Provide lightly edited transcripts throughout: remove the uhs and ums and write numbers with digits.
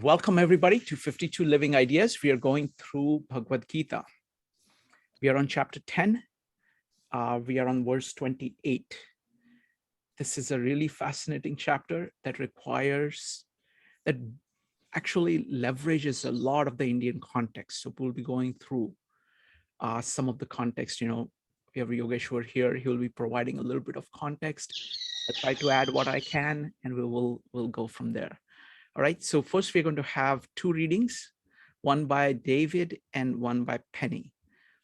Welcome everybody to 52 Living Ideas. We are going through Bhagavad Gita. We are on chapter 10. We are on verse 28. This is a really fascinating chapter that actually leverages a lot of the Indian context. So we'll be going through some of the context. We have Yogeshwar here. He will be providing a little bit of context. I'll try to add what I can, and we'll go from there. All right, so first we're going to have two readings, one by David and one by Penny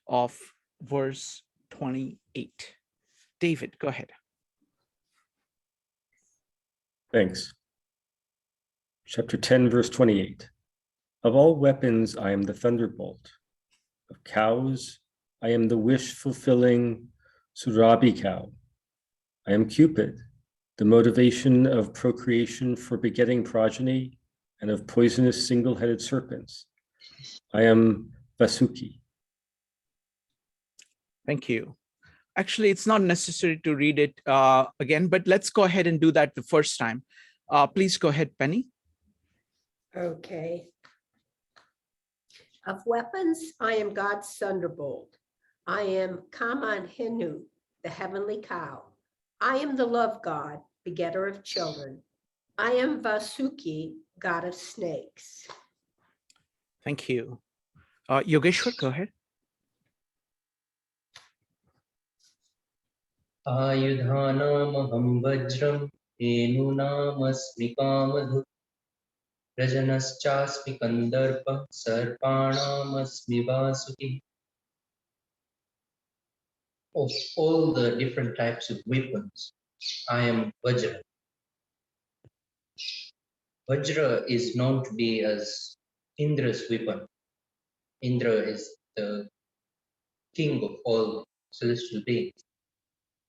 of verse 28. David, go ahead. Thanks. Chapter 10, verse 28. Of all weapons, I am the thunderbolt. Of cows, I am the wish-fulfilling Surabhi cow. I am Cupid, the motivation of procreation for begetting progeny and of poisonous single-headed serpents. I am Vasuki. Thank you. Actually, it's not necessary to read it again, but let's go ahead and do that the first time. Please go ahead, Penny. Okay. Of weapons, I am God's thunderbolt. I am Kamanhenu, the heavenly cow. I am the love god, begetter of children. I am Vasuki, god of snakes. Thank you. Yogeshwar, go ahead. Ayudhanamaham vajram enunamasmi kamadhu rajanaschasmi kandarpa sarpanamasmi vasuki. Of all the different types of weapons, I am Vajra. Vajra is known to be as Indra's weapon. Indra is the king of all celestial beings.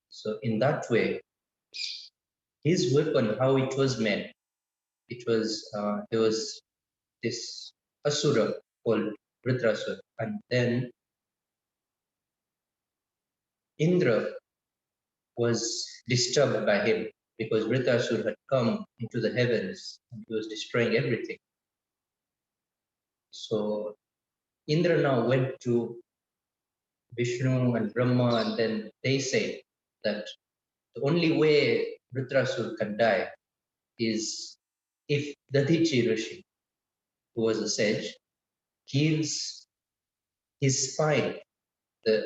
So in that way, his weapon, how it was made, there was this asura called Vritrasura, and then Indra was disturbed by him because Vritrasura had come into the heavens and he was destroying everything. So Indra now went to Vishnu and Brahma, and then they say that the only way Vritrasura can die is if Dadichi Rishi, who was a sage, gives his spine, the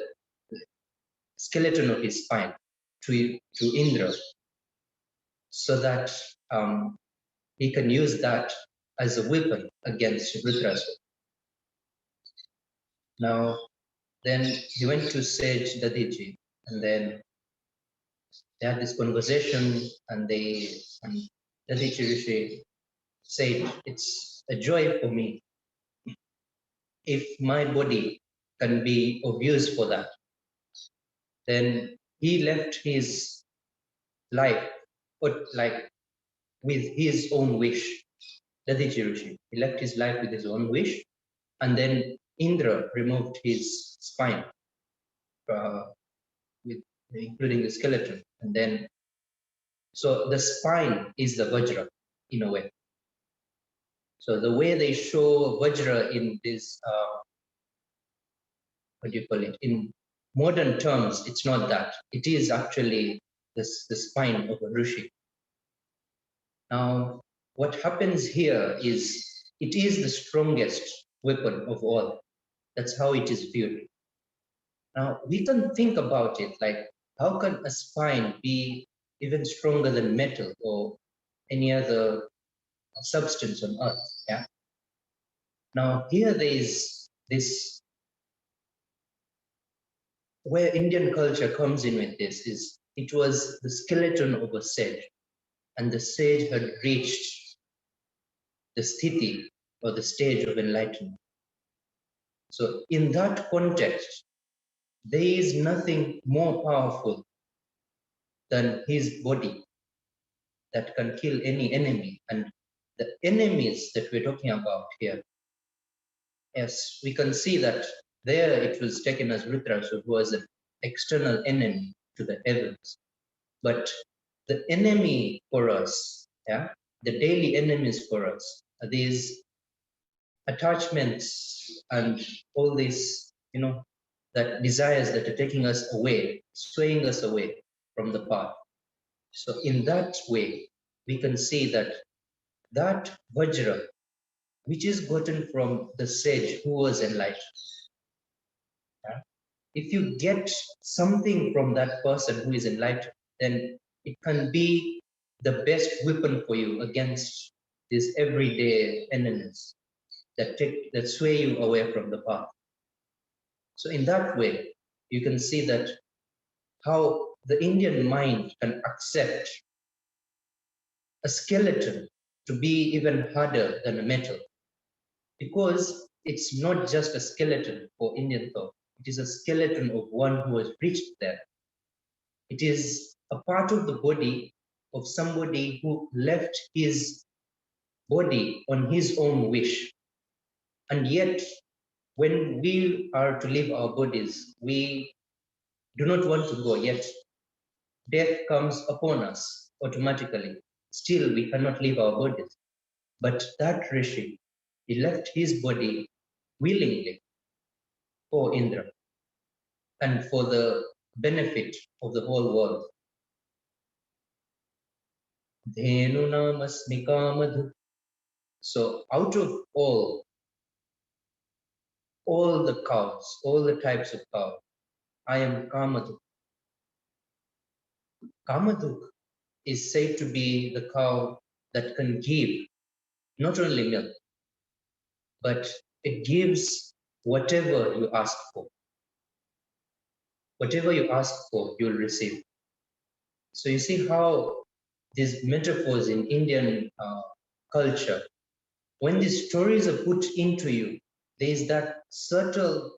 skeleton of his spine, to Indra, so that he can use that as a weapon against Vritrasura. Now, then he went to sage Dadiji, and then they had this conversation, and Dadiji Rishi said, "It's a joy for me if my body can be of use for that." Then he left his life, but like with his own wish. Dadiji Rishi, he left his life with his own wish, and then Indra removed his spine, including the skeleton, and then so the spine is the Vajra in a way. So the way they show Vajra in this, what do you call it? In modern terms, it's not that. It is actually the spine of a Rishi. Now, what happens here is it is the strongest weapon of all. That's how it is viewed. Now, we can think about it like, how can a spine be even stronger than metal or any other substance on earth? Yeah. Now, here there is this, where Indian culture comes in with this is, it was the skeleton of a sage, and the sage had reached the sthiti or the stage of enlightenment. So in that context, there is nothing more powerful than his body that can kill any enemy. And the enemies that we're talking about here, yes, we can see that there it was taken as Vritrasura, who was an external enemy to the heavens. But the enemy for us, yeah, the daily enemies for us are these attachments and all these, that desires that are taking us away, swaying us away from the path. So in that way, we can see that Vajra, which is gotten from the sage who was enlightened, yeah, if you get something from that person who is enlightened, then it can be the best weapon for you against these everyday enemies that sway you away from the path. So in that way, you can see that how the Indian mind can accept a skeleton to be even harder than a metal, because it's not just a skeleton for Indian thought. It is a skeleton of one who has reached there. It is a part of the body of somebody who left his body on his own wish. And yet, when we are to leave our bodies, we do not want to go, yet death comes upon us automatically. Still, we cannot leave our bodies. But that rishi, he left his body willingly for Indra and for the benefit of the whole world. Dhenunam So out of all the cows, all the types of cow, I am Kamaduk. Kamaduk is said to be the cow that can give not only milk, but it gives whatever you ask for. Whatever you ask for, you'll receive. So you see how these metaphors in Indian culture, when these stories are put into you, there is that subtle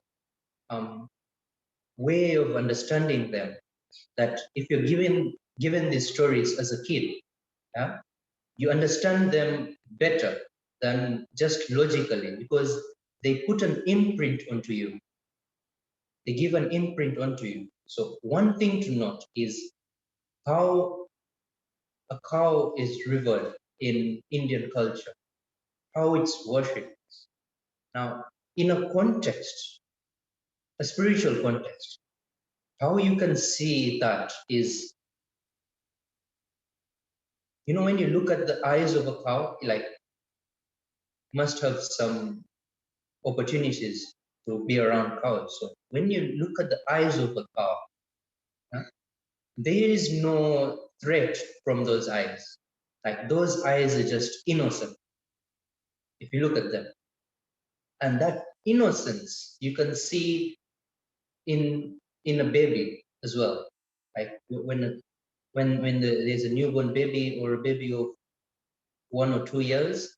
way of understanding them, that if you're given these stories as a kid, yeah, you understand them better than just logically, because they put an imprint onto you. They give an imprint onto you. So one thing to note is how a cow is revered in Indian culture, how it's worshipped. Now, in a context, a spiritual context, how you can see that is, when you look at the eyes of a cow, like, must have some opportunities to be around cows. So when you look at the eyes of a cow, huh, there is no threat from those eyes. Like, those eyes are just innocent if you look at them. And that innocence you can see in a baby as well. Like when there's a newborn baby or a baby of 1 or 2 years,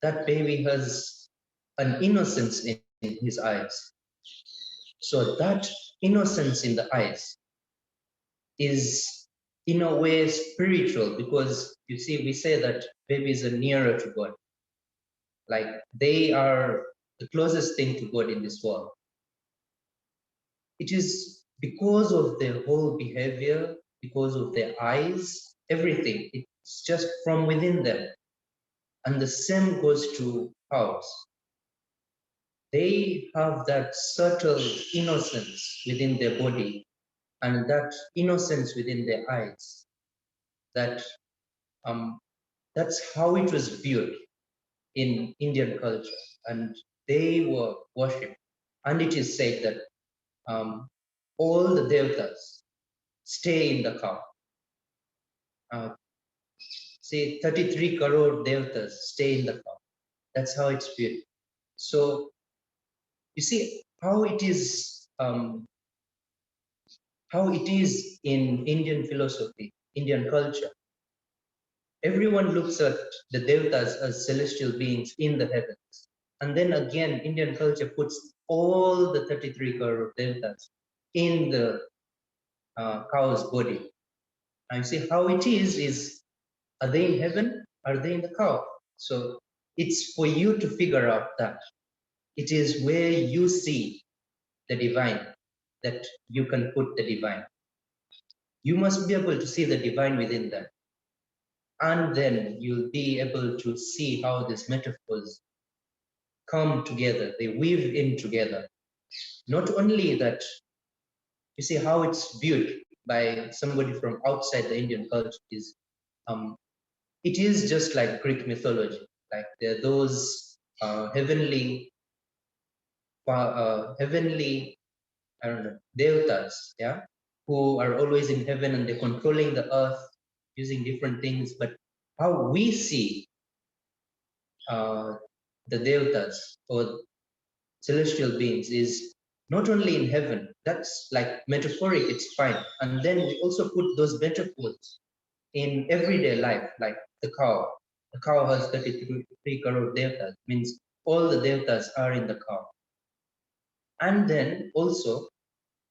that baby has an innocence in his eyes. So that innocence in the eyes is in a way spiritual, because you see, we say that babies are nearer to God. Like, they are the closest thing to God in this world. It is because of their whole behavior, because of their eyes, everything. It's just from within them. And the same goes to cows. They have that subtle innocence within their body and that innocence within their eyes. That's how it was viewed in Indian culture, and they were worshipped. And it is said that all the devatas stay in the cow. Say 33 crore devatas stay in the cow. That's how it's viewed. So you see how it is in Indian philosophy, Indian culture. Everyone looks at the devatas as celestial beings in the heavens. And then again, Indian culture puts all the 33 crore devatas in the cow's body. Now you see how it is, are they in heaven? Are they in the cow? So it's for you to figure out that. It is where you see the divine that you can put the divine. You must be able to see the divine within them. And then you'll be able to see how these metaphors come together, they weave in together. Not only that, you see how it's viewed by somebody from outside the Indian culture is, it is just like Greek mythology. Like there are those heavenly, I don't know, devatas, yeah, who are always in heaven and they're controlling the earth using different things. But how we see the devatas or celestial beings is not only in heaven, that's like metaphoric, it's fine. And then we also put those metaphors in everyday life, like the cow. The cow has 33 crore devatas, means all the devatas are in the cow. And then also,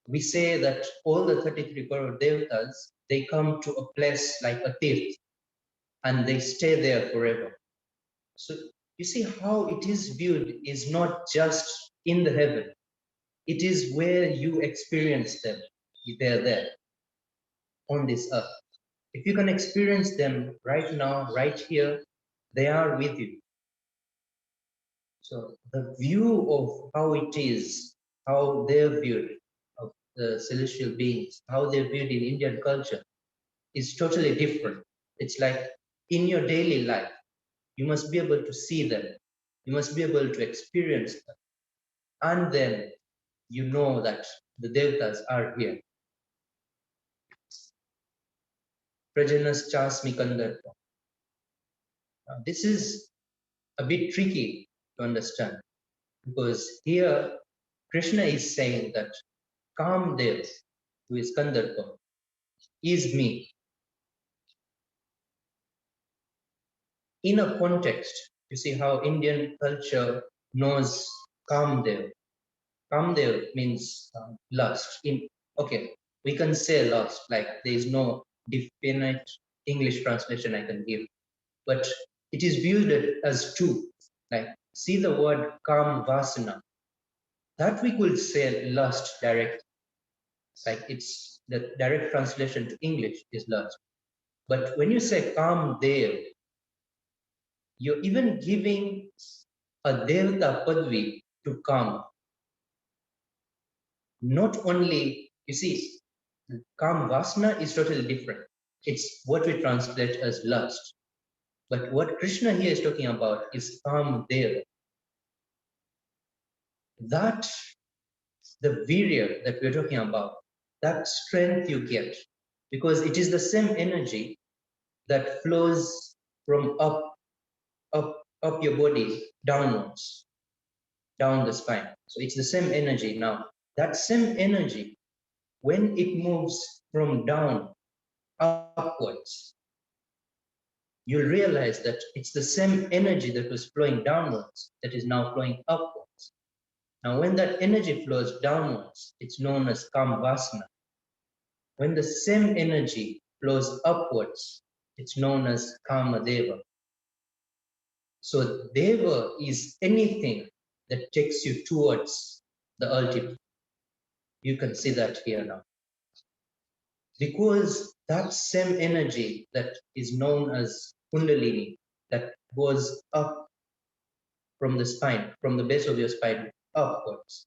we say that all the 33 crore devatas, they come to a place like a tirth, and they stay there forever. So you see how it is viewed is not just in the heaven, it is where you experience them. They're there on this earth. If you can experience them right now, right here, they are with you. So the view of how it is, how they're viewed, of the celestial beings, how they're viewed in Indian culture is totally different. It's like in your daily life, you must be able to see them. You must be able to experience them. And then you know that the devatas are here. Prajanas chasmi kandarpa. This is a bit tricky to understand because here Krishna is saying that Kamdev, who is Kandarpa, is me. In a context, you see how Indian culture knows Kamdev. Kamdev means lust. Okay, we can say lust, like there is no definite English translation I can give, but it is viewed as two. Like, see the word Kam Vasana. That we could say lust direct. Like it's the direct translation to English is lust. But when you say Kam Dev, you're even giving a Devta Padvi to Kam. Not only, you see, Kam Vasana is totally different. It's what we translate as lust. But what Krishna here is talking about is Kam Dev. That, the virya that we're talking about, that strength you get, because it is the same energy that flows from up your body downwards, down the spine. So it's the same energy now. That same energy, when it moves from down upwards, you'll realize that it's the same energy that was flowing downwards that is now flowing upwards. Now, when that energy flows downwards, it's known as Kamvasana. When the same energy flows upwards, it's known as Kamadeva. So Deva is anything that takes you towards the ultimate. You can see that here now. Because that same energy that is known as Kundalini, that goes up from the spine, from the base of your spine upwards,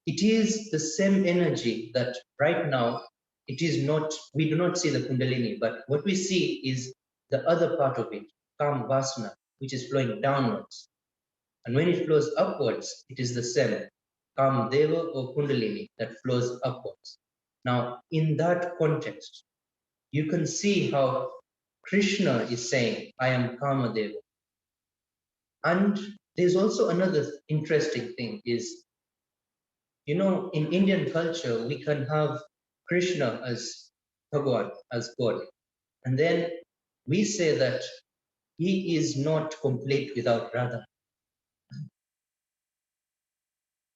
it is the same energy that right now, it is not, we do not see the Kundalini, but what we see is the other part of it, Kam Vasana, which is flowing downwards. And when it flows upwards, it is the same, Kam Deva or Kundalini that flows upwards. Now, in that context, you can see how Krishna is saying, I am Kamadeva. And there's also another interesting thing is, you know, in Indian culture, we can have Krishna as Bhagavad, as God. And then we say that he is not complete without Radha.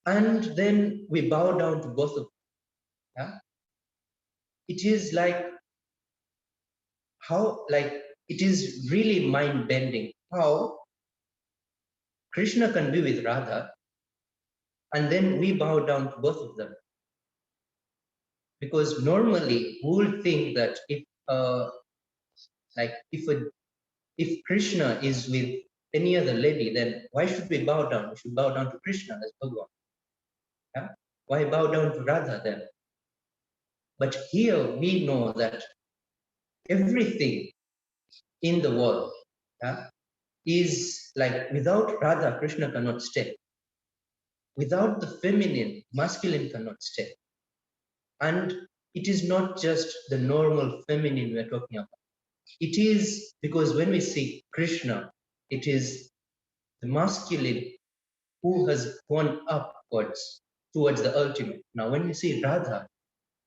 And then we bow down to both of them. Yeah? It is like how, like, it is really mind bending how Krishna can be with Radha and then we bow down to both of them. Because normally we will think that if Krishna is with any other lady, then why should we bow down? We should bow down to Krishna as Bhagwan. Yeah? Why bow down to Radha then? But here we know that everything in the world, yeah, is like without Radha, Krishna cannot stay. Without the feminine, masculine cannot stay. And it is not just the normal feminine we're talking about. It is because when we see Krishna, it is the masculine who has gone upwards towards the ultimate. Now, when we see Radha,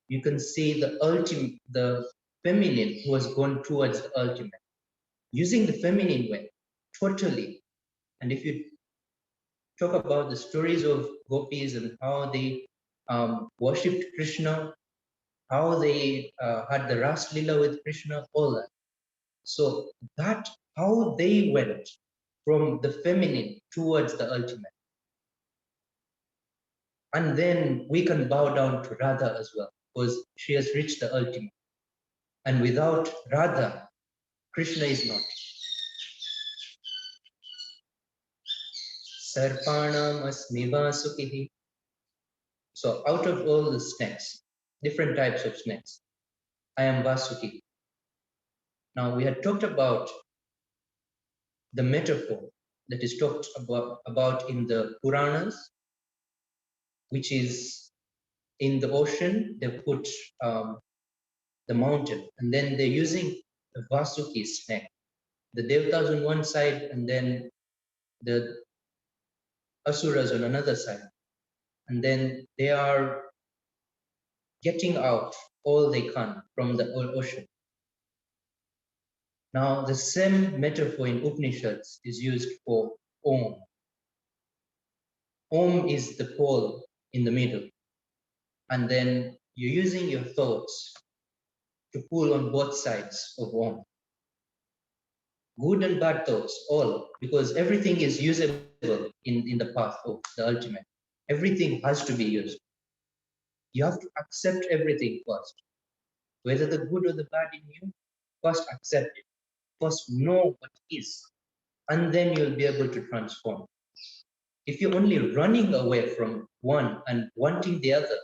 you can see the ultimate, the feminine who has gone towards the ultimate, using the feminine way, totally. And if you talk about the stories of gopis and how they worshipped Krishna, how they had the Ras Lila with Krishna, all that. So that, how they went from the feminine towards the ultimate. And then we can bow down to Radha as well, because she has reached the ultimate. And without Radha, Krishna is not. Sarpanam asmi vasukihi. So out of all the snakes, different types of snakes, I am Vasuki. Now we had talked about the metaphor that is talked about in the Puranas, which is in the ocean, they put the mountain, and then they're using the Vasuki snake, the Devatas on one side, and then the Asuras on another side. And then they are getting out all they can from the ocean. Now, the same metaphor in Upanishads is used for Om. Om is the pole in the middle. And then you're using your thoughts to pull on both sides of Om. Good and bad thoughts, all, because everything is usable in the path of the ultimate. Everything has to be used. You have to accept everything first. Whether the good or the bad in you, first accept it. First know what is, and then you'll be able to transform. If you're only running away from one and wanting the other,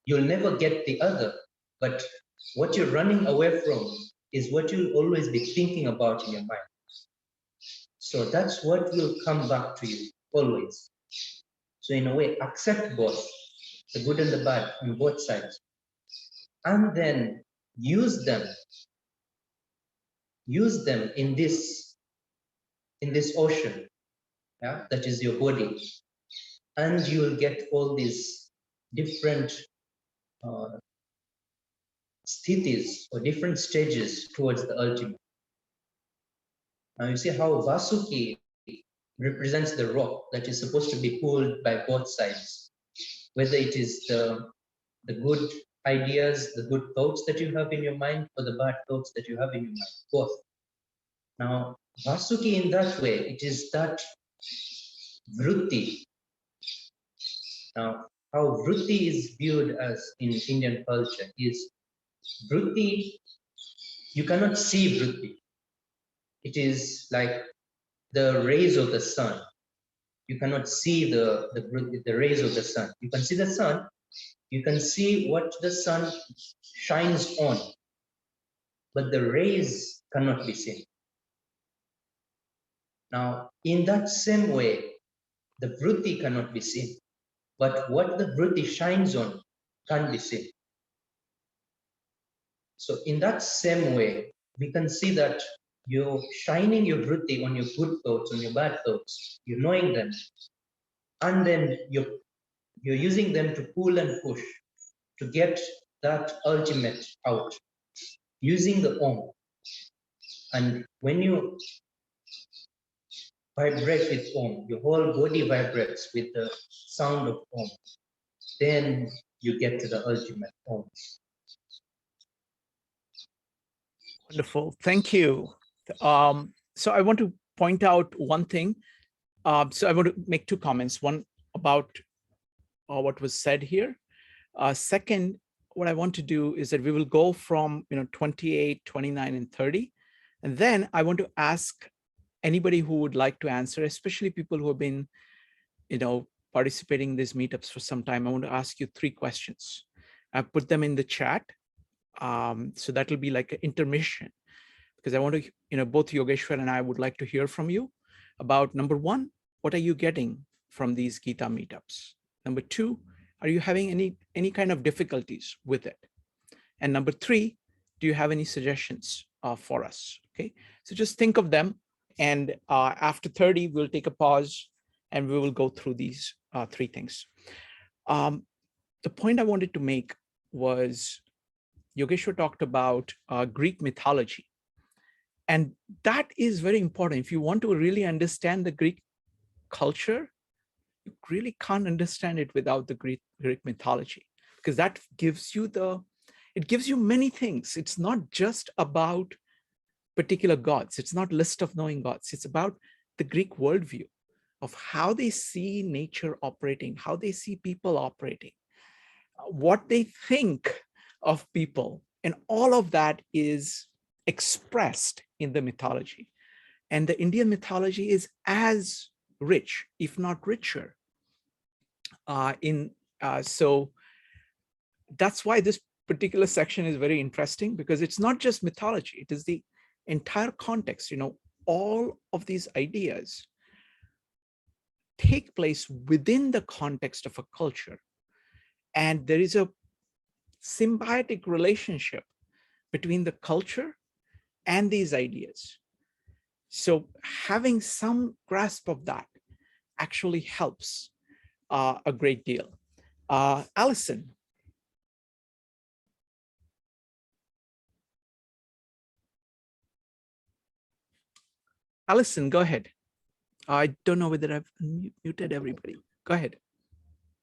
you'll never get the other. But what you're running away from is what you'll always be thinking about in your mind. So that's what will come back to you always. So in a way, accept both, the good and the bad on both sides, and then use them in this ocean, yeah, that is your body, and you will get all these different sthitis or different stages towards the ultimate. Now you see how Vasuki represents the rock that is supposed to be pulled by both sides, whether it is the good ideas, the good thoughts that you have in your mind, or the bad thoughts that you have in your mind, both. Now, Vasuki in that way, it is that vritti. Now, how vritti is viewed as in Indian culture is vritti, you cannot see vritti. It is like the rays of the sun. You cannot see the rays of the sun. You can see the sun, you can see what the sun shines on, but the rays cannot be seen. Now, in that same way, the vritti cannot be seen, but what the vritti shines on can be seen. So in that same way, we can see that you're shining your vritti on your good thoughts, on your bad thoughts, you're knowing them, and then you're using them to pull and push to get that ultimate out, using the Om. And when you vibrate with Om, your whole body vibrates with the sound of Om, then you get to the ultimate Om. Wonderful. Thank you. So I want to point out one thing. So I want to make two comments. One about what was said here. Second, what I want to do is that we will go from 28, 29, and 30. And then I want to ask anybody who would like to answer, especially people who have been, participating in these meetups for some time, I want to ask you 3 questions. I put them in the chat. So that will be like an intermission, because I want to, both Yogeshwar and I would like to hear from you about, number 1, what are you getting from these Gita meetups? Number 2, are you having any kind of difficulties with it? And number 3, do you have any suggestions for us? Okay, so just think of them. And after 30, we'll take a pause and we will go through these 3 things. The point I wanted to make was Yogeshwar talked about Greek mythology. And that is very important. If you want to really understand the Greek culture, you really can't understand it without the Greek mythology, because that gives you it gives you many things. It's not just about particular gods. It's not list of knowing gods. It's about the Greek worldview of how they see nature operating, how they see people operating, what they think of people. And all of that is expressed in the mythology. And the Indian mythology is as rich, if not richer. So that's why this particular section is very interesting, because it's not just mythology, it is the entire context. All of these ideas take place within the context of a culture. And there is a symbiotic relationship between the culture and these ideas. So having some grasp of that actually helps a great deal. Allison. Allison, go ahead. I don't know whether I've muted everybody. Go ahead.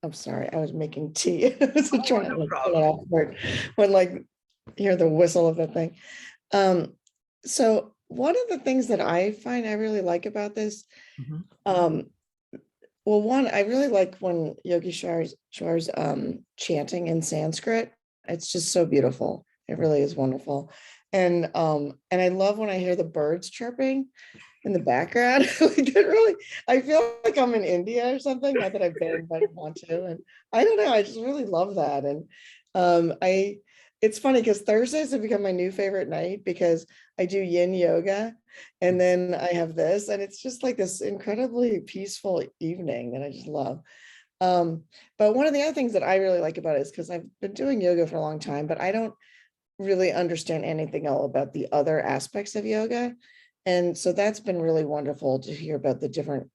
I'm sorry, I was making tea. I was trying to pull it off when hear the whistle of the thing. So one of the things that I find I really like about this, well, one, I really like when Yogi Shar's chanting in Sanskrit. It's just so beautiful. It really is wonderful. And I love when I hear the birds chirping in the background. I feel like I'm in India or something. Not that I've been, but I want to. And I don't know, I just really love that. And it's funny because Thursdays have become my new favorite night, because I do yin yoga and then I have this, and it's just like this incredibly peaceful evening that I just love. But one of the other things that I really like about it is because I've been doing yoga for a long time, but I don't really understand anything else about the other aspects of yoga. And so that's been really wonderful to hear about the different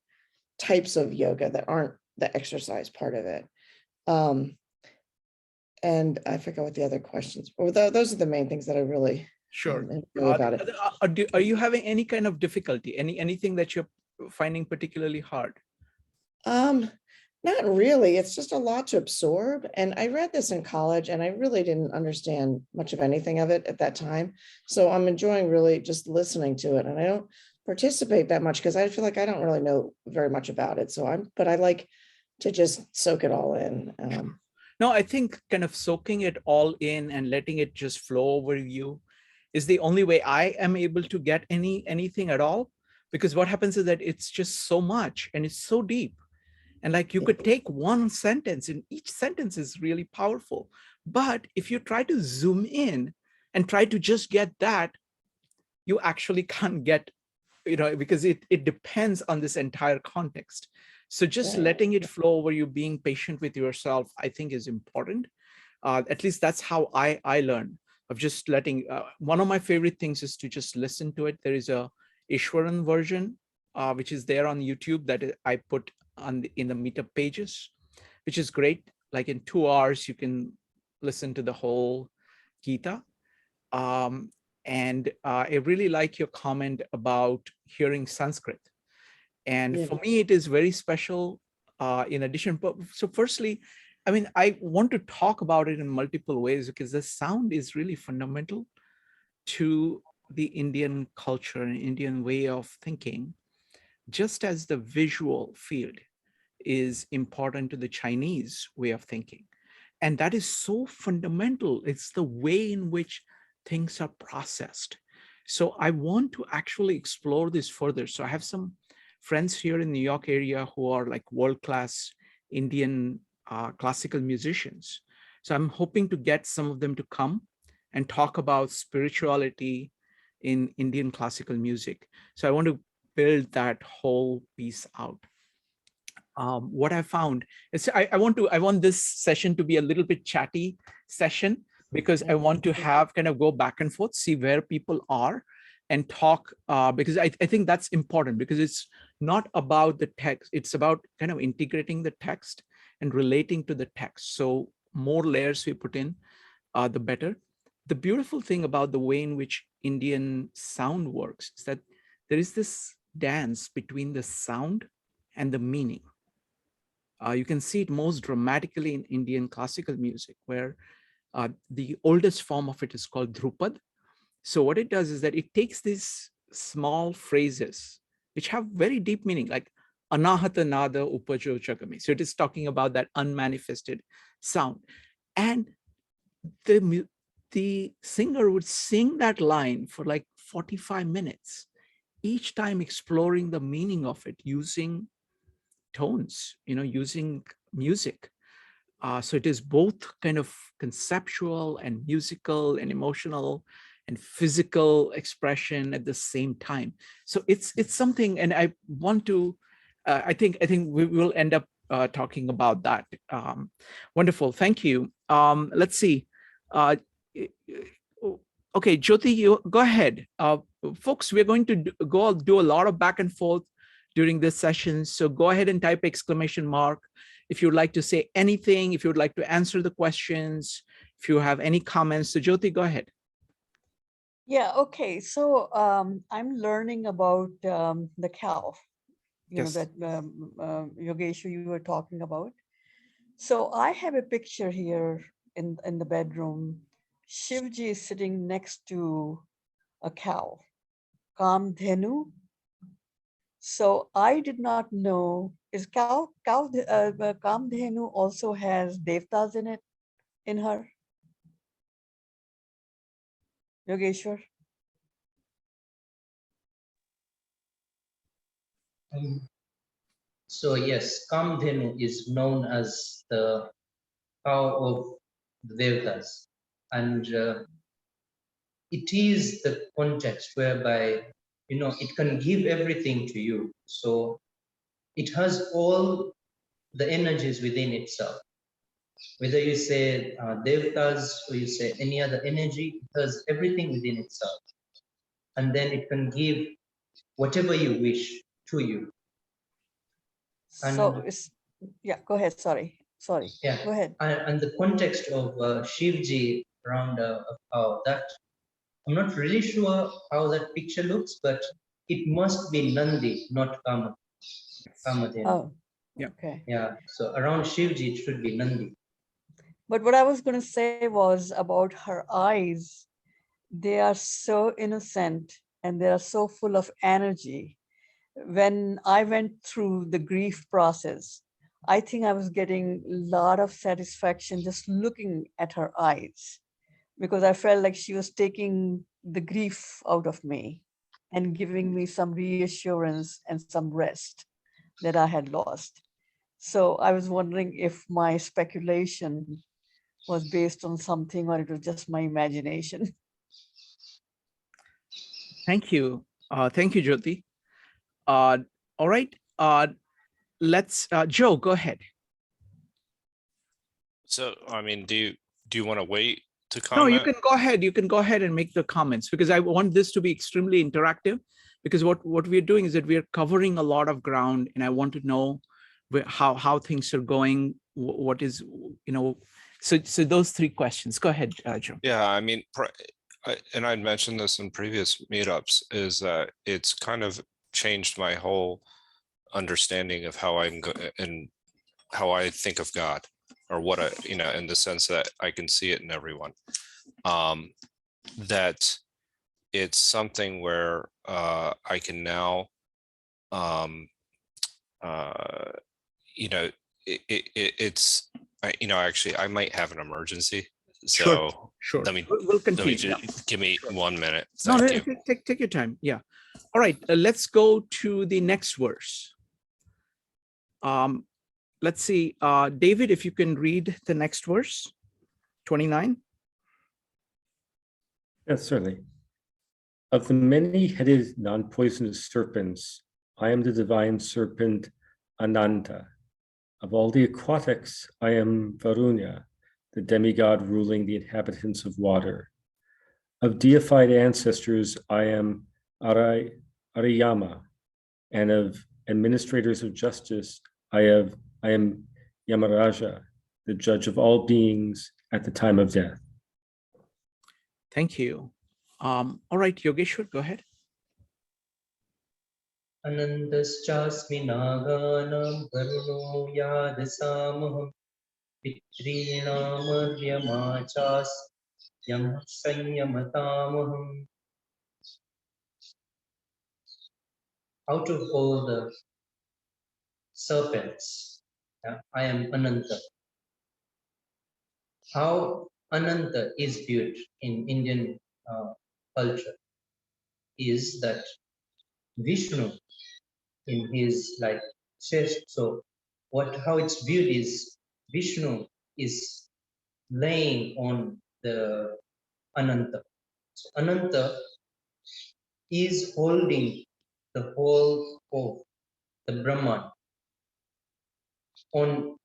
types of yoga that aren't the exercise part of it. And I forgot what the other questions were. Those are the main things that I really enjoy about it. Are you having any kind of difficulty? Anything that you're finding particularly hard? Not really. It's just a lot to absorb. And I read this in college and I really didn't understand much of anything of it at that time. So I'm enjoying really just listening to it. And I don't participate that much because I feel like I don't really know very much about it. But I like to just soak it all in. No, I think kind of soaking it all in and letting it just flow over you is the only way I am able to get anything at all. Because what happens is that it's just so much and it's so deep. And like you could take one sentence and each sentence is really powerful. But if you try to zoom in and try to just get that, you actually can't get, because it depends on this entire context. So just letting it flow over you, being patient with yourself, I think is important. At least that's how I learn, of just letting, one of my favorite things is to just listen to it. There is a Ishwaran version, which is there on YouTube that I put in the meetup pages, which is great. Like in 2 hours, you can listen to the whole Gita. And I really like your comment about hearing Sanskrit. And for me, it is very special in addition. But so firstly, I mean, I want to talk about it in multiple ways because the sound is really fundamental to the Indian culture and Indian way of thinking, just as the visual field is important to the Chinese way of thinking. And that is so fundamental. It's the way in which things are processed. So I want to actually explore this further. So I have some friends here in New York area who are like world-class Indian classical musicians. So I'm hoping to get some of them to come and talk about spirituality in Indian classical music. So I want to build that whole piece out. What I found is I want this session to be a little bit chatty session, because I want to have kind of go back and forth, see where people are and talk, because I think that's important, because it's not about the text. It's about kind of integrating the text and relating to the text. So more layers we put in, the better. The beautiful thing about the way in which Indian sound works is that there is this dance between the sound and the meaning. You can see it most dramatically in Indian classical music, where the oldest form of it is called Dhrupad. So what it does is that it takes these small phrases, which have very deep meaning, like Anahata Nada Upajo Chagami. So it is talking about that unmanifested sound. And the singer would sing that line for like 45 minutes, each time exploring the meaning of it using tones, using music. So it is both kind of conceptual and musical and emotional and physical expression at the same time. So it's something, and I want to, I think we will end up talking about that. Wonderful, thank you. Let's see. Okay, Jyoti, you go ahead. Folks, we're going to do a lot of back and forth during this session. So go ahead and type exclamation mark if you'd like to say anything, if you'd like to answer the questions, if you have any comments. So Jyoti, go ahead. Yeah, okay. So I'm learning about the cow, Yes. that Yogeshu you were talking about. So I have a picture here in the bedroom. Shivji is sitting next to a cow, Kamdhenu. So I did not know, is Kamdhenu also has devtas in her? Yogeshwar? So yes, Kamdhenu is known as the cow of the Devtas, and it is the context whereby it can give everything to you. So it has all the energies within itself. Whether you say Devtas or you say any other energy, it has everything within itself, and then it can give whatever you wish to you. So it's, yeah, go ahead. Sorry. Yeah, go ahead. And the context of Shivji around that, I'm not really sure how that picture looks, but it must be Nandi, not Kamadhenu. Oh, yeah. Okay. Yeah, so around Shivji, it should be Nandi. But what I was going to say was about her eyes. They are so innocent and they are so full of energy. When I went through the grief process, I think I was getting a lot of satisfaction just looking at her eyes, because I felt like she was taking the grief out of me and giving me some reassurance and some rest that I had lost. So I was wondering if my speculation was based on something or it was just my imagination. Thank you. Thank you, Jyoti. All right. Let's, Joe, go ahead. So, I mean, do you want to wait to comment? No, you can go ahead. You can go ahead and make the comments, because I want this to be extremely interactive, because what we're doing is that we're covering a lot of ground, and I want to know how things are going, what is, so those three questions. Go ahead, Joe. Yeah, I mean, and I'd mentioned this in previous meetups, is that it's kind of changed my whole understanding of how and how I think of God, or what in the sense that I can see it in everyone. That it's something where I can now, it's, actually, I might have an emergency. So Sure. Let me We'll continue. Yeah. give me 1 minute. No, Thank you. take your time. Yeah. All right. Let's go to the next verse. Let's see. David, if you can read the next verse, 29. Yes, certainly. Of the many-headed non-poisonous serpents, I am the divine serpent Ananta. Of all the aquatics, I am Varuna, the demigod ruling the inhabitants of water. Of deified ancestors, I am Ariyama, and of administrators of justice, I am Yamaraja, the judge of all beings at the time of death. Thank you. All right, Yogeshwar, go ahead. Anantaschasmi naganam varuno yadasamaham pitrinamaryamachas yam sanyamatamaham. Out of all the serpents, I am Ananta. How Ananta is viewed in Indian culture is that Vishnu in his chest. So how it's viewed is Vishnu is laying on the Ananta. So Ananta is holding the whole of the Brahman on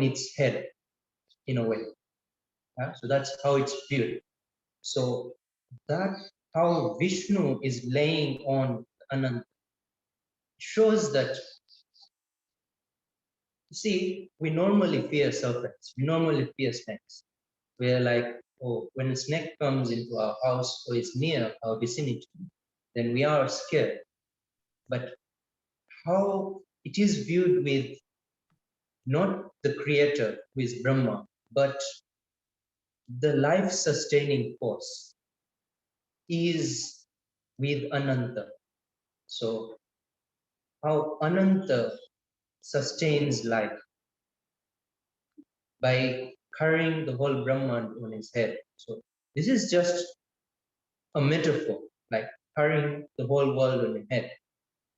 its head in a way. So that's how it's viewed. So that how Vishnu is laying on Ananta shows that, see, we normally fear serpents, we normally fear snakes. We're like, oh, when a snake comes into our house or is near our vicinity, then we are scared. But how it is viewed with not the creator who is Brahma, but the life-sustaining force is with Ananta. So how Ananta sustains life by carrying the whole Brahman on his head. So this is just a metaphor, like carrying the whole world on your head.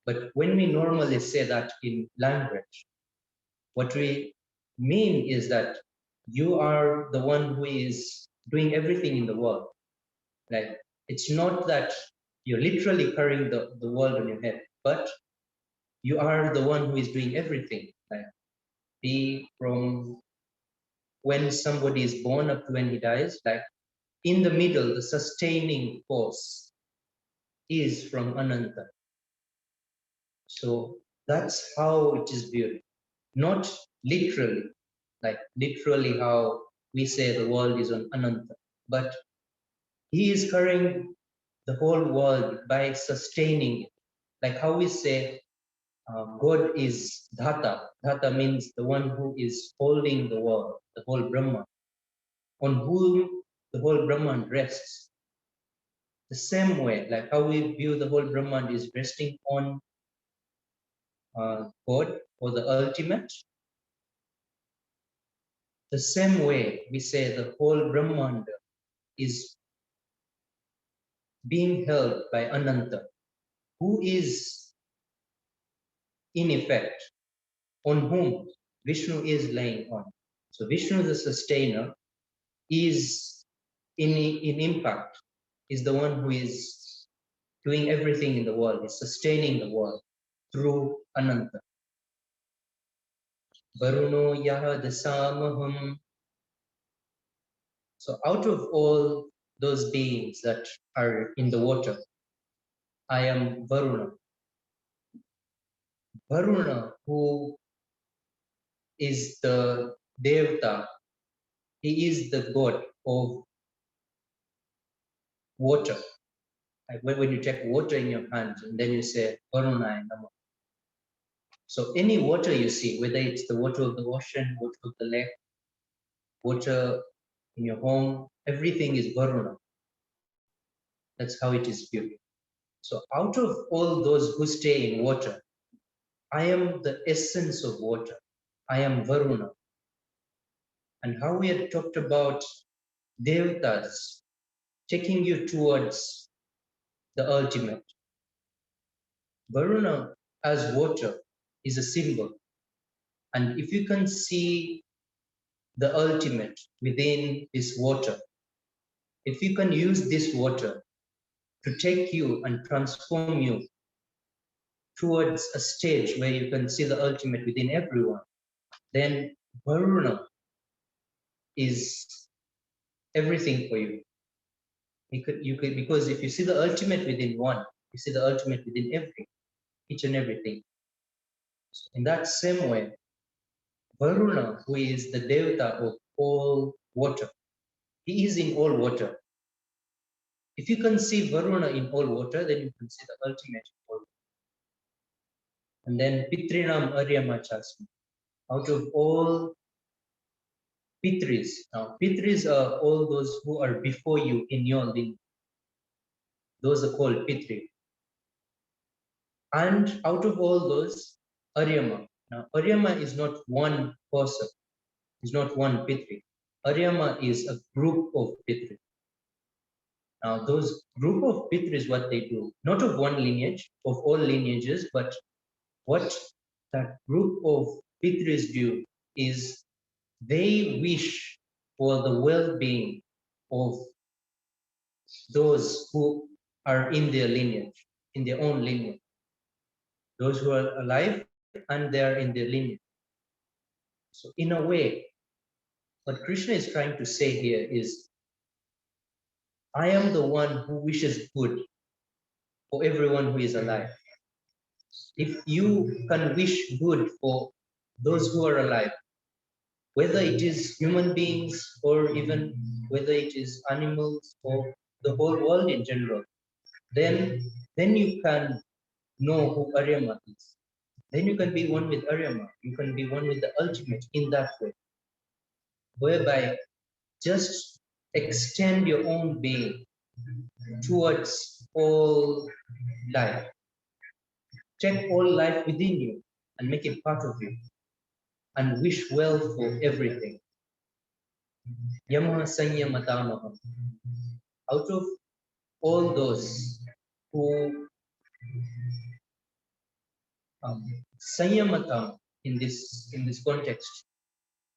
But when we normally say that in language, what we mean is that you are the one who is doing everything in the world. Like, it's not that you're literally carrying the world on your head, but you are the one who is doing everything. Like, be from when somebody is born up to when he dies, like in the middle, the sustaining force is from Ananta. So that's how it is viewed, not literally, like literally how we say the world is on Ananta, but he is carrying the whole world by sustaining it. Like how we say God is Dhata. Dhata means the one who is holding the world, the whole Brahman, on whom the whole Brahman rests. The same way, like how we view the whole Brahman is resting on God or the ultimate. The same way we say the whole Brahmanda is being held by Ananta, who is in effect on whom Vishnu is laying on. So Vishnu, the sustainer, is in impact, is the one who is doing everything in the world, is sustaining the world through Ananta. Varuno yaha dasamaham. So out of all those beings that are in the water, I am Varuna. Varuna, who is the Devta, he is the god of water. Like when you take water in your hand and then you say Varunaya Namah. So any water you see, whether it's the water of the ocean, water of the lake, water in your home, everything is Varuna. That's how it is viewed. So out of all those who stay in water, I am the essence of water. I am Varuna. And how we had talked about devatas taking you towards the ultimate. Varuna as water is a symbol. And if you can see the ultimate within this water, if you can use this water to take you and transform you towards a stage where you can see the ultimate within everyone, then Varuna is everything for you. You could, because if you see the ultimate within one, you see the ultimate within each and everything. So in that same way, Varuna, who is the devata of all water, he is in all water. If you can see Varuna in all water, then you can see the ultimate in all water. And then Pitrinam Aryama Chasmi. Out of all Pitris, now Pitris are all those who are before you in your lineage. Those are called Pitri. And out of all those, Aryama. Now Aryama is not one person, is not one Pitri. Aryama is a group of Pitri. Now those group of Pitris, what they do, not of one lineage, of all lineages, but what that group of Pitris do is they wish for the well-being of those who are in their lineage, in their own lineage, those who are alive and they are in their lineage. So in a way, what Krishna is trying to say here is, I am the one who wishes good for everyone who is alive. If you can wish good for those who are alive, whether it is human beings or even whether it is animals or the whole world in general, then you can know who Aryama is. Then you can be one with Aryama. You can be one with the ultimate in that way, whereby just extend your own being towards all life. Take all life within you and make it part of you, and wish well for everything. Yamaha Sanyamatamaham. Out of all those who Sanyamatam in this context,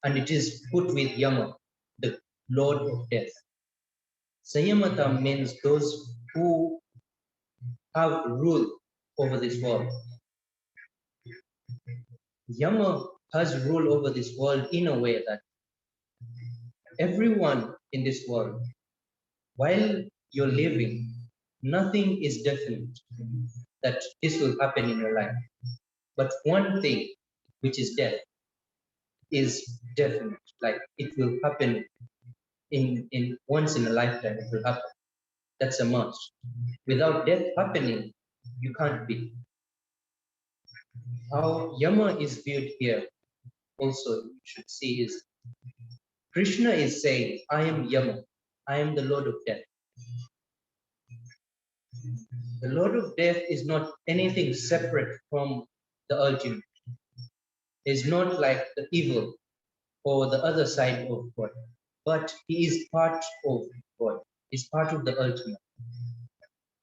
and it is put with Yama, the Lord of Death. Sanyamatam means those who have rule over this world. Yama has rule over this world in a way that everyone in this world, while you're living, nothing is definite that this will happen in your life. But one thing, which is death, is definite. Like it will happen in once in a lifetime, it will happen. That's a must. Without death happening, you can't be. How Yama is viewed here, also you should see, is Krishna is saying, I am Yama, I am the Lord of Death. The Lord of Death is not anything separate from the ultimate. It's not like the evil or the other side of God, but he is part of God. He's part of the ultimate.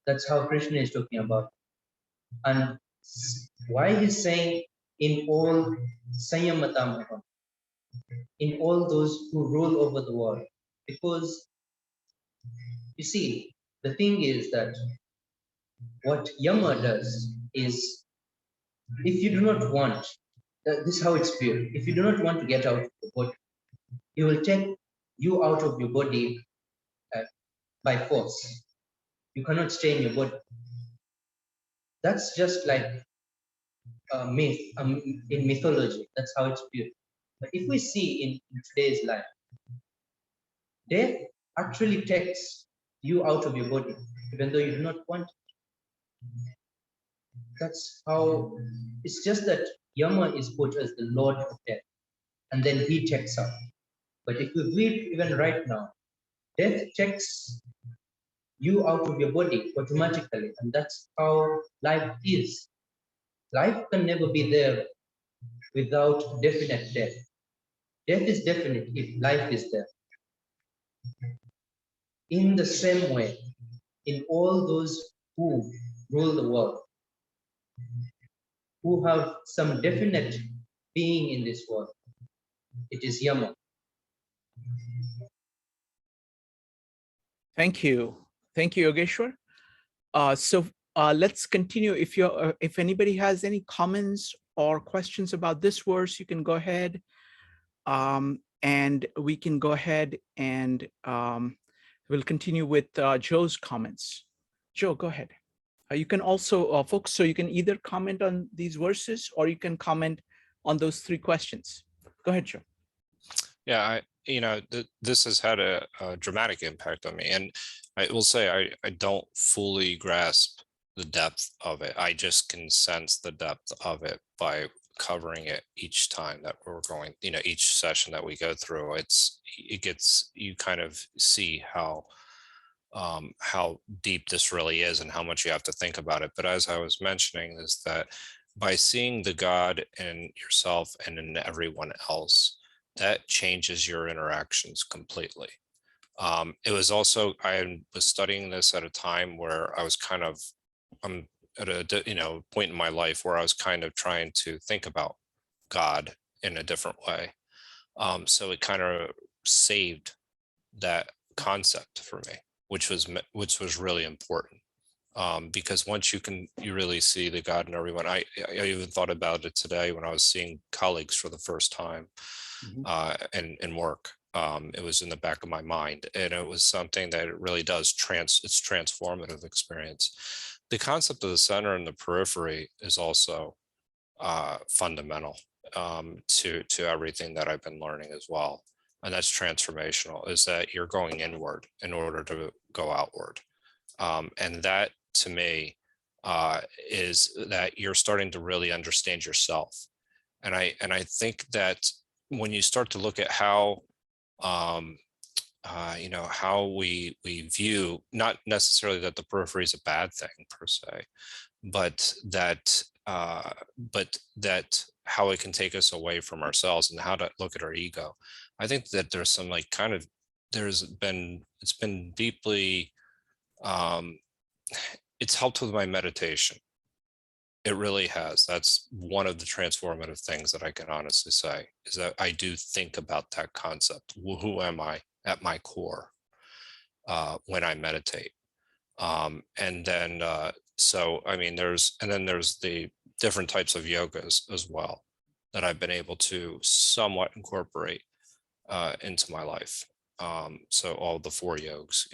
That's how Krishna is talking about. And why he's saying in all Sanyamatamaham, in all those who rule over the world, because you see, the thing is that what Yama does is, if you do not want, this is how it's viewed, if you do not want to get out of the body, he will take you out of your body by force. You cannot stay in your body. That's just like a myth in mythology. That's how it's viewed. But if we see in today's life, death actually takes you out of your body, even though you do not want it. That's how, it's just that Yama is put as the Lord of Death, and then he checks out. But if we read even right now, death checks you out of your body automatically, and that's how life is. Life can never be there without definite death. Death is definite if life is there. In the same way, in all those who rule the world, who have some definite being in this world, it is Yama. Thank you. Thank you, Yogeshwar. Let's continue. If anybody has any comments or questions about this verse, you can go ahead, and we can go ahead and we'll continue with Joe's comments. Joe, go ahead. You can also, folks, so you can either comment on these verses or you can comment on those three questions. Go ahead, Joe. Yeah, this has had a dramatic impact on me, and I will say I don't fully grasp the depth of it. I just can sense the depth of it by covering it each time that we're going, each session that we go through. You kind of see how deep this really is and how much you have to think about it. But as I was mentioning, is that by seeing the God in yourself and in everyone else, that changes your interactions completely. It was also, I was studying this at a time where I was I'm at a point in my life where I was kind of trying to think about God in a different way. So it kind of saved that concept for me, which was really important. Because once you really see the God in everyone. I even thought about it today when I was seeing colleagues for the first time in work. It was in the back of my mind, and it was something that it really does it's transformative experience. The concept of the center and the periphery is also fundamental to everything that I've been learning as well. And that's transformational, is that you're going inward in order to go outward. And that, to me, is that you're starting to really understand yourself. And I think that when you start to look at how, how we view, not necessarily that the periphery is a bad thing per se, but that how it can take us away from ourselves and how to look at our ego. I think that there's some it's been deeply, it's helped with my meditation. It really has. That's one of the transformative things that I can honestly say, is that I do think about that concept. Who am I at my core when I meditate? And then, there's the different types of yogas as well that I've been able to somewhat incorporate into my life. So all the 4 yogs,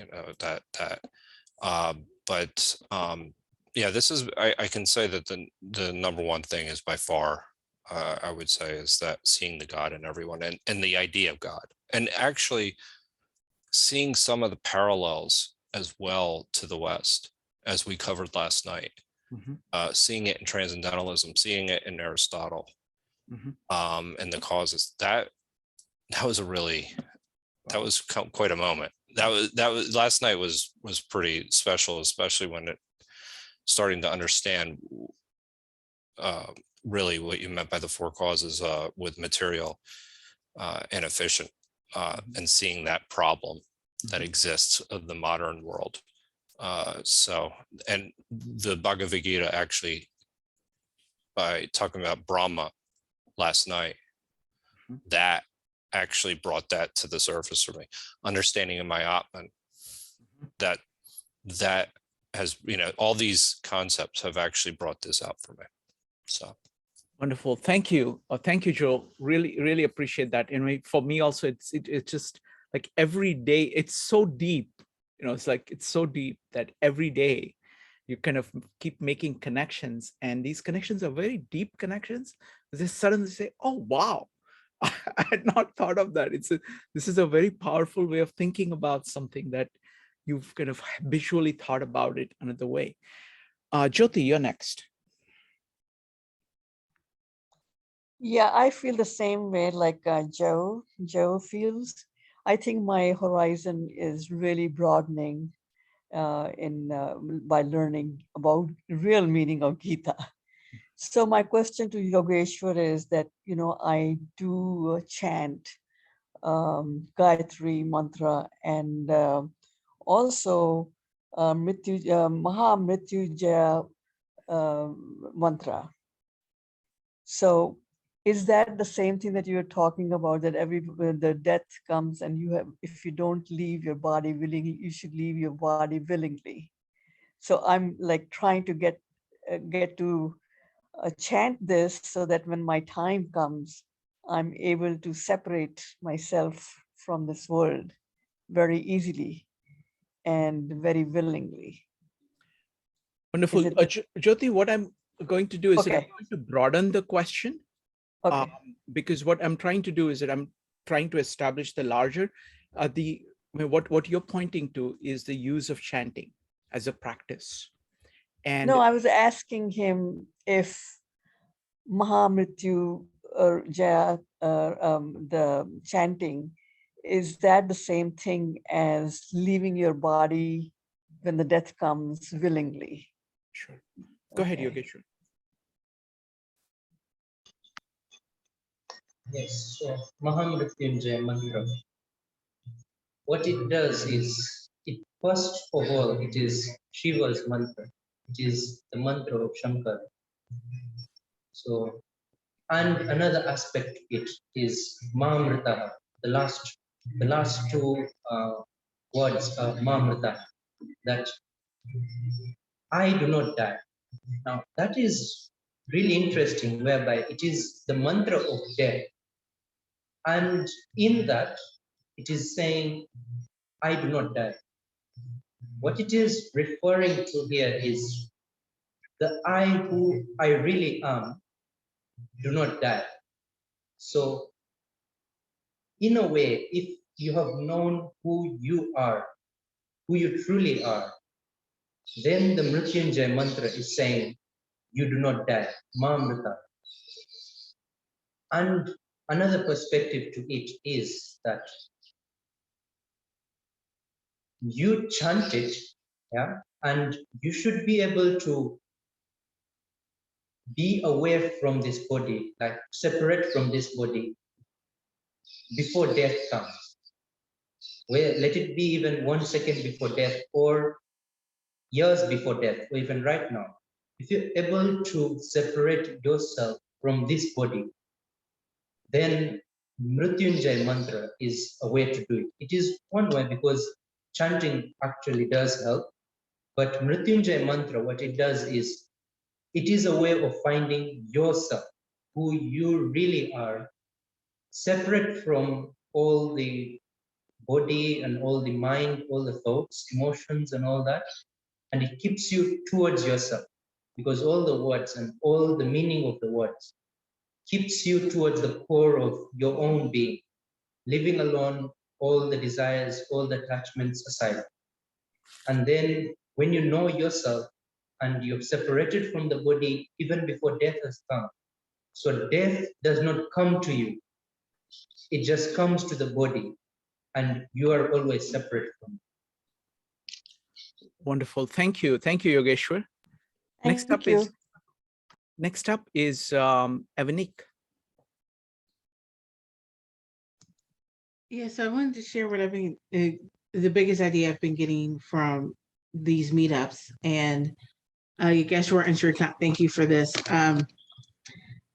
yeah, this is, I can say that the number one thing is by far, I would say, is that seeing the God in everyone and the idea of God, and actually seeing some of the parallels as well to the West, as we covered last night. Seeing it in transcendentalism, seeing it in Aristotle, and the causes. That was quite a moment. That was last night was pretty special, especially when it starting to understand really what you meant by the 4 causes with material and efficient, and seeing that problem that exists of the modern world. And the Bhagavad Gita, actually, by talking about Brahma last night, that actually brought that to the surface for me. Understanding in my Atman, that has, all these concepts have actually brought this out for me. So wonderful. Thank you. Thank you, Joe. Really, really appreciate that. And for me also, it's just like every day, it's so deep. It's so deep that every day you kind of keep making connections, and these connections are very deep connections. They suddenly say, oh, wow, I had not thought of that. This is a very powerful way of thinking about something that you've kind of visually thought about it another way. Jyoti, you're next. Yeah, I feel the same way like Joe feels. I think my horizon is really broadening by learning about real meaning of Gita. So my question to Yogeshwar is that, I do chant Gayatri mantra, and also Maha Mrityunjaya mantra. So is that the same thing that you're talking about, that when the death comes and if you don't leave your body willingly, you should leave your body willingly. So I'm like trying to get to chant this so that when my time comes, I'm able to separate myself from this world very easily and very willingly. Wonderful. Jyoti, what I'm going to do is that I'm Okay. going to broaden the question. Okay. Because what I'm trying to do is that I'm trying to establish the larger, what you're pointing to is the use of chanting as a practice. And no, I was asking him if Mahamrityu Jaya, the chanting, is that the same thing as leaving your body when the death comes willingly? Sure. Go ahead, Okay. Yogeshwar. Yes, so Mahamrityunjaya mantra. What it does is, first of all, it is Shiva's mantra. It is the mantra of Shankar. So, and another aspect of it is Mahamrita, the last two words of Mahamrita, that I do not die. Now, that is really interesting, whereby it is the mantra of death. And in that, it is saying, I do not die. What it is referring to here is the I who I really am do not die. So, in a way, if you have known who you are, who you truly are, then the Mrityunjaya mantra is saying, you do not die, Mamrita. And another perspective to it is that you chant it, yeah, and you should be able to be aware from this body, like separate from this body before death comes. Where let it be even 1 second before death, or years before death, or even right now. If you're able to separate yourself from this body, then Mrityunjaya mantra is a way to do it. It is one way because chanting actually does help, but Mrityunjaya mantra, what it does is, it is a way of finding yourself, who you really are, separate from all the body and all the mind, all the thoughts, emotions, and all that. And it keeps you towards yourself, because all the words and all the meaning of the words keeps you towards the core of your own being, living alone, all the desires, all the attachments aside. And then when you know yourself and you've separated from the body even before death has come, so death does not come to you, it just comes to the body, and you are always separate from it. Wonderful. Thank you. Thank you, Yogeshwar. Next Thank you. up is Avanik. Yeah, so I wanted to share what I've been, the biggest idea I've been getting from these meetups. And Yogeshwar and Shrikant, thank you for this.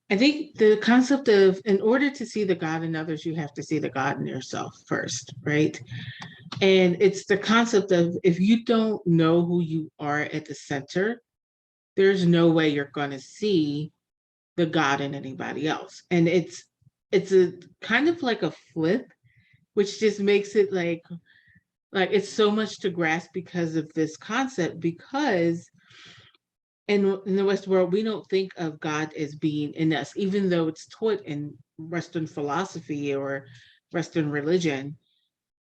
I think the concept of, in order to see the God in others, you have to see the God in yourself first, right? And it's the concept of, if you don't know who you are at the center, there's no way you're going to see the God in anybody else. And it's a kind of like a flip, which just makes it like it's so much to grasp because of this concept, because in the Western world, we don't think of God as being in us, even though it's taught in Western philosophy or Western religion.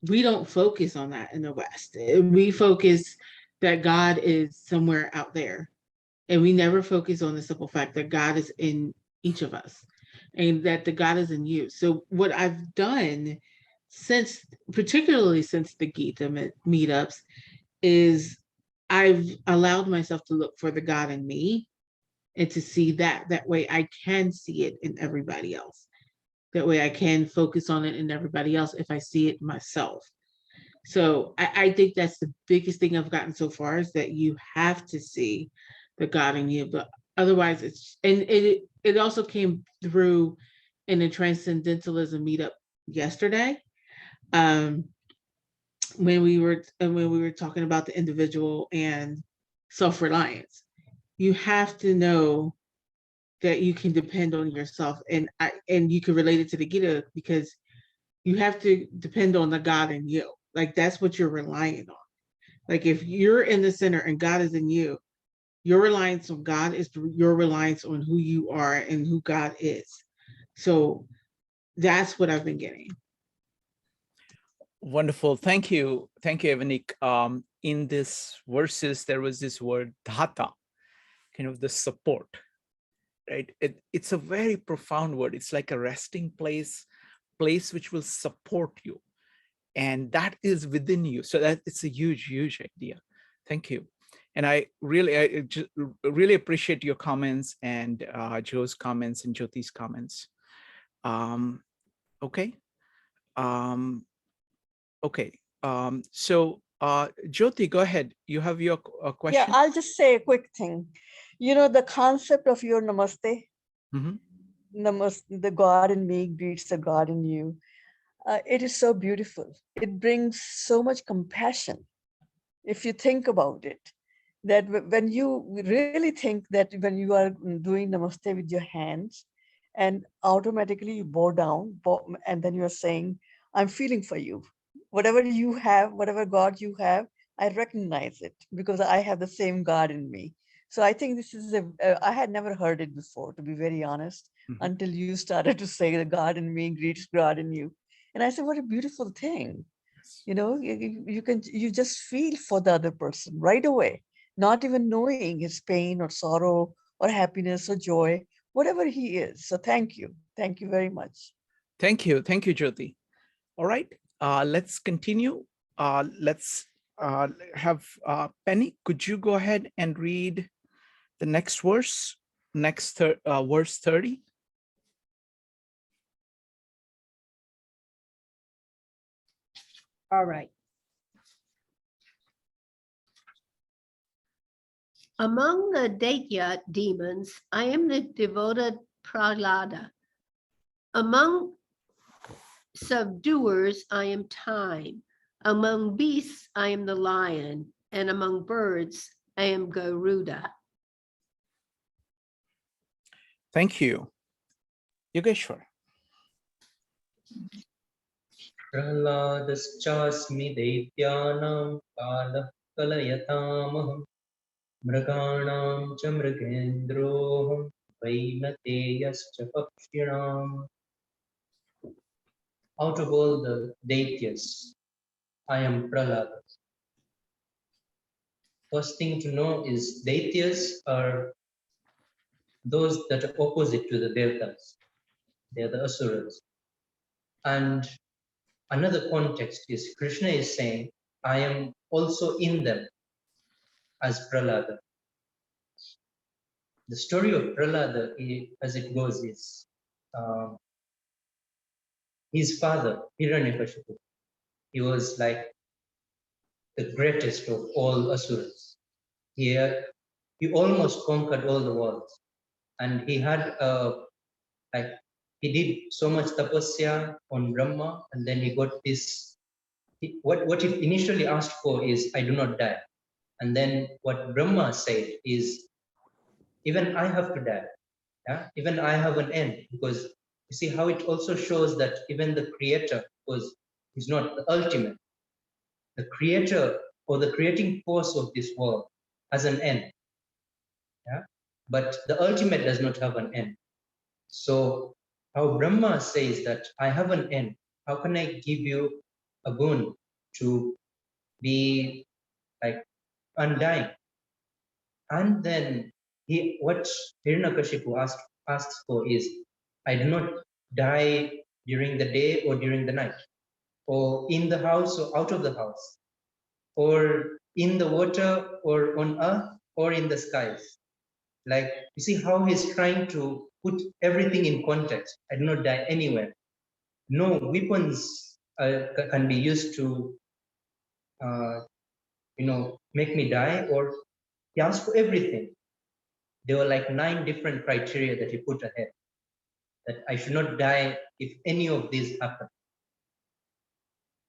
We don't focus on that in the West. We focus that God is somewhere out there. And we never focus on the simple fact that God is in each of us and that the God is in you. So what I've done particularly since the Gita meetups, is I've allowed myself to look for the God in me and to see that way I can see it in everybody else. That way I can focus on it in everybody else if I see it myself. So I think that's the biggest thing I've gotten so far, is that you have to see the God in you, but otherwise it's, and it also came through in the transcendentalism meetup yesterday. When we were talking about the individual and self-reliance, you have to know that you can depend on yourself, and you can relate it to the Gita, because you have to depend on the God in you. Like, that's what you're relying on. Like, if you're in the center and God is in you, your reliance on God is your reliance on who you are and who God is. So that's what I've been getting. Wonderful. Thank you. Thank you, Evanik. In this verses, there was this word dhata, kind of the support, right? It's a very profound word. It's like a resting place which will support you. And that is within you. So that it's a huge, huge idea. Thank you. And I really appreciate your comments, and Joe's comments and Jyoti's comments. Okay. Okay. So Jyoti, go ahead. You have your question? Yeah, I'll just say a quick thing. You know, the concept of your namaste, namaste, the God in me greets the God in you. It is so beautiful. It brings so much compassion. If you think about it, that when you really think that when you are doing namaste with your hands, and automatically you bow down, and then you are saying, I'm feeling for you. Whatever you have, whatever God you have, I recognize it, because I have the same God in me. So I think this is I had never heard it before, to be very honest, until you started to say the God in me greets God in you. And I said, what a beautiful thing. You know, you just feel for the other person right away, not even knowing his pain or sorrow or happiness or joy, whatever he is. So thank you very much. Thank you, Jyoti. All right, let's continue. Let's have Penny. Could you go ahead and read the next verse, verse 30? All right. Among the Daitya demons, I am the devoted Prahlada. Among subduers, I am time. Among beasts, I am the lion. And among birds, I am Garuda. Thank you. Yogeshwar. प्रह्लादश्चास्मि दैत्यानां कालः कलयतामहं मृगाणां च मृगेन्द्रोऽहं वैनतेयश्च पक्षिणाम्. Out of all the Daityas, I am Prahlada. First thing to know is Daityas are those that are opposite to the Devatas. They are the Asuras. And another context is Krishna is saying, I am also in them as Prahlada. The story of Prahlada, as it goes, is his father, Hiranyakashipu. He was like the greatest of all Asuras. He almost conquered all the world. And he had he did so much tapasya on Brahma, and then he got this. What he initially asked for is, I do not die. And then what Brahma said is, even I have to die. Yeah? Even I have an end, because you see how it also shows that even the creator is not the ultimate. The creator or the creating force of this world has an end. Yeah? But the ultimate does not have an end. So how Brahma says that I have an end, how can I give you a boon to be like undying? And then what Hiranyakashipu asks for is, I do not die during the day or during the night, or in the house or out of the house, or in the water or on earth or in the skies. Like, you see how he's trying to put everything in context. I do not die anywhere. No weapons can be used to make me die, or he asked for everything. There were like 9 different criteria that he put ahead, that I should not die if any of these happen.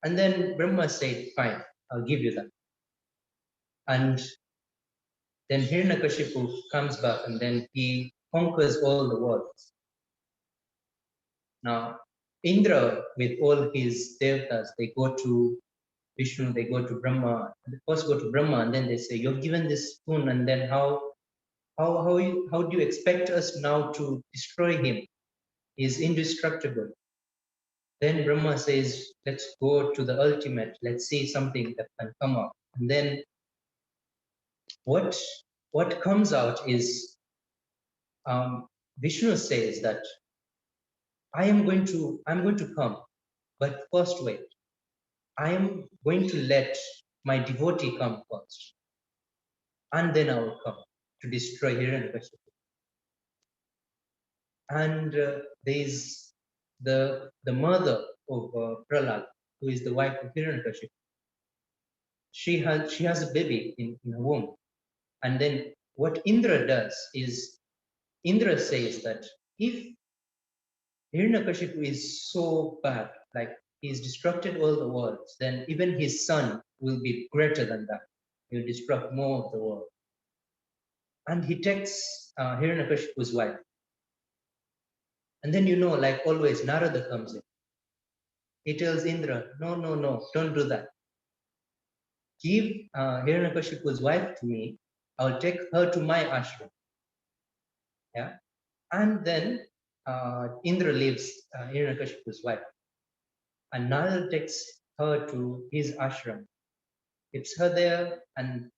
And then Brahma said, fine, I'll give you that. And then Hiranyakashipu comes back and then he conquers all the worlds. Now, Indra, with all his devtas, they go to Vishnu, they go to Brahma. They first go to Brahma and then they say, you're given this spoon, and then how do you expect us now to destroy him? He's indestructible. Then Brahma says, let's go to the ultimate. Let's see something that can come up. And then what comes out is Vishnu says that I'm going to come, but first wait. I am going to let my devotee come first, and then I will come to destroy Hiranyakashipu. And there's the mother of Prahlad, who is the wife of Hiranyakashipu. She has a baby in her womb, and then what Indra does is Indra says that if Hiranyakashipu is so bad, like he's destructed all the worlds, then even his son will be greater than that. He'll destruct more of the world. And he takes Hiranyakashipu's wife. And then, like always, Narada comes in. He tells Indra, no, don't do that. Give Hiranyakashipu's wife to me. I'll take her to my ashram. Yeah. And then Indra leaves Hiranyakashipu's wife. And Narada takes her to his ashram, keeps her there and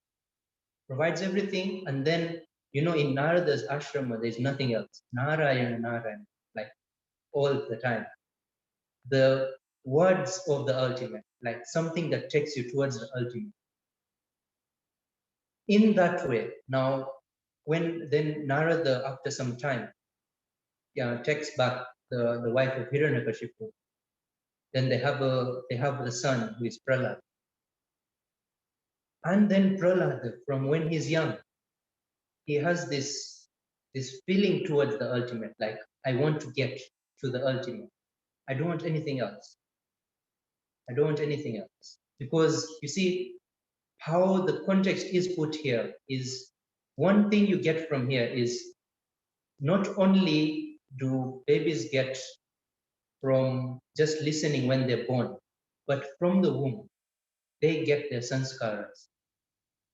provides everything. And then, in Narada's ashram, there's nothing else. Narayana, like all the time. The words of the ultimate, like something that takes you towards the ultimate. In that way, now, when then Narada, after some time, takes back the wife of Hiranyakashipu, then they have the son who is Prahlad. And then Prahlad, from when he's young, he has this feeling towards the ultimate, like I want to get to the ultimate. I don't want anything else. I don't want anything else. Because you see, how the context is put here is one thing you get from here is not only do babies get from just listening when they're born, but from the womb, they get their sanskaras.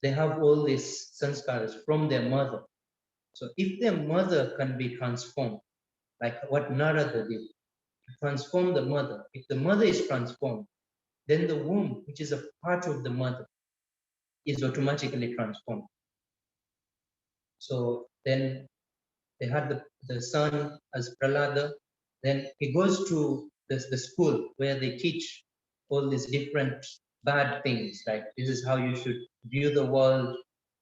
They have all these sanskaras from their mother. So if their mother can be transformed, like what Narada did, to transform the mother, if the mother is transformed, then the womb, which is a part of the mother, is automatically transformed. So then they had the son as Prahlada. Then he goes to the school where they teach all these different bad things, like this is how you should view the world.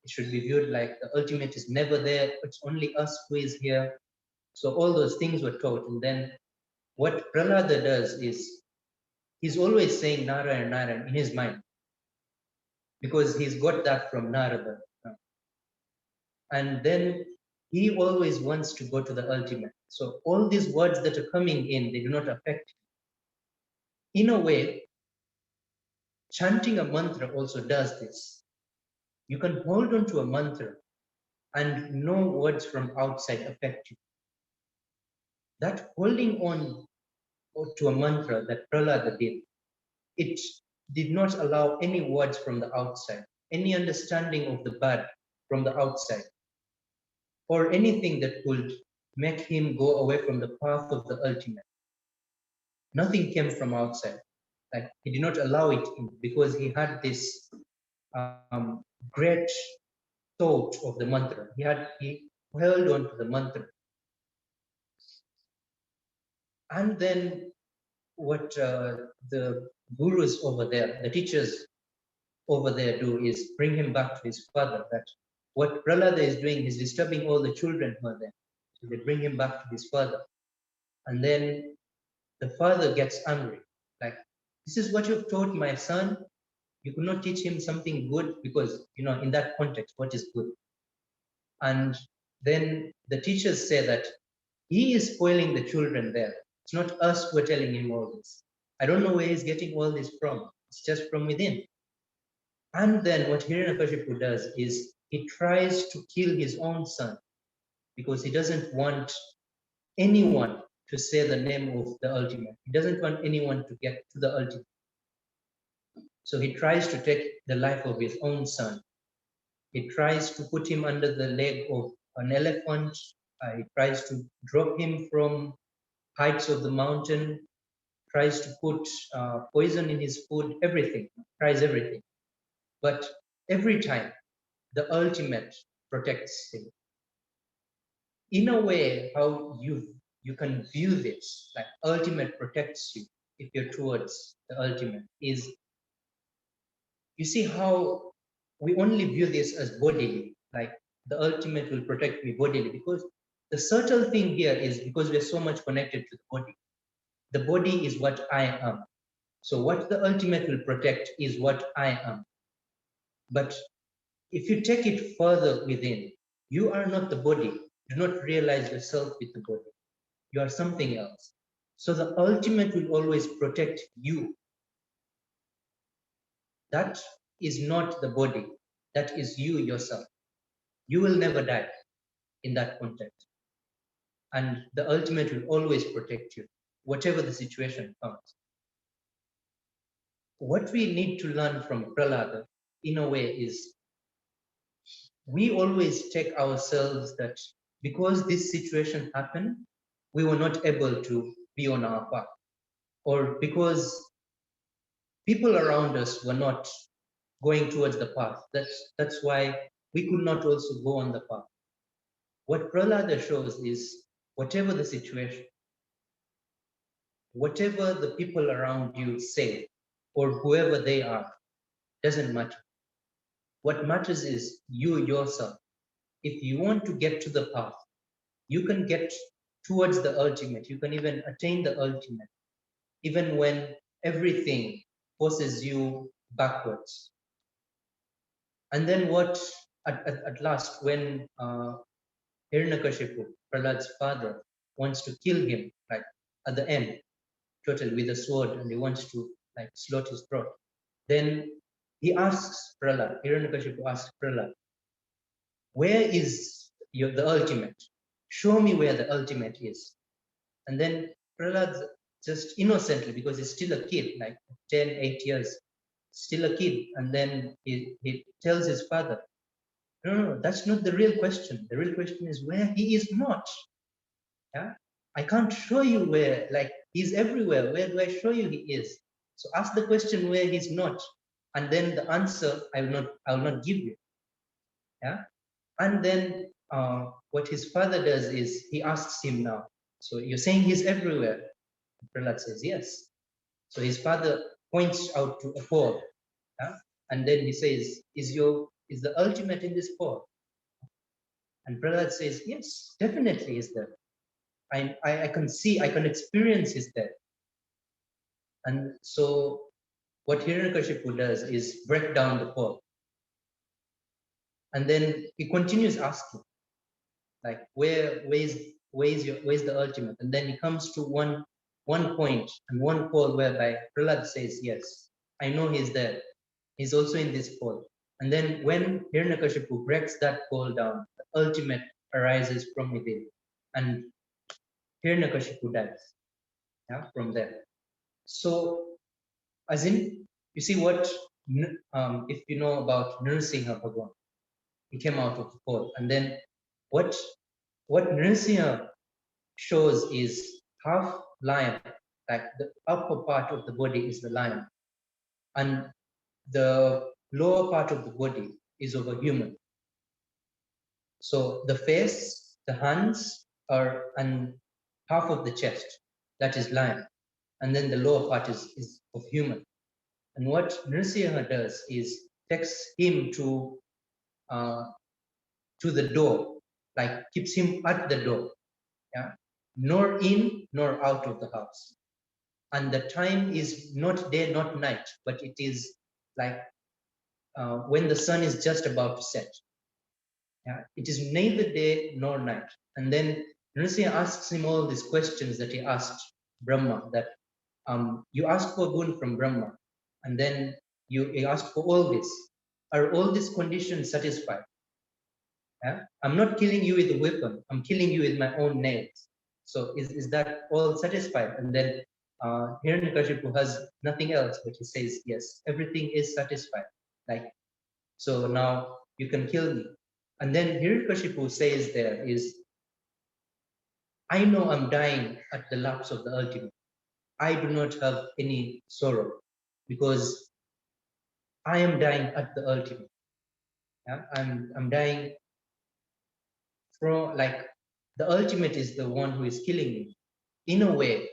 It should be viewed like the ultimate is never there. It's only us who is here. So all those things were taught. And then what Prahlada does is he's always saying Narayana in his mind, because he's got that from Narada. And then he always wants to go to the ultimate. So all these words that are coming in, they do not affect him. In a way, chanting a mantra also does this. You can hold on to a mantra and no words from outside affect you. That holding on to a mantra that Prahlada did, it did not allow any words from the outside, any understanding of the bad from the outside, or anything that could make him go away from the path of the ultimate. Nothing came from outside. Like he did not allow it in, because he had this great thought of the mantra. He held on to the mantra. And then what the gurus over there, the teachers over there do is bring him back to his father. That what Prahlada is doing is disturbing all the children who are there. So they bring him back to his father. And then the father gets angry. Like, this is what you've taught my son? You could not teach him something good because, in that context, what is good? And then the teachers say that he is spoiling the children there. It's not us who are telling him all this. I don't know where he's getting all this from. It's just from within. And then what Hiranyakashipu does is he tries to kill his own son because he doesn't want anyone to say the name of the ultimate. He doesn't want anyone to get to the ultimate. So he tries to take the life of his own son. He tries to put him under the leg of an elephant. He tries to drop him from heights of the mountain, tries to put poison in his food, everything, tries everything. But every time, the ultimate protects him. In a way, how you can view this, like ultimate protects you if you're towards the ultimate, is you see how we only view this as bodily, like the ultimate will protect me bodily, because the subtle thing here is because we're so much connected to the body. The body is what I am. So what the ultimate will protect is what I am. But if you take it further within, you are not the body. Do not realize yourself with the body. You are something else. So the ultimate will always protect you. That is not the body. That is you yourself. You will never die in that context. And the ultimate will always protect you, whatever the situation comes. What we need to learn from Prahlada, in a way, is we always take ourselves that because this situation happened, we were not able to be on our path, or because people around us were not going towards the path. That's why we could not also go on the path. What Prahlada shows is whatever the situation, whatever the people around you say, or whoever they are, doesn't matter. What matters is you yourself. If you want to get to the path, you can get towards the ultimate. You can even attain the ultimate, even when everything forces you backwards. And then what, at last, when Hiranyakashipu, Prahlad's father, wants to kill him, like at the end, totally with a sword, and he wants to like slit his throat, then he asks Prahlad, Hiranyakashipu asks Prahlad, where is the ultimate? Show me where the ultimate is. And then Prahlad just innocently, because he's still a kid, like 10, 8 years, still a kid. And then he tells his father, no, that's not the real question. The real question is where he is not. Yeah, I can't show you where, like he's everywhere. Where do I show you he is? So ask the question where he's not, and then the answer I will not give you. Yeah, and then what his father does is he asks him now. So you're saying he's everywhere? Prahlad says yes. So his father points out to a pole, yeah? And then he says, is the ultimate in this pole? And Prahlad says, yes, definitely is there. I can see, I can experience is there. And so what Hiranyakashipu does is break down the pole. And then he continues asking, like, where's the ultimate? And then he comes to one point and one pole whereby Prahlad says, yes, I know he's there. He's also in this pole. And then when Hiranyakashipu breaks that pole down, the ultimate arises from within. And Hiranyakashipu dies, yeah, from there. So, as in, you see what, if you know about Nrsimha Bhagwan, he came out of the pole. And then what Nrsimha shows is half lion, like the upper part of the body is the lion, and the lower part of the body is of a human. So the face, the hands are, and half of the chest, that is lion, and then the lower part is of human. And what Nrsimha does is takes him to the door, like keeps him at the door, yeah, nor in nor out of the house. And the time is not day, not night, but it is like when the sun is just about to set. Yeah, it is neither day nor night. And then Nrsimha asks him all these questions that he asked Brahma, that you ask for boon from Brahma, and then you ask for all this. Are all these conditions satisfied? Yeah? I'm not killing you with a weapon. I'm killing you with my own nails. So is that all satisfied? And then Hiranyakashipu has nothing else, but he says, yes, everything is satisfied. Like, so now you can kill me. And then Hiranyakashipu says there is, I know I'm dying at the lapse of the ultimate. I do not have any sorrow because I am dying at the ultimate. Yeah? I'm dying from, like, the ultimate is the one who is killing me. In a way,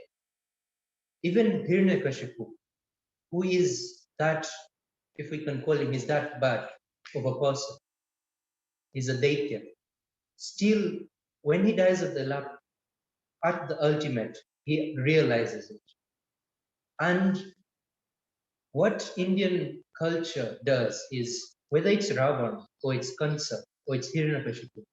even Hiranyakashipu, who is that, if we can call him, is that bad of a person, he's a Daitya. Still, when he dies at the ultimate, he realizes it. And what Indian culture does is, whether it's Ravan or it's Kansa or it's Hiranyakashipu,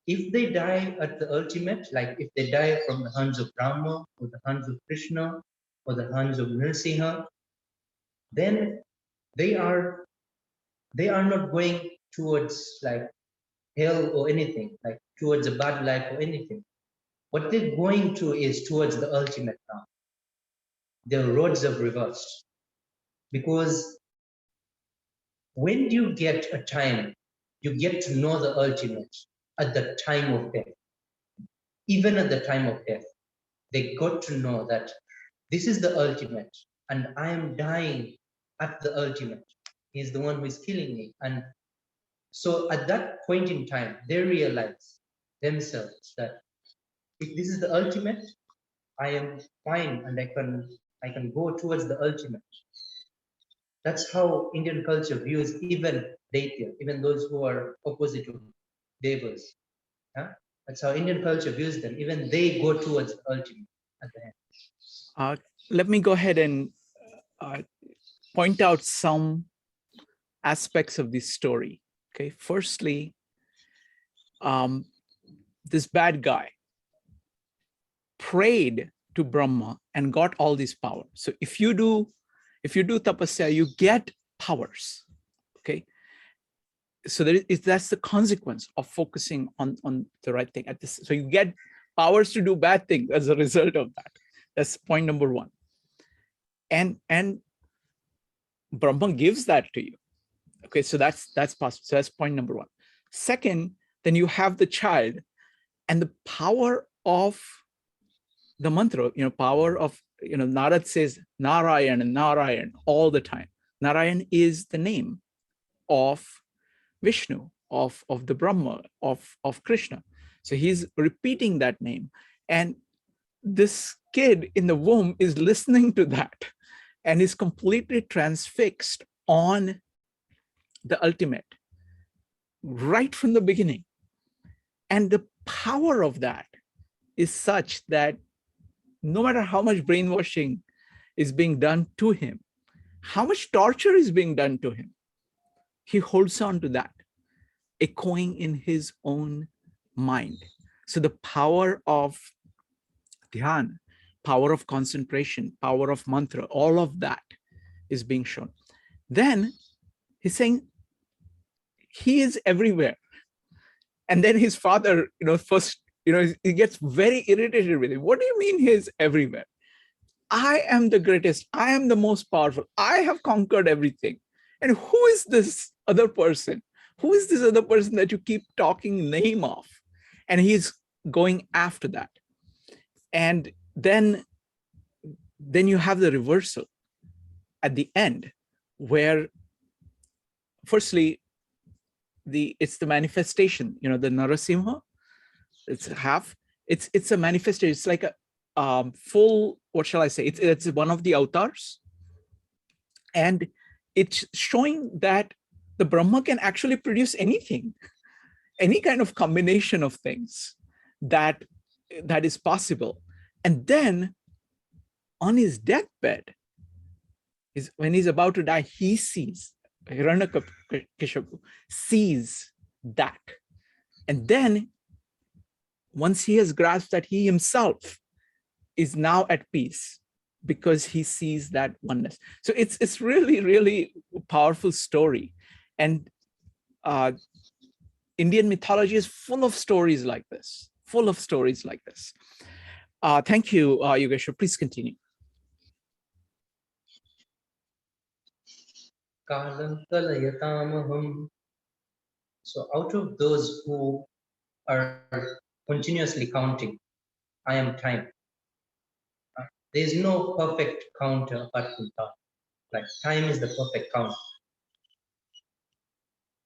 if they die at the ultimate, like if they die from the hands of Brahma or the hands of Krishna or the hands of Nrsimha, then they are not going towards like hell or anything, like towards a bad life or anything. What they're going to is towards the ultimate now. Their roads have reversed. Because when you get a time, you get to know the ultimate at the time of death. Even at the time of death, they got to know that this is the ultimate and I am dying at the ultimate. He's the one who is killing me. And so at that point in time, they realize themselves that if this is the ultimate, I am fine and I can go towards the ultimate. That's how Indian culture views even Daitya, even those who are opposite of Devas. Yeah? That's how Indian culture views them. Even they go towards the ultimate at the end. Let me go ahead and point out some aspects of this story. Okay, firstly, this bad guy prayed to Brahma and got all these powers. So if you do tapasya, you get powers. Okay, so that's the consequence of focusing on the right thing at this. So you get powers to do bad things as a result of that. That's point number one. And Brahma gives that to you. Okay, so that's possible. So that's point number one. Second, then you have the child and the power of the mantra, power of, Narad says Narayan and Narayan all the time. Narayan is the name of Vishnu, of the Brahma, of Krishna. So he's repeating that name. And this kid in the womb is listening to that and is completely transfixed on the ultimate right from the beginning. And the power of that is such that no matter how much brainwashing is being done to him, how much torture is being done to him, he holds on to that, echoing in his own mind. So the power of dhyan, power of concentration, power of mantra, all of that is being shown. Then he's saying he is everywhere. And then his father, first, he gets very irritated with him. What do you mean he's everywhere? I am the greatest. I am the most powerful. I have conquered everything. And who is this other person? Who is this other person that you keep talking name of? And he's going after that. And then you have the reversal at the end, where firstly, it's the manifestation, the Narasimha, it's half, it's a manifestation. It's like a full, what shall I say? It's one of the avatars. And it's showing that the Brahma can actually produce anything, any kind of combination of things that is possible. And then on his deathbed, is when he's about to die, he sees, Hiranyakashipu sees that. And then once he has grasped that, he himself is now at peace because he sees that oneness. So it's really, really a powerful story. And Indian mythology is full of stories like this, full of stories like this. Thank you, Yogeshwar. Please continue. Kalam kalayatamaham. So out of those who are continuously counting, I am time. There is no perfect counter apart from time. Like time is the perfect count.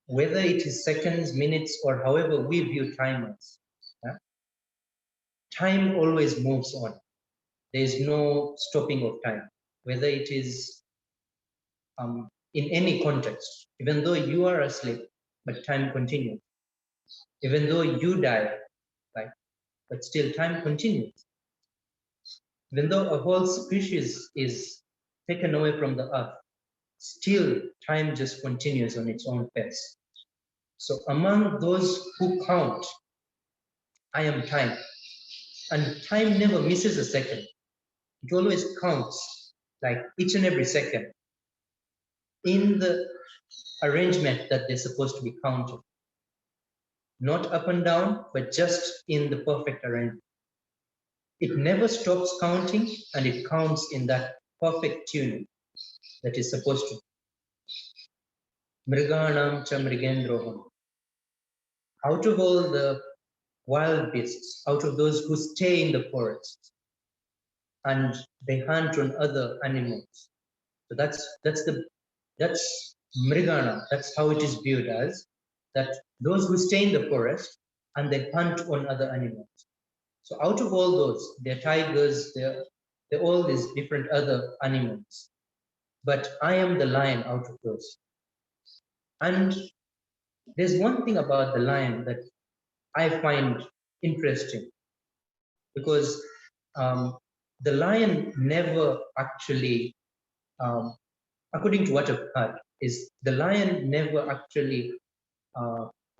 Whether it is seconds, minutes, or however we view time as, time always moves on. There is no stopping of time. Whether it is in any context, even though you are asleep, but time continues. Even though you die, right, but still time continues. Even though a whole species is taken away from the earth, still time just continues on its own pace. So among those who count, I am time. And time never misses a second. It always counts, like each and every second, in the arrangement that they're supposed to be counted. Not up and down, but just in the perfect arrangement. It never stops counting, and it counts in that perfect tuning that is supposed to. Mriganam cha mrigendroham. Out of all the wild beasts, out of those who stay in the forest, and they hunt on other animals. So that's mrigana. That's how it is viewed as, that those who stay in the forest and they hunt on other animals. So out of all those, they're tigers, they're all these different other animals. But I am the lion out of those. And there's one thing about the lion that I find interesting, because the lion never actually, according to what I've heard, is the lion never actually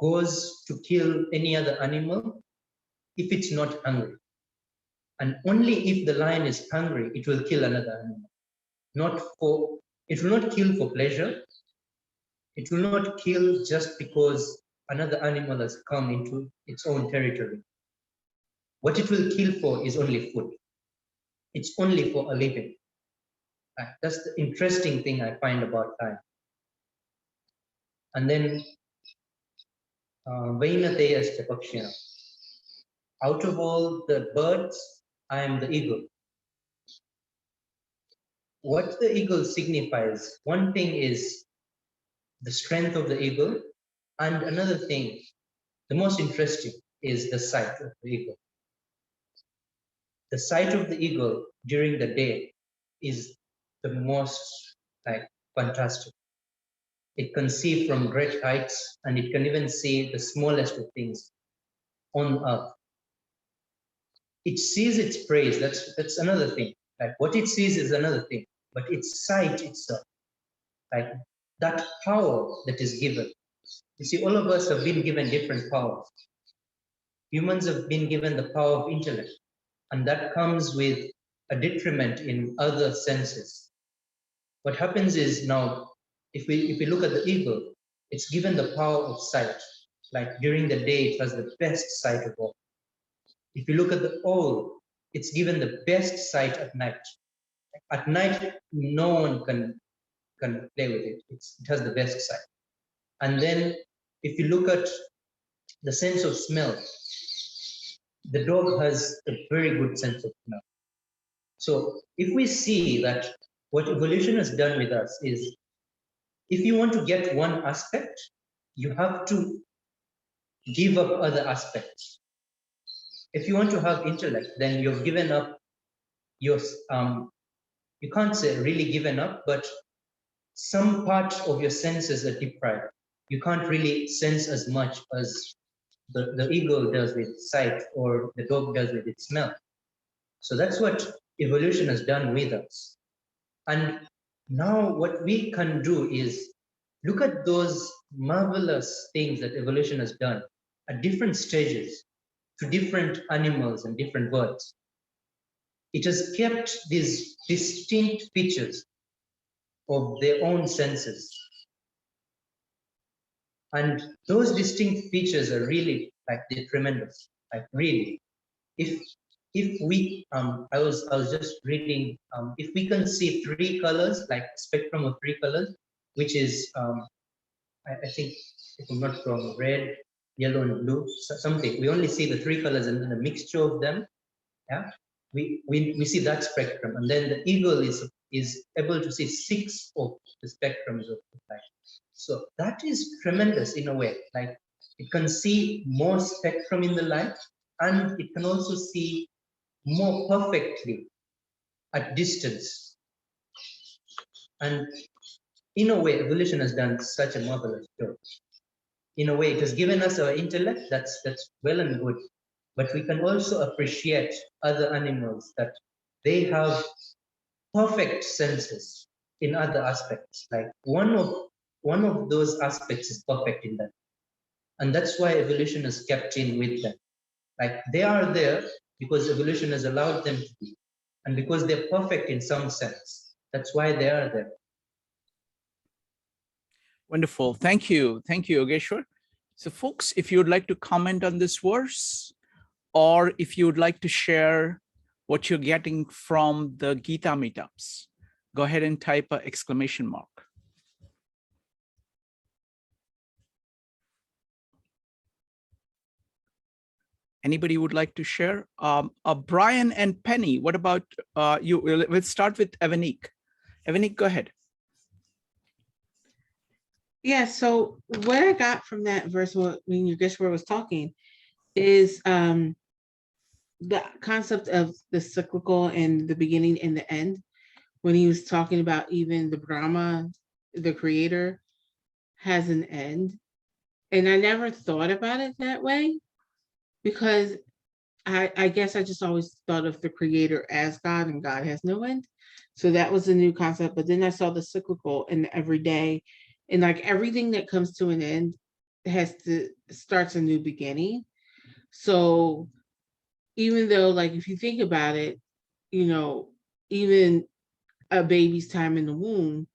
goes to kill any other animal if it's not hungry. And only if the lion is hungry, it will kill another animal. It will not kill for pleasure. It will not kill just because another animal has come into its own territory. What it will kill for is only food. It's only for a living. That's the interesting thing I find about time. And then, Vainateyaste pakshina. Out of all the birds, I am the eagle. What the eagle signifies, one thing is the strength of the eagle, and another thing, the most interesting, is the sight of the eagle. The sight of the eagle during the day is the most fantastic. It can see from great heights, and it can even see the smallest of things on earth. It sees its prey. That's another thing. Like what it sees is another thing, but its sight itself, like that power that is given. You see, all of us have been given different powers. Humans have been given the power of intellect, and that comes with a detriment in other senses. What happens is, now, if we look at the eagle, it's given the power of sight. Like during the day, it has the best sight of all. If you look at the owl, it's given the best sight at night. At night, no one can play with it. It has the best sight. And then if you look at the sense of smell, the dog has a very good sense of smell. So if we see that what evolution has done with us is, if you want to get one aspect, you have to give up other aspects. If you want to have intellect, then you've given up your, you can't say really given up, but some part of your senses are deprived. You can't really sense as much as the eagle does with sight, or the dog does with its smell. So that's what evolution has done with us. And Now what we can do is look at those marvelous things that evolution has done at different stages to different animals and different birds. It has kept these distinct features of their own senses. And those distinct features are really like they're tremendous. Like really, if we I was just reading, if we can see three colors, like spectrum of three colors, which is I think, if I'm not wrong, red, yellow, and blue, something. We only see the three colors and then a mixture of them. Yeah, we see that spectrum, and then the eagle is able to see 6 of the spectrums of light. So that is tremendous in a way. Like it can see more spectrum in the light, and it can also see more perfectly at distance. And in a way, evolution has done such a marvelous job. In a way, it has given us our intellect, that's well and good, but we can also appreciate other animals that they have perfect senses in other aspects. Like one of those aspects is perfect in them, and that's why evolution is kept in with them. Like they are there because evolution has allowed them to be, and because they're perfect in some sense, that's why they are there. Wonderful. Thank you. Thank you, Yogeshwar. So folks, if you would like to comment on this verse, or if you would like to share what you're getting from the Gita meetups, go ahead and type an exclamation mark. Anybody would like to share? Brian and Penny, what about you? Let's start with Evanik. Evanik, go ahead. Yeah, so what I got from that verse when Yogeshwar was talking is the concept of the cyclical and the beginning and the end. When he was talking about even the Brahma, the creator, has an end. And I never thought about it that way because I guess I just always thought of the creator as God and God has no end. So that was a new concept. But then I saw the cyclical and the everyday, and like everything that comes to an end starts a new beginning. So even though, like, if you think about it, even a baby's time in the womb,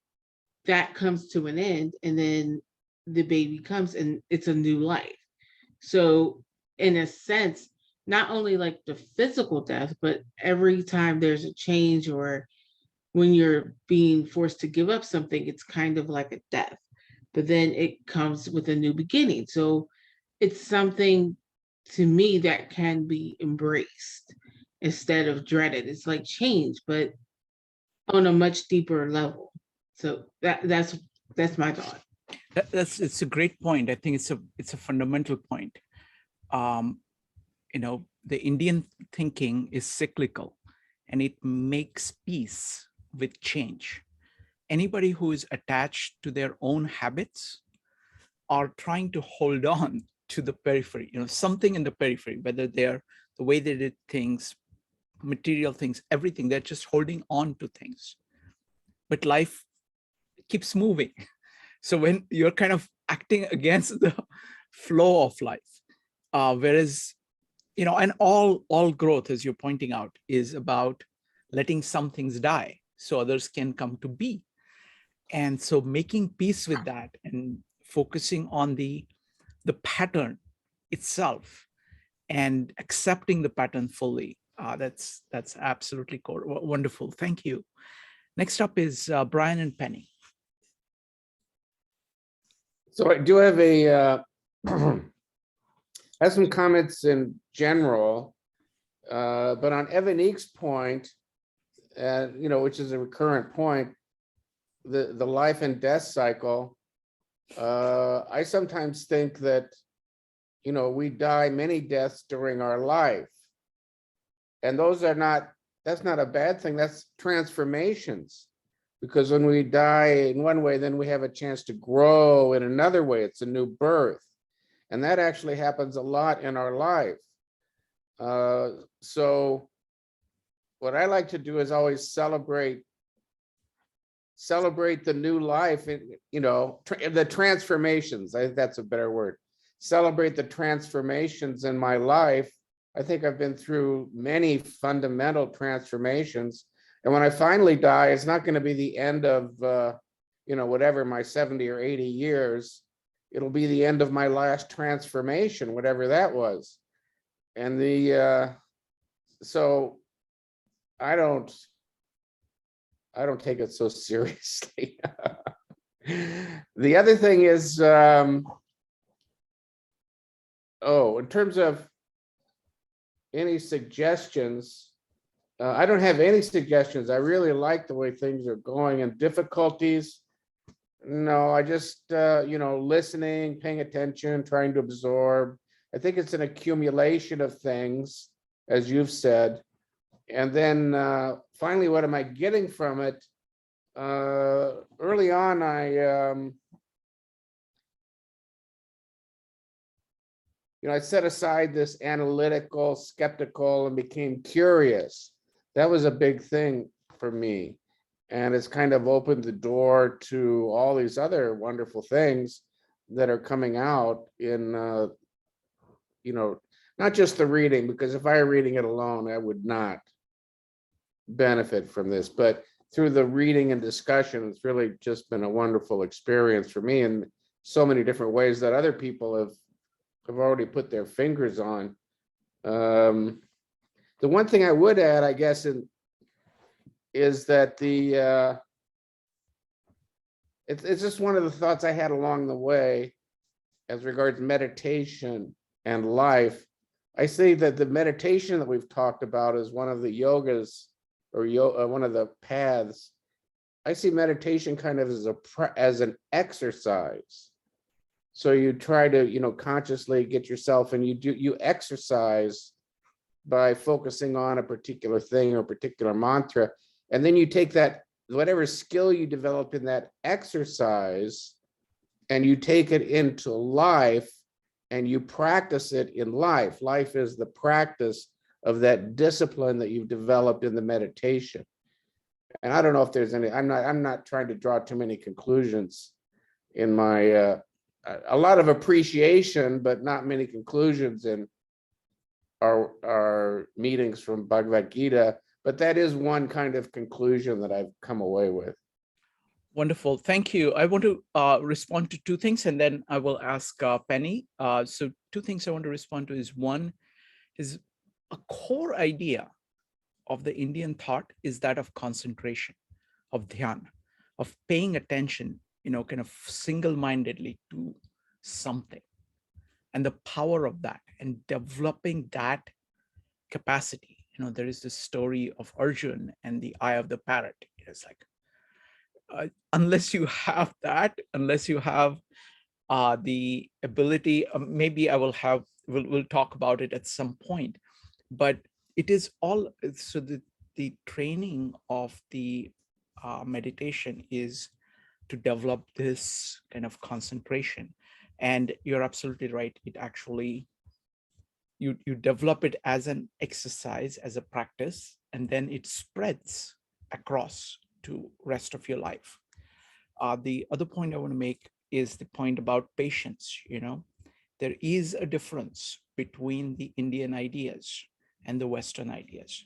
that comes to an end, and then the baby comes and it's a new life. So in a sense, not only like the physical death, but every time there's a change or when you're being forced to give up something, it's kind of like a death, but then it comes with a new beginning. So it's something to me that can be embraced instead of dreaded. It's like change, but on a much deeper level. So that's my thought. It's a great point. I think it's a fundamental point. The Indian thinking is cyclical, and it makes peace with change. Anybody who is attached to their own habits are trying to hold on to the periphery, something in the periphery, whether they're the way they did things, material things, everything, they're just holding on to things. But life keeps moving. So when you're kind of acting against the flow of life, whereas, and all growth, as you're pointing out, is about letting some things die so others can come to be. And so making peace with that and focusing on the pattern itself and accepting the pattern fully, that's absolutely wonderful. Thank you. Next up is Brian and Penny. So I do have have some comments in general, but on Evanik's point, which is a recurrent point, the life and death cycle. I sometimes think that, we die many deaths during our life, and that's not a bad thing. That's transformations. Because when we die in one way, then we have a chance to grow in another way. It's a new birth. And that actually happens a lot in our life. So what I like to do is always celebrate celebrate the new life, and the transformations. I think that's a better word. Celebrate the transformations in my life. I think I've been through many fundamental transformations, and when I finally die, it's not going to be the end of whatever, my 70 or 80 years. It'll be the end of my last transformation, whatever that was. And so I don't take it so seriously. The other thing is, in terms of any suggestions, I don't have any suggestions. I really like the way things are going, and difficulties. No, I just, listening, paying attention, trying to absorb. I think it's an accumulation of things, as you've said. And then finally, what am I getting from it? Early on, I set aside this analytical, skeptical, and became curious. That was a big thing for me. And it's kind of opened the door to all these other wonderful things that are coming out in, not just the reading, because if I were reading it alone, I would not benefit from this. But through the reading and discussion, it's really just been a wonderful experience for me in so many different ways that other people have already put their fingers on. The one thing I would add, I guess, is that it's just one of the thoughts I had along the way as regards meditation and life. I say that the meditation that we've talked about is one of the yogas, or one of the paths. I see meditation kind of as an exercise. So you try to, consciously get yourself, and you exercise by focusing on a particular thing or particular mantra. And then you take that, whatever skill you developed in that exercise, and you take it into life, and you practice it in life. Life is the practice of that discipline that you've developed in the meditation. And I don't know if there's any, I'm not trying to draw too many conclusions in my, a lot of appreciation, but not many conclusions in our meetings from Bhagavad Gita. But that is one kind of conclusion that I've come away with. Wonderful. Thank you. I want to respond to two things, and then I will ask Penny. So two things I want to respond to is, one is a core idea of the Indian thought is that of concentration, of dhyan, of paying attention, kind of single-mindedly to something, and the power of that, and developing that capacity. There is this story of Arjun and the eye of the parrot. It's like, unless you have that, unless you have the ability, maybe we'll talk about it at some point, but it is all, so the training of the meditation is to develop this kind of concentration. And you're absolutely right. It actually, you develop it as an exercise, as a practice, and then it spreads across to rest of your life. The other point I want to make is the point about patience. There is a difference between the Indian ideas and the Western ideas,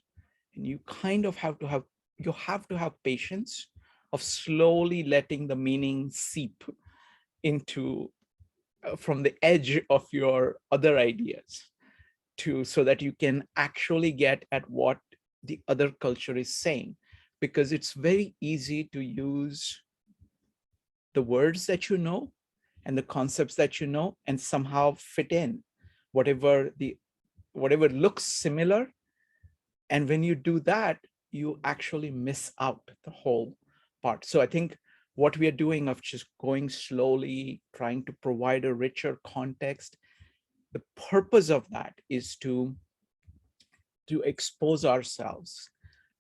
and you kind of have to have patience of slowly letting the meaning seep into from the edge of your other ideas, so that you can actually get at what the other culture is saying. Because it's very easy to use the words that you know and the concepts that you know and somehow fit in whatever looks similar. And when you do that, you actually miss out the whole part. So I think what we are doing of just going slowly, trying to provide a richer context, the purpose of that is to expose ourselves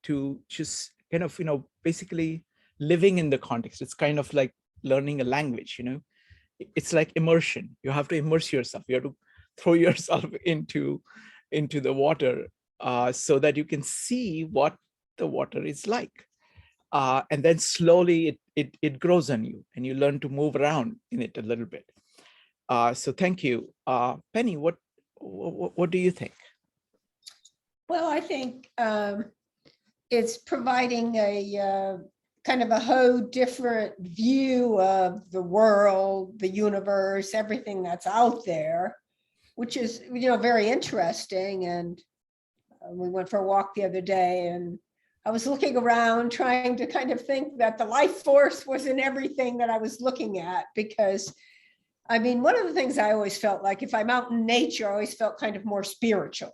to just kind of, basically living in the context. It's kind of like learning a language, it's like immersion. You have to immerse yourself. You have to throw yourself into the water so that you can see what the water is like. And then slowly it grows on you and you learn to move around in it a little bit. So thank you. Penny, what do you think? Well, I think it's providing a kind of a whole different view of the world, the universe, everything that's out there, which is, very interesting. And we went for a walk the other day, and I was looking around trying to kind of think that the life force was in everything that I was looking at, because I mean, one of the things I always felt like, if I'm out in nature, I always felt kind of more spiritual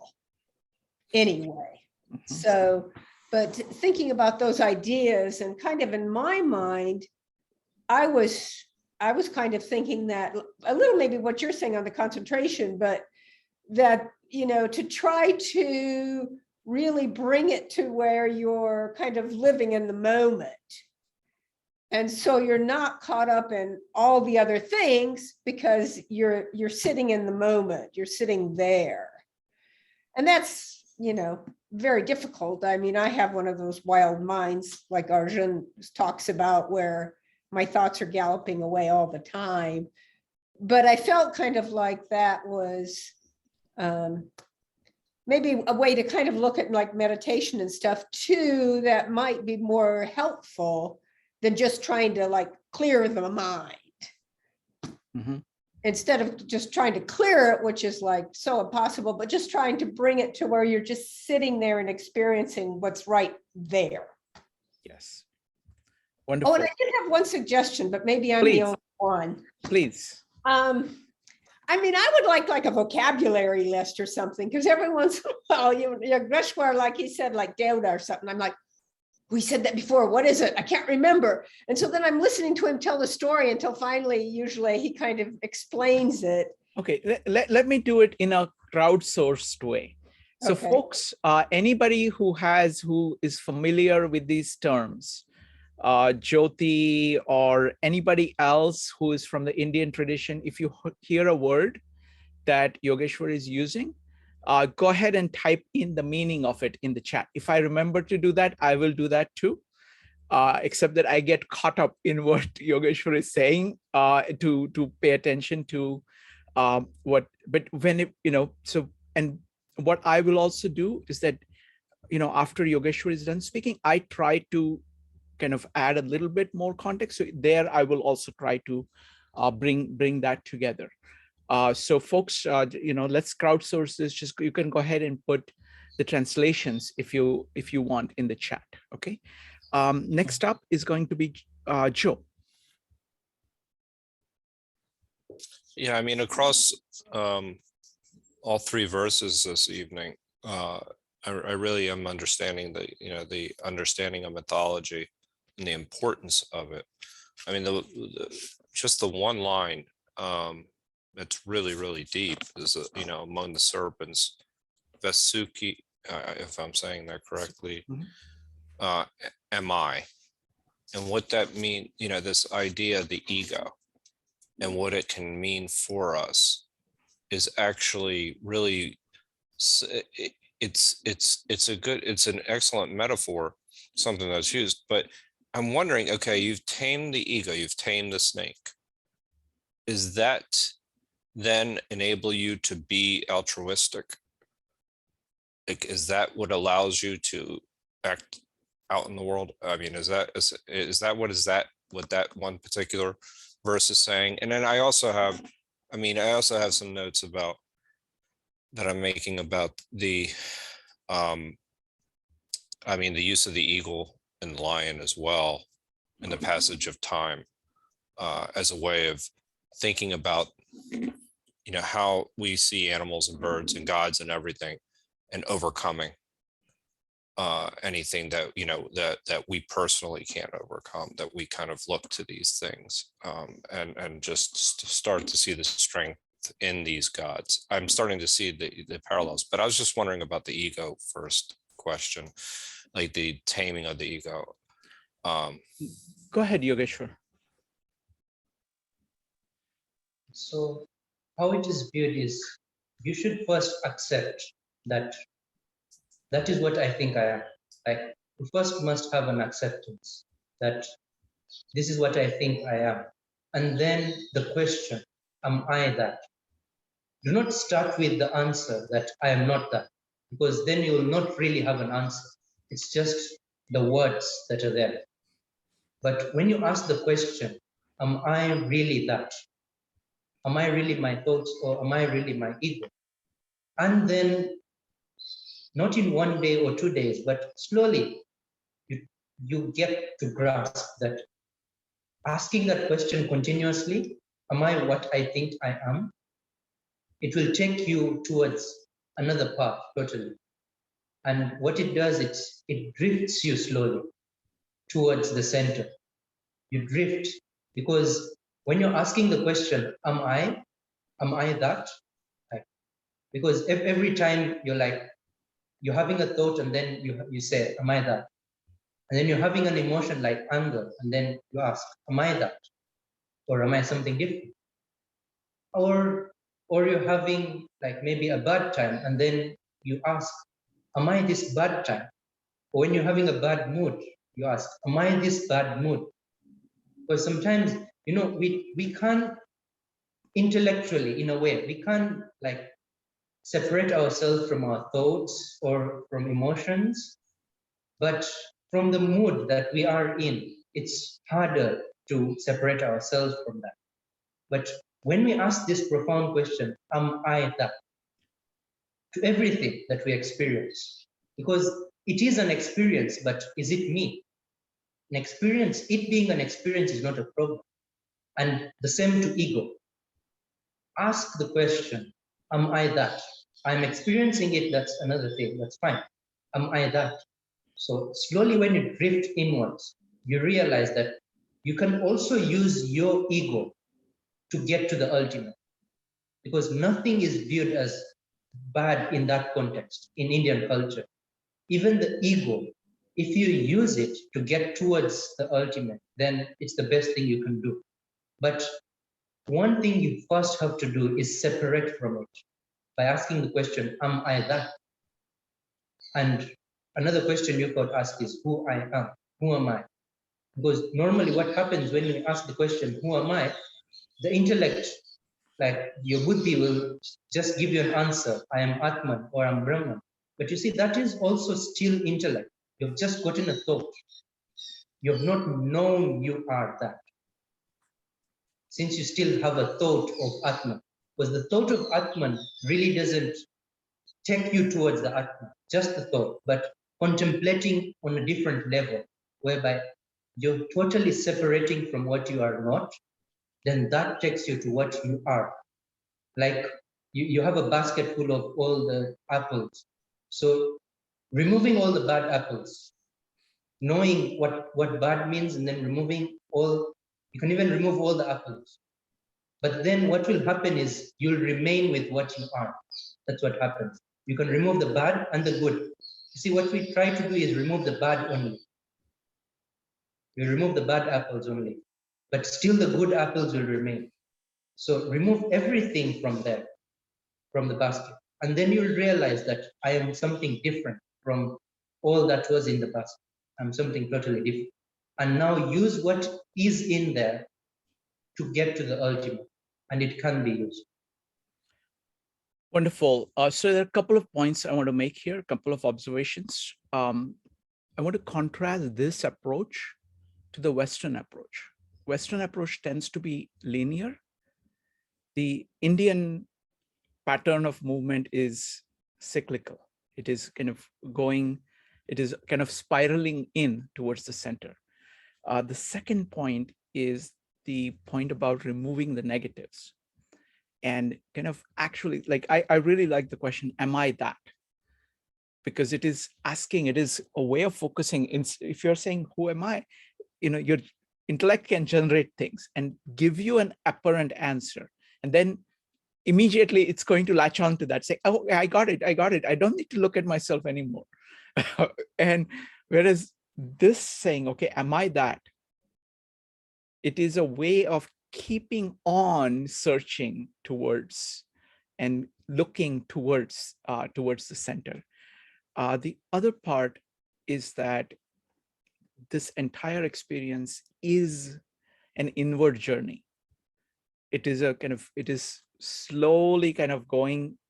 anyway. Mhm. So, but thinking about those ideas, and kind of in my mind, I was kind of thinking that a little, maybe what you're saying on the concentration, but that, to try to really bring it to where you're kind of living in the moment. And so you're not caught up in all the other things, because you're sitting in the moment, you're sitting there. And that's, very difficult. I mean, I have one of those wild minds like Arjun talks about, where my thoughts are galloping away all the time. But I felt kind of like that was maybe a way to kind of look at like meditation and stuff too, that might be more helpful than just trying to like clear the mind. Mhm. Instead of just trying to clear it, which is like so impossible, but just trying to bring it to where you're just sitting there and experiencing what's right there. Yes. Oh, Wonderful. and I did have one suggestion, but maybe I'm Please. the only one. Please. I mean, I would like a vocabulary list or something, because every once in a while, Yogeshwar, like he said, like Deuda or something, I'm like, we said that before, what is it? I can't remember. And so then I'm listening to him tell the story until finally, usually he kind of explains it. Okay, let me do it in a crowdsourced way. So Okay. folks, anybody who is familiar with these terms, Jyoti or anybody else who is from the Indian tradition, if you hear a word that Yogeshwar is using, go ahead and type in the meaning of it in the chat. If I remember to do that, I will do that too. Except that I get caught up in what Yogeshwar is saying to pay attention to what, but when it, so, and what I will also do is that, after Yogeshwar is done speaking, I try to kind of add a little bit more context. So there I will also try to bring that together. So folks, let's crowdsource this. Just, you can go ahead and put the translations if you want in the chat. Okay. Next up is going to be Joe. Yeah, I mean, across all three verses this evening, I really am understanding the understanding of mythology and the importance of it. I mean, just the one line that's really, really deep is, among the serpents, Vasuki, if I'm saying that correctly, am I? And what that means, this idea of the ego and what it can mean for us is actually really, it's an excellent metaphor, something that's used. But I'm wondering, okay, you've tamed the ego, you've tamed the snake. Is that then enable you to be altruistic? Like, is that what allows you to act out in the world? I mean, is that what that one particular verse is saying? And then I also have some notes about that I'm making about the the use of the eagle and lion as well in the passage of time, as a way of thinking about how we see animals and birds and gods and everything, and overcoming anything that that we personally can't overcome, that we kind of look to these things and just start to see the strength in these gods. I'm starting to see the parallels, but I was just wondering about the ego first question, like the taming of the ego. Go ahead, Yogeshwar. So how it is viewed is, you should first accept that that is what I think I am. Like, you first must have an acceptance that This is what I think I am. And then the question, am I that? Do not start with the answer that I am not that, because then you will not really have an answer. It's just the words that are there. But when you ask the question, am I really that? Am I really my thoughts, or am I really my ego? And then, not in 1 day or 2 days, but slowly, you get to grasp that asking that question continuously, am I what I think I am? It will take you towards another path totally. And what it does, it drifts you slowly towards the center. You drift because when you're asking the question, am I that? Like, because every time you're having a thought and then you say, am I that? And then you're having an emotion like anger, and then you ask, am I that? Or am I something different? Or you're having like maybe a bad time, and then you ask, am I this bad time? Or when you're having a bad mood, you ask, am I this bad mood? Because sometimes, we can't intellectually, in a way, we can't like separate ourselves from our thoughts or from emotions, but from the mood that we are in, it's harder to separate ourselves from that. But when we ask this profound question, am I that? To everything that we experience, because it is an experience, but is it me? An experience, it being an experience is not a problem. And the same to ego. Ask the question, am I that? I'm experiencing it, that's another thing, that's fine. Am I that? So slowly when you drift inwards, you realize that you can also use your ego to get to the ultimate, because nothing is viewed as bad in that context, in Indian culture. Even the ego, if you use it to get towards the ultimate, then it's the best thing you can do. But one thing you first have to do is separate from it by asking the question, am I that? And another question you could ask is, who I am, who am I? Because normally what happens when you ask the question, who am I? The intellect, like your buddhi, will just give you an answer, I am Atman or I'm Brahman. But you see, that is also still intellect. You've just gotten a thought. You've not known you are that, since you still have a thought of Atman. Because the thought of Atman really doesn't take you towards the Atman, just the thought, but contemplating on a different level, whereby you're totally separating from what you are not, then that takes you to what you are. Like you have a basket full of all the apples. So removing all the bad apples, knowing what bad means, and then removing all, you can even remove all the apples. But then what will happen is you'll remain with what you are. That's what happens. You can remove the bad and the good. You see, what we try to do is remove the bad only. You remove the bad apples only, but still the good apples will remain. So remove everything from there, from the basket. And then you'll realize that I am something different from all that was in the basket. I'm something totally different. And now use what is in there to get to the ultimate, and it can be used. Wonderful. So there are a couple of points I want to make here, a couple of observations. I want to contrast this approach to the Western approach. Western approach tends to be linear. The Indian pattern of movement is cyclical. It is kind of going, it is kind of spiraling in towards the center. The second point is the point about removing the negatives. And kind of actually, like, I really like the question, am I that? Because it is asking, it is a way of focusing. If you're saying, who am I? Your intellect can generate things and give you an apparent answer. And then immediately it's going to latch on to that, say, oh, I got it. I don't need to look at myself anymore. And whereas this saying, okay, am I that? It is a way of keeping on searching towards and looking towards the center. The other part is that this entire experience is an inward journey. It is a kind of, it is slowly kind of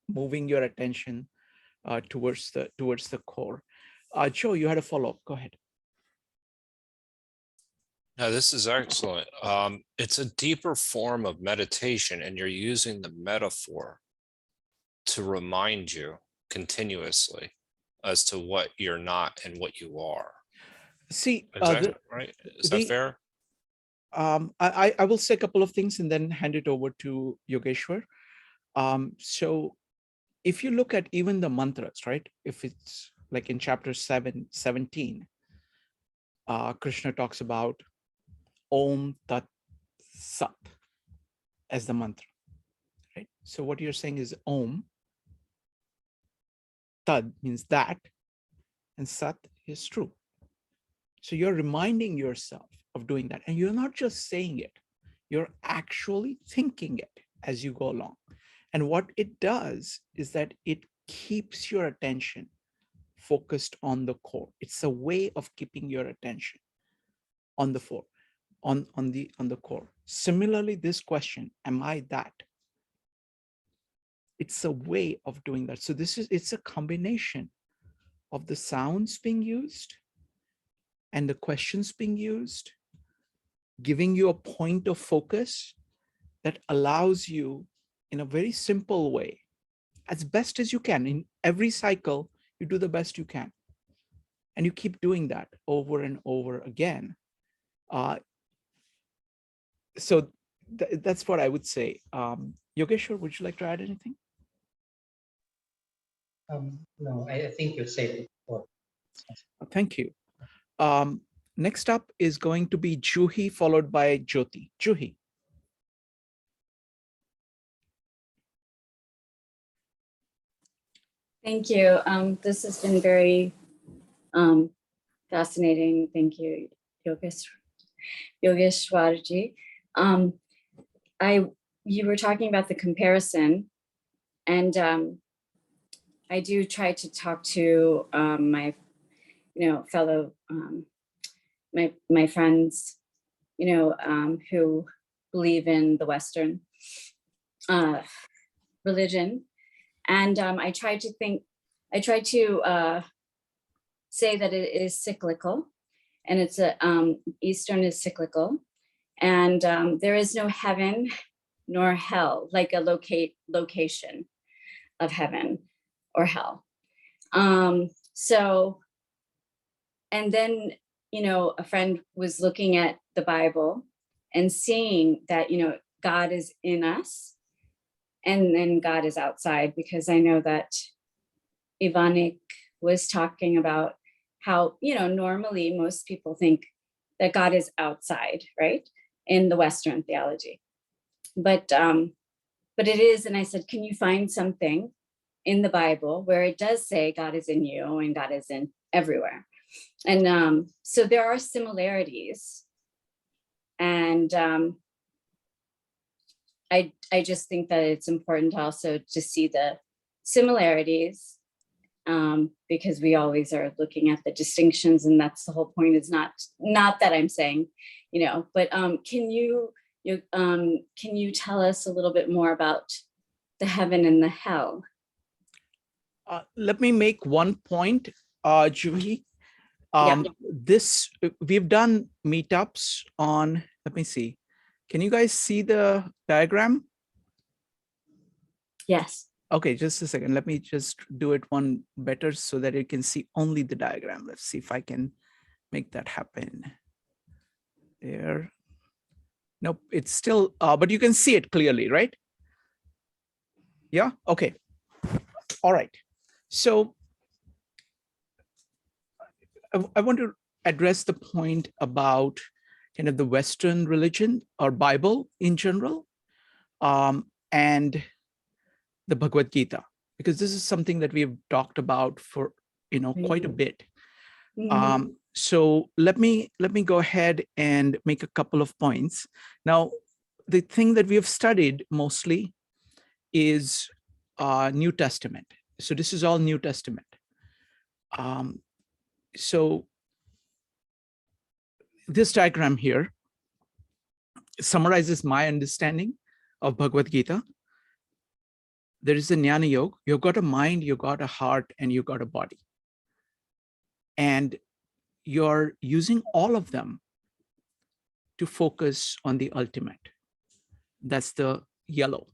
moving your attention towards the core. Joe, you had a follow-up. Go ahead. No, this is excellent. It's a deeper form of meditation, and you're using the metaphor to remind you continuously as to what you're not and what you are. See, Is that right? Is that fair? I will say a couple of things and then hand it over to Yogeshwar. So if you look at even the mantras, right? If it's like in chapter 17, Krishna talks about Om Tat Sat as the mantra, right? So what you're saying is Om, Tad means that, and Sat is true. So you're reminding yourself of doing that. And you're not just saying it, you're actually thinking it as you go along. And what it does is that it keeps your attention focused on the core. It's a way of keeping your attention on the core. Similarly, this question, am I that? It's a way of doing that. So it's a combination of the sounds being used and the questions being used, giving you a point of focus that allows you in a very simple way, as best as you can. In every cycle, you do the best you can. And you keep doing that over and over again. So that's what I would say. Yogeshwar, would you like to add anything? No, I think you said it before. Thank you. Next up is going to be Juhi, followed by Jyoti. Juhi. Thank you. This has been very fascinating. Thank you, Yogeshwarji. You were talking about the comparison, and I do try to talk to my, fellow, my friends, who believe in the Western religion. And I try to say that it is cyclical, and it's Eastern is cyclical, and there is no heaven nor hell, like a location of heaven or hell. So, and then, a friend was looking at the Bible and seeing that, God is in us, and then God is outside, because I know that Ivanik was talking about how, normally most people think that God is outside, right? In the Western theology. But it is, and I said, can you find something in the Bible where it does say God is in you and God is in everywhere? And so there are similarities. And I just think that it's important also to see the similarities, because we always are looking at the distinctions, and that's the whole point. Is not that I'm saying, but can you tell us a little bit more about the heaven and the hell? Let me make one point, Juhi. Yeah. We've done meetups on, let me see. Can you guys see the diagram? Yes. Okay, just a second. Let me just do it one better so that you can see only the diagram. Let's see if I can make that happen. There. Nope, it's still, but you can see it clearly, right? Yeah, okay. All right. So I want to address the point about kind of the Western religion or Bible in general, and the Bhagavad Gita, because this is something that we've talked about for quite a bit. So let me go ahead and make a couple of points. Now, the thing that we have studied mostly is New Testament. So this is all New Testament. So this diagram here summarizes my understanding of Bhagavad Gita. There is a Jnana Yoga. You've got a mind, you've got a heart, and you've got a body. And you're using all of them to focus on the ultimate. That's the yellow,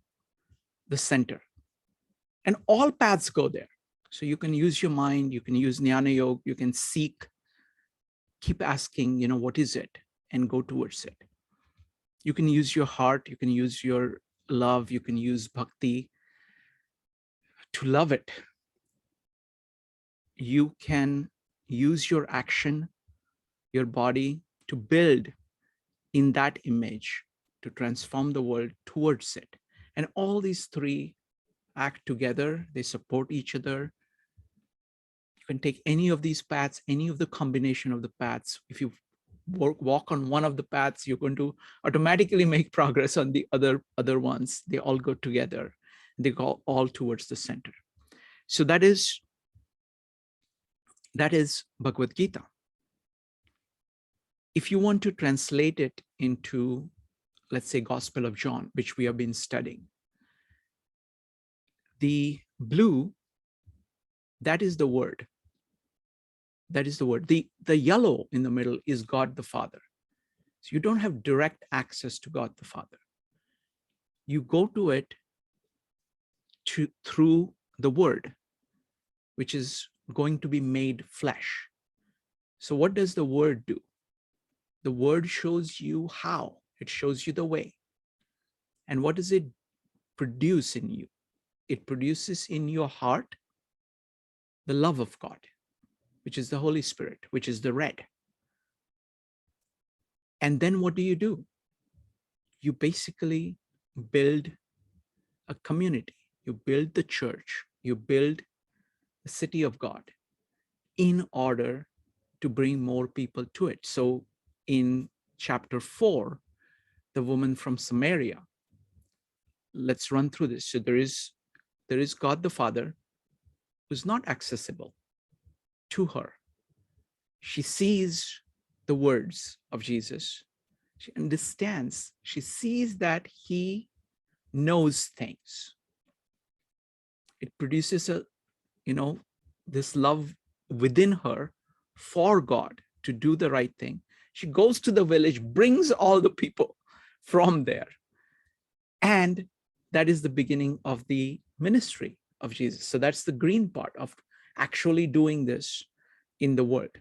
the center. And all paths go there. So you can use your mind, you can use Jnana Yoga, you can seek, keep asking, what is it? And go towards it. You can use your heart, you can use your love, you can use bhakti to love it. You can use your action, your body to build in that image, to transform the world towards it. And all these three act together, they support each other. You can take any of these paths, any of the combination of the paths. If you walk on one of the paths, you're going to automatically make progress on the other ones. They all go together. They go all towards the center. So that is Bhagavad Gita. If you want to translate it into, let's say, Gospel of John, which we have been studying, the blue, that is the word. That is the word. The yellow in the middle is God the Father. So you don't have direct access to God the Father. You go to it through the word, which is going to be made flesh. So what does the word do? The word shows you how. It shows you the way. And what does it produce in you? It produces in your heart the love of God, which is the Holy Spirit, which is the red. And then what do? You basically build a community. You build the church. You build the city of God in order to bring more people to it. So in chapter 4, the woman from Samaria, let's run through this. So there is God the Father who's not accessible to her. She sees the words of Jesus. She understands. She sees that he knows things. It produces this love within her for God to do the right thing. She goes to the village, brings all the people from there. And that is the beginning of the ministry of Jesus. So that's the green part of actually doing this in the world.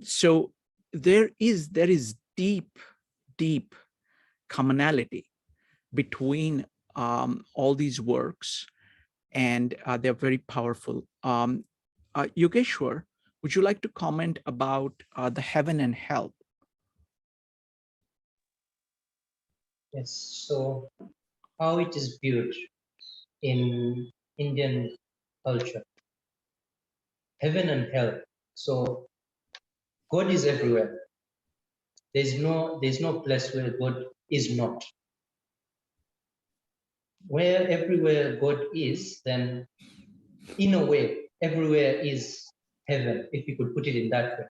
So there is deep commonality between all these works, and they're very powerful. Yogeshwar, would you like to comment about the heaven and hell? Yes, so how it is viewed in Indian culture, heaven and hell. So God is everywhere. There's no place where God is not. Where everywhere God is, then in a way, everywhere is heaven, if you could put it in that way.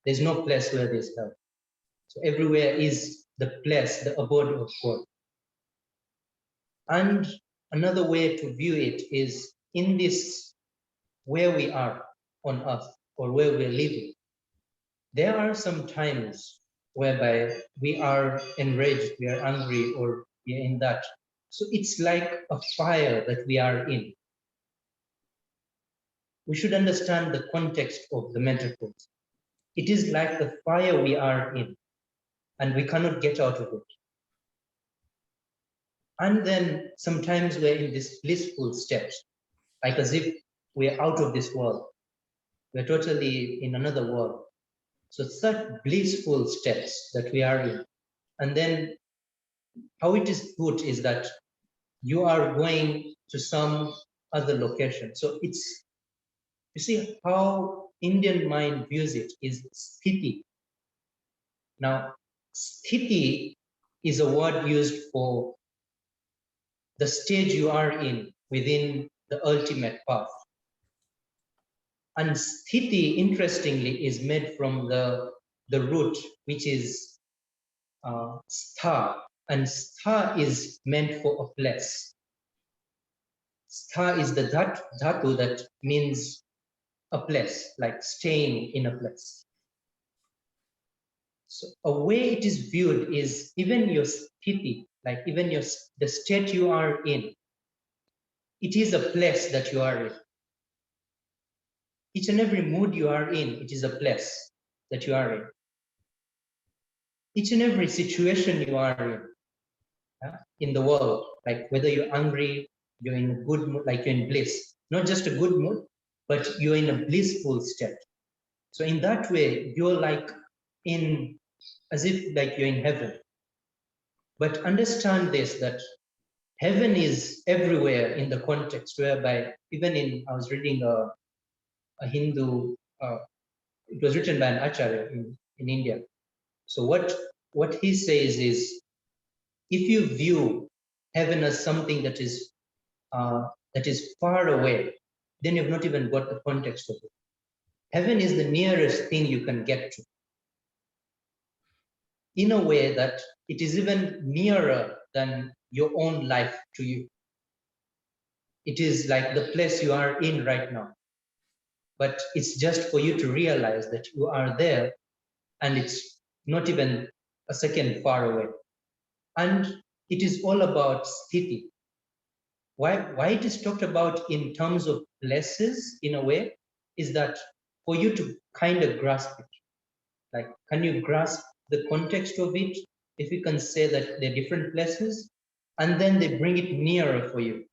There's no place where there's hell. So everywhere is the place, the abode of God. And another way to view it is in this, where we are on earth or where we're living, there are some times whereby we are enraged, we are angry, or we are in that. So it's like a fire that we are in. We should understand the context of the metaphors. It is like the fire we are in, and we cannot get out of it. And then sometimes we're in this blissful state, like as if we're out of this world. We're totally in another world. So such blissful states that we are in. And then how it is put is that you are going to some other location. So it's, you see how Indian mind views it is sthiti. Now, sthiti is a word used for the stage you are in within the ultimate path. And sthiti, interestingly, is made from the the root, which is star, and star is meant for a place. Star is the dhatu that means a place, like staying in a place. So a way it is viewed is even your sthiti, like even the state you are in, it is a place that you are in. Each and every mood you are in, it is a place that you are in. Each and every situation you are in the world, like whether you're angry, you're in a good mood, like you're in bliss, not just a good mood, but you're in a blissful state. So in that way, you're like in, as if like you're in heaven. But understand this, that heaven is everywhere in the context, whereby even in, I was reading a Hindu, it was written by an acharya in India. So what he says is, if you view heaven as something that is far away, then you've not even got the context of it. Heaven is the nearest thing you can get to, in a way that it is even nearer than your own life to you. It is like the place you are in right now. But it's just for you to realize that you are there, and it's not even a second far away. And it is all about sthiti. Why it is talked about in terms of places, in a way, is that for you to kind of grasp it. Like, can you grasp the context of it? If you can say that they're different places, and then they bring it nearer for you.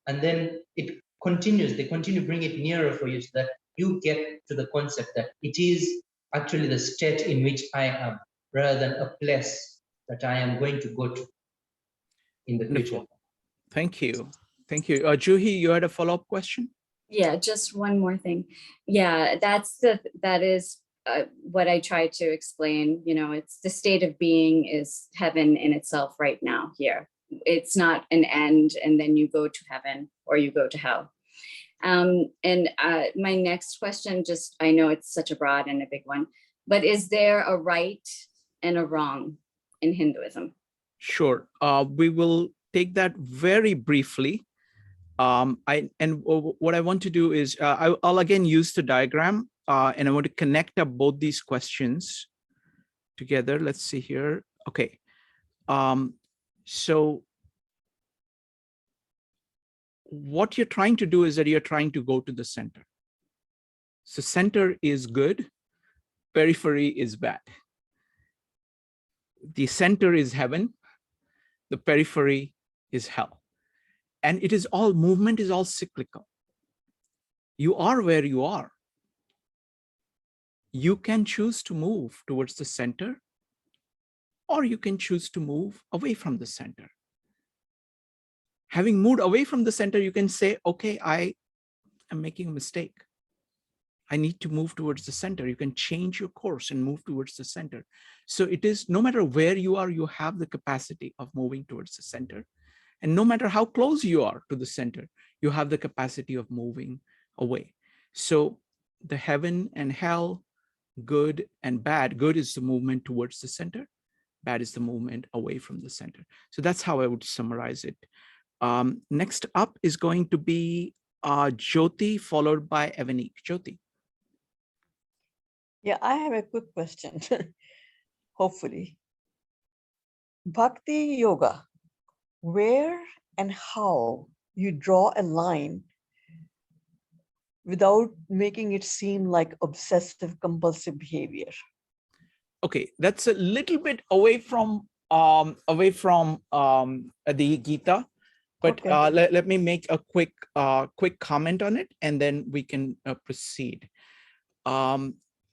And then it continues, they continue to bring it nearer for you, so that you get to the concept that it is actually the state in which I am, rather than a place that I am going to go to in the future. Wonderful. Thank you. Thank you. Juhi, you had a follow-up question? Yeah, just one more thing. Yeah, that is what I tried to explain. You know, it's the state of being is heaven in itself right now here. It's not an end and then you go to heaven or you go to hell. And my next question, just, I know it's such a broad and a big one, but is there a right and a wrong in Hinduism? Sure. We will take that very briefly. What I want to do is I'll again use the diagram and I want to connect up both these questions together. Let's see here. Okay. So what you're trying to do is that you're trying to go to the center. So center is good, periphery is bad. The center is heaven, the periphery is hell. And it is all, movement is all cyclical. You are where you are. You can choose to move towards the center, or you can choose to move away from the center. Having moved away from the center, you can say, okay, I am making a mistake. I need to move towards the center. You can change your course and move towards the center. So it is, no matter where you are, you have the capacity of moving towards the center. And no matter how close you are to the center, you have the capacity of moving away. So the heaven and hell, good and bad, good is the movement towards the center, bad is the movement away from the center. So that's how I would summarize it. Next up is going to be Jyoti, followed by Evanik. Jyoti. Yeah, I have a quick question, hopefully. Bhakti Yoga, where and how you draw a line without making it seem like obsessive compulsive behavior? Okay, that's a little bit away from the Gita, but Okay. let me make a quick comment on it, and then we can proceed.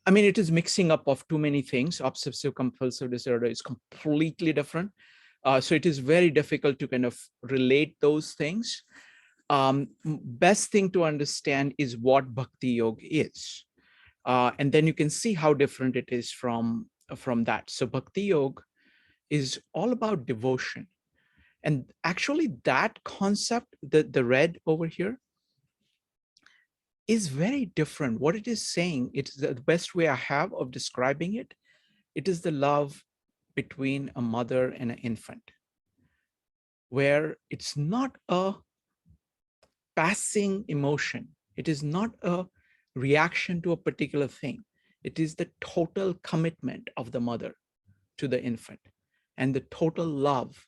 I mean, it is mixing up of too many things. Obsessive compulsive disorder is completely different. So it is very difficult to kind of relate those things. Best thing to understand is what Bhakti Yoga is. And then you can see how different it is from that. So Bhakti Yoga is all about devotion. And actually that concept, the red over here, is very different. What it is saying, it's the best way I have of describing it. It is the love between a mother and an infant, where it's not a passing emotion. It is not a reaction to a particular thing. It is the total commitment of the mother to the infant and the total love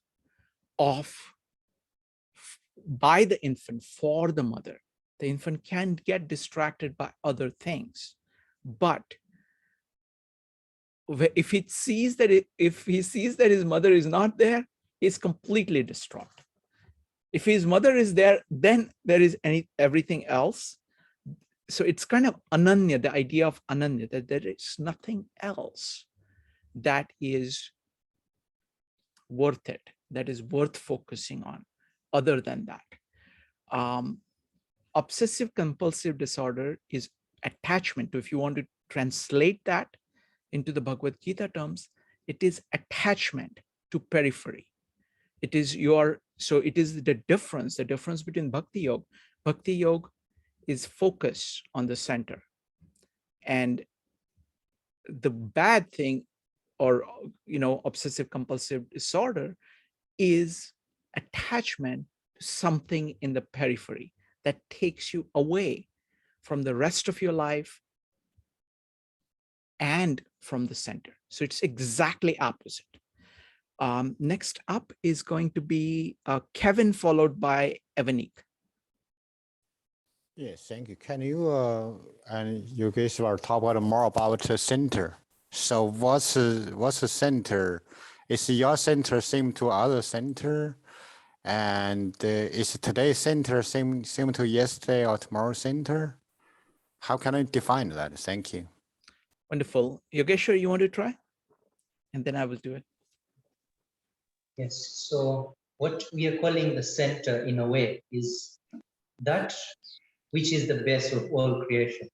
by the infant for the mother. The infant can get distracted by other things, but if he sees that his mother is not there, he's completely distraught. If his mother is there, then there is everything else. So it's kind of ananya, the idea of ananya, that there is nothing else that is worth it, that is worth focusing on other than that. Obsessive compulsive disorder is attachment to, if you want to translate that into the Bhagavad Gita terms, it is attachment to periphery. It is it is the difference between Bhakti Yoga. Bhakti Yoga is focus on the center. And the bad thing, or, obsessive compulsive disorder, is attachment to something in the periphery that takes you away from the rest of your life and from the center. So it's exactly opposite. Next up is going to be Kevin, followed by Evanik. Yes, thank you. Can you, and you guys were talking more about the center. So what's the center? Is your center same to other center? And is today's center same to yesterday or tomorrow's center? How can I define that? Thank you. Wonderful. Yogeshwar, you want to try? And then I will do it. Yes, so what we are calling the center in a way is that which is the base of all creation.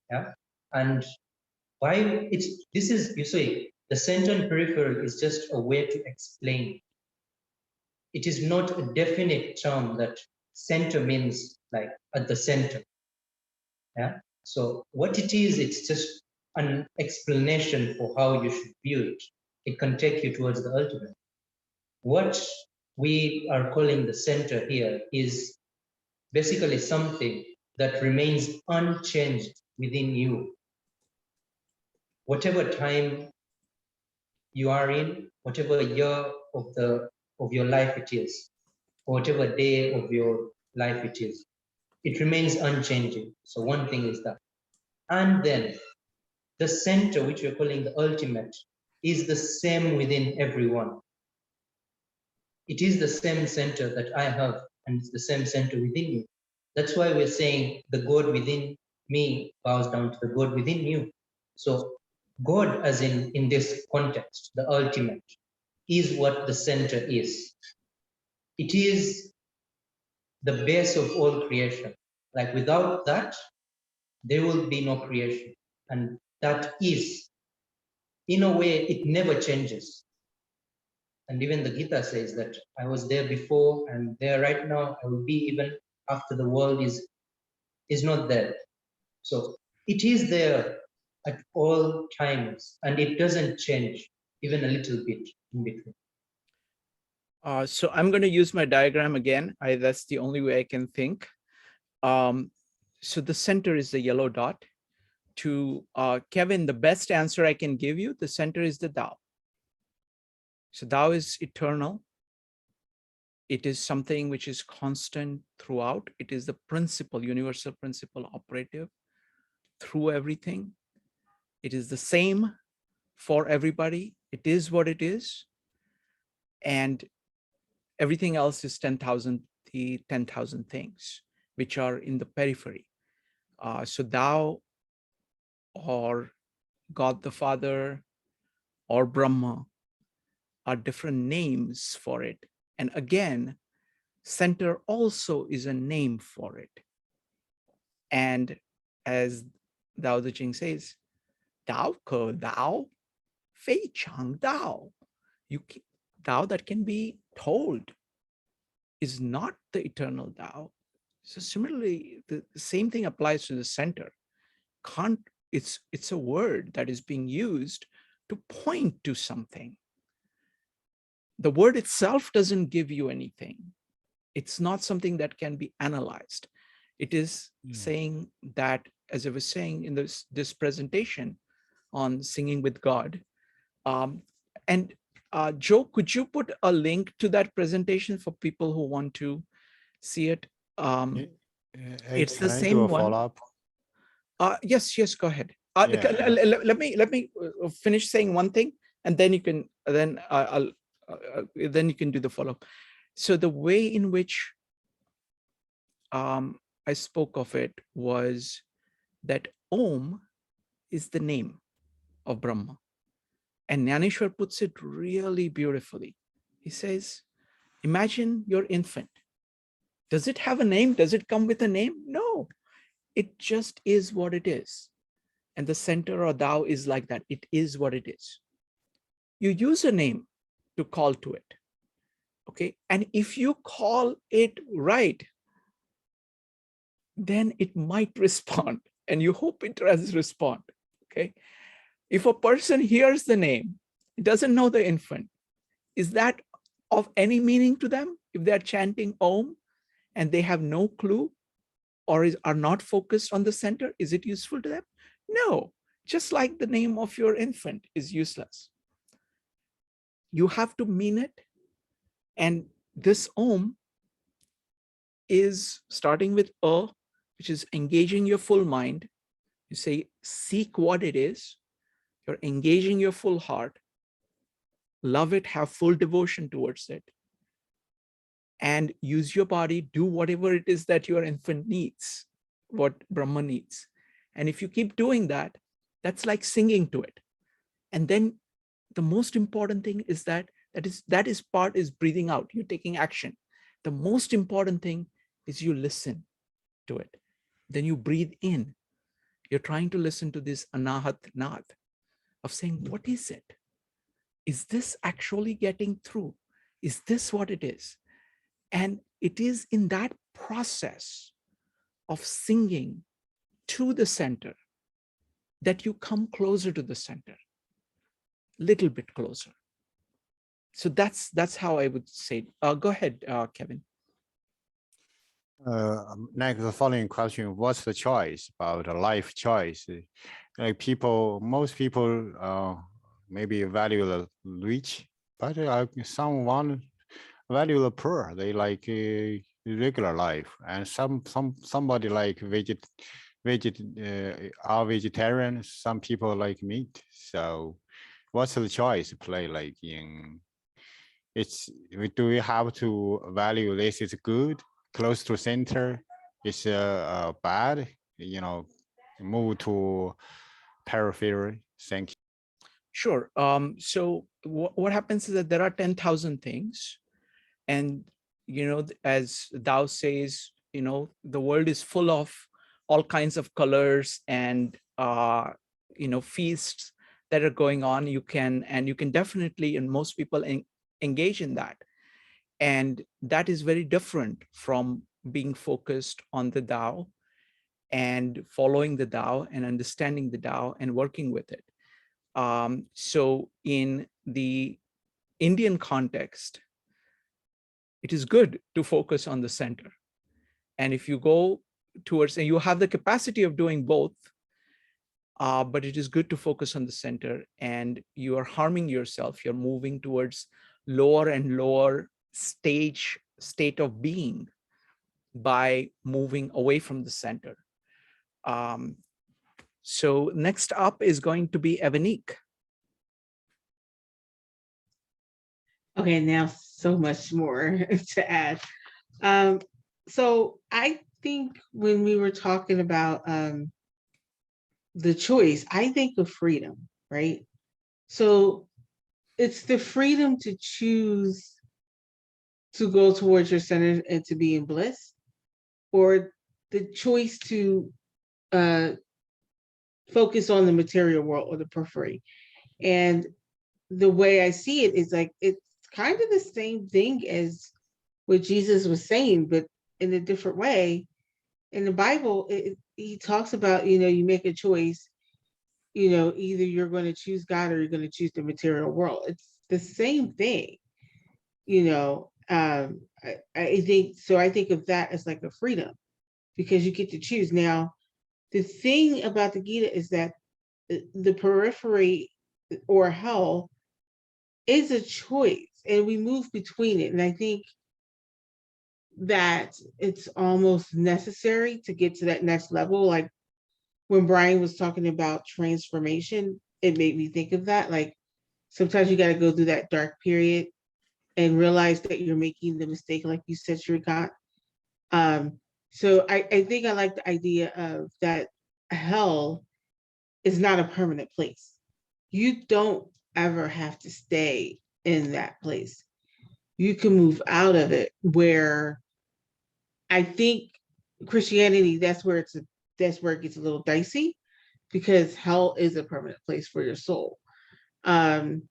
Yeah, and why this is, you say, the center and peripheral is just a way to explain. It is not a definite term that center means like at the center. Yeah, so what it is, it's just an explanation for how you should view it. It can take you towards the ultimate. What we are calling the center here is basically something that remains unchanged within you. Whatever time you are in, whatever year of your life it is, or whatever day of your life it is, it remains unchanging. So one thing is that. And then the center, which we're calling the ultimate, is the same within everyone. It is the same center that I have, and it's the same center within you. That's why we're saying the God within me bows down to the God within you. So God, as in this context, the ultimate, is what the center is. It is the base of all creation. Like without that, there will be no creation. And that is, in a way, it never changes. And even the Gita says that I was there before and there right now, I will be even after the world is not there. So it is there at all times and it doesn't change even a little bit in between. So I'm going to use my diagram again. That's the only way I can think. So the center is the yellow dot. To Kevin, the best answer I can give you, the center is the Tao. So Tao is eternal. It is something which is constant throughout. It is the principle, universal principle operative through everything. It is the same for everybody. It is what it is. And everything else is 10,000 things which are in the periphery. So Tao, or God the Father, or Brahma are different names for it. And again, center also is a name for it. And as Tao Te Ching says, Tao ke Tao, Fei Chang Tao. Tao that can be told is not the eternal Tao. So similarly, the same thing applies to the center. It's a word that is being used to point to something. The word itself doesn't give you anything. It's not something that can be analyzed. It is saying that, as I was saying in this presentation on singing with God, and Joe, could you put a link to that presentation for people who want to see it? It's the Can I do same a one. follow-up? Yes, go ahead. Yeah. Let me finish saying one thing, and then you can then you can do the follow-up. So the way in which I spoke of it was that Om is the name of Brahma, and Jnaneshwar puts it really beautifully. He says, imagine your infant. Does it have a name? Does it come with a name? No, it just is what it is. And the center or thou is like that. It is what it is. You use a name to call to it. Okay. And if you call it right, then it might respond, and you hope it does respond. Okay. If a person hears the name, doesn't know the infant, is that of any meaning to them? If they're chanting Om and they have no clue or are not focused on the center, is it useful to them? No, just like the name of your infant is useless. You have to mean it. And this Om is starting with A, which is engaging your full mind. You say, seek what it is. You're engaging your full heart. Love it, have full devotion towards it. And use your body, do whatever it is that your infant needs, what Brahma needs. And if you keep doing that, that's like singing to it. And then the most important thing is that part is breathing out. You're taking action. The most important thing is you listen to it. Then you breathe in. You're trying to listen to this anahat nath of saying, what is it? Is this actually getting through? Is this what it is? And it is in that process of singing to the center that you come closer to the center, little bit closer. So that's how I would say. Go ahead, Kevin. Next, the following question: what's the choice about a life choice? Like most people maybe value the rich, but someone value the poor. They like regular life, and somebody like are vegetarian. Some people like meat. So, what's the choice play like in? Do we have to value this is good, close to center, is bad, move to periphery? Thank you. Sure. So what happens is that there are 10,000 things, and as Tao says, the world is full of all kinds of colors and feasts that are going on. You can definitely, and most people engage in that, and that is very different from being focused on the Tao and following the Tao and understanding the Tao and working with it. So in the Indian context, it is good to focus on the center. And if you go towards, and you have the capacity of doing both, but it is good to focus on the center, and you are harming yourself. You're moving towards lower and lower state of being by moving away from the center. So next up is going to be Evanik. Okay, now so much more to add. So I think when we were talking about the choice, I think of freedom, right? So it's the freedom to choose to go towards your center and to be in bliss, or the choice to focus on the material world or the periphery. And the way I see it is like, it's kind of the same thing as what Jesus was saying, but in a different way. in the Bible, he talks about, you make a choice, either you're going to choose God or you're going to choose the material world. It's the same thing, I think so. I think of that as like a freedom because you get to choose. Now, the thing about the Gita is that the periphery or hell is a choice and we move between it. And I think that it's almost necessary to get to that next level. Like when Brian was talking about transformation, it made me think of that. Like sometimes you got to go through that dark period and realize that you're making the mistake, like you said, Shrikant. So I think I like the idea of that hell is not a permanent place. You don't ever have to stay in that place. You can move out of it, where I think Christianity, that's where it gets a little dicey, because hell is a permanent place for your soul. And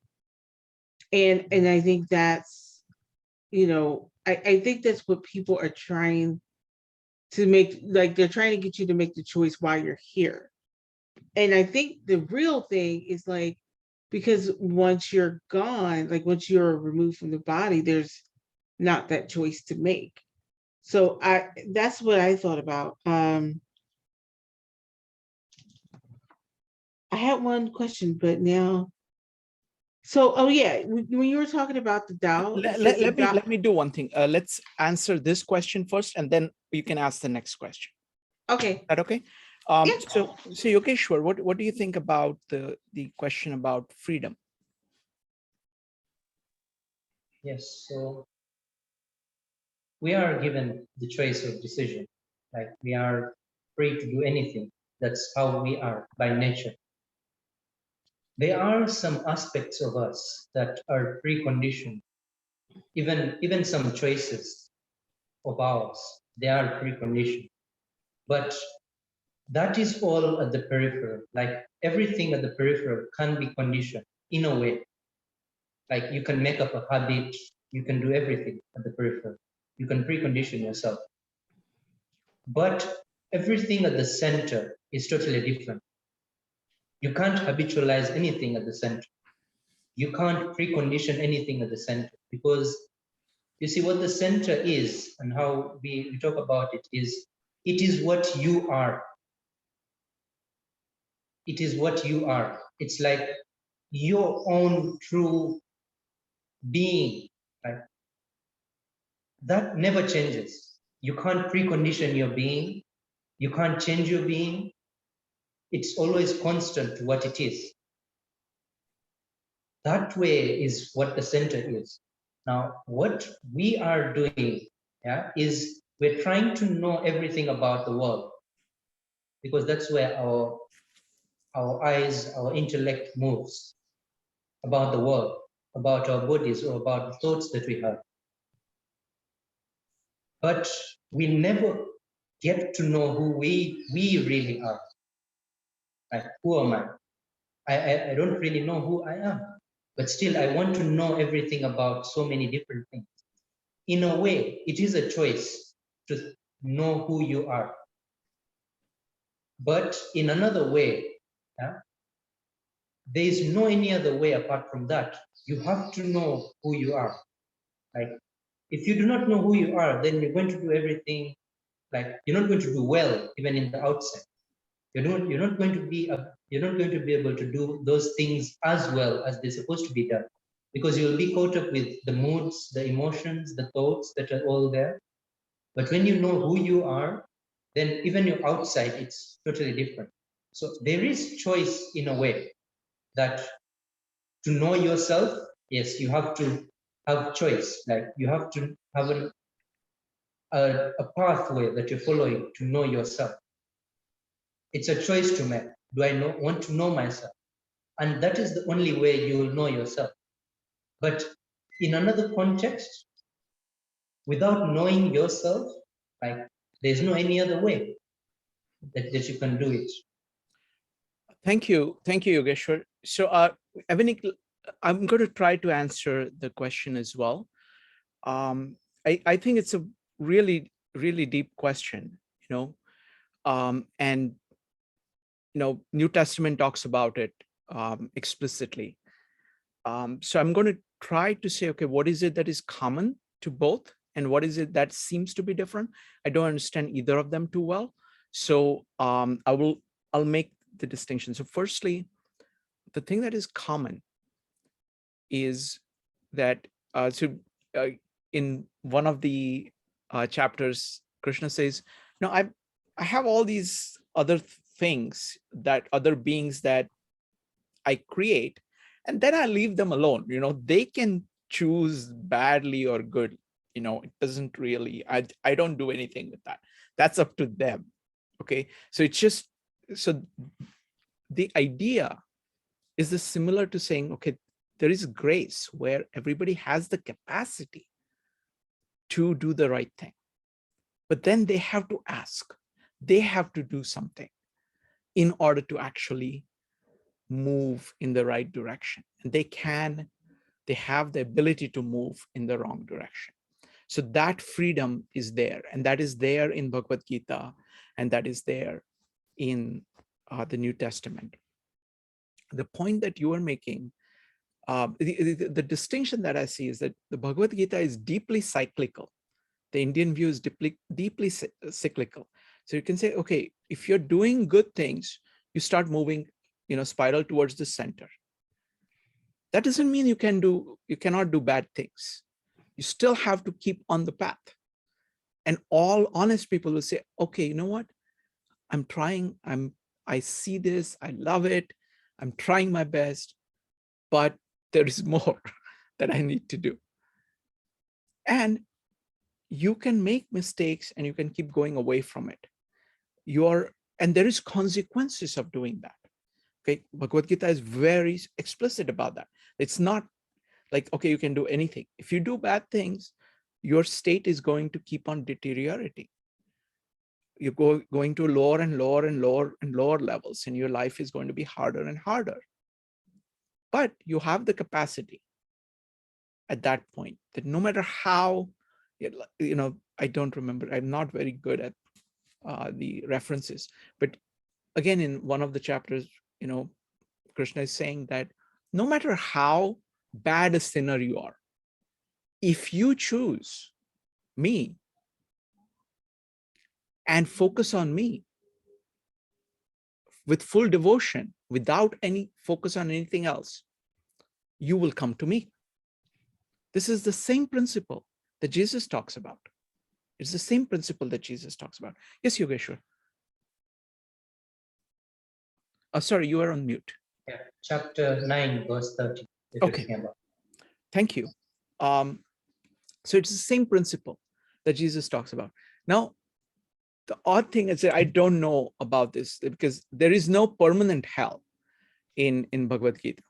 I think that's, I think that's what people are trying to make, like they're trying to get you to make the choice while you're here. And I think the real thing is like, because once you're gone, like once you're removed from the body, there's not that choice to make. So that's what I thought about. I had one question, but now, so, oh yeah, when you were talking about the Tao, let me do one thing. Let's answer this question first, and then you can ask the next question. Okay. Is that okay? Yeah. So Yogeshwar, what do you think about the question about freedom? Yes, so we are given the choice of decision. Like we are free to do anything. That's how we are by nature. There are some aspects of us that are preconditioned. Even some choices of ours, they are preconditioned. But that is all at the peripheral. Like everything at the peripheral can be conditioned in a way. Like you can make up a habit, you can do everything at the peripheral. You can precondition yourself. But everything at the center is totally different. You can't habitualize anything at the center. You can't precondition anything at the center, because you see what the center is and how we talk about it is what you are. It is what you are. It's like your own true being, right? That never changes. You can't precondition your being. You can't change your being. It's always constant to what it is. That way is what the center is. Now, what we are doing, is we're trying to know everything about the world, because that's where our eyes, our intellect moves, about the world, about our bodies, or about the thoughts that we have. But we never get to know who we really are. Like, who am I? I don't really know who I am, but still I want to know everything about so many different things. In a way, it is a choice to know who you are. But in another way, there is no any other way apart from that. You have to know who you are. Like, if you do not know who you are, then you're going to do everything, like you're not going to do well, even in the outset. You're not going to be able to do those things as well as they're supposed to be done, because you'll be caught up with the moods, the emotions, the thoughts that are all there. But when you know who you are, then even your outside, it's totally different. So there is choice in a way, that to know yourself, yes, you have to have choice. Like you have to have a pathway that you're following to know yourself. It's a choice to make. Do I want to know myself? And that is the only way you will know yourself. But in another context, without knowing yourself, like there's no any other way that you can do it. Thank you, Yogeshwar. So, Evanik, I'm going to try to answer the question as well. I think it's a really, really deep question. And New Testament talks about it explicitly. So I'm going to try to say, okay, what is it that is common to both, and what is it that seems to be different? I don't understand either of them too well, so I'll make the distinction. So firstly, the thing that is common is that in one of the chapters, Krishna says, no, I have all these other things, that other beings that I create, and then I leave them alone. They can choose badly or good. It doesn't really, I don't do anything with that. That's up to them. Okay. So it's just, so the idea is this similar to saying, okay, there is grace where everybody has the capacity to do the right thing, but then they have to ask, they have to do something in order to actually move in the right direction. And they have the ability to move in the wrong direction. So that freedom is there, and that is there in Bhagavad Gita, and that is there in the New Testament. The point that you are making, the distinction that I see is that the Bhagavad Gita is deeply cyclical. The Indian view is deeply cyclical. So you can say, okay, if you're doing good things, you start moving, spiral towards the center. That doesn't mean you cannot do bad things. You still have to keep on the path. And all honest people will say, okay, you know what? I'm trying, I see this, I love it, I'm trying my best, but there is more that I need to do. And you can make mistakes and you can keep going away from it. And there is consequences of doing that. Okay, Bhagavad Gita is very explicit about that. It's not like, okay, you can do anything. If you do bad things, your state is going to keep on deteriorating. You're going to lower and lower and lower and lower levels, and your life is going to be harder and harder. But you have the capacity at that point that no matter how, I don't remember, I'm not very good at the references, but again, in one of the chapters, Krishna is saying that no matter how bad a sinner you are, if you choose me and focus on me with full devotion, without any focus on anything else, you will come to me. This is the same principle that Jesus talks about. It's the same principle that Jesus talks about. Yes, Yogeshwar. Oh, sorry, you are on mute. Yeah, chapter 9, verse 30. Okay. Thank you. So it's the same principle that Jesus talks about. Now, the odd thing is that I don't know about this, because there is no permanent hell in Bhagavad Gita.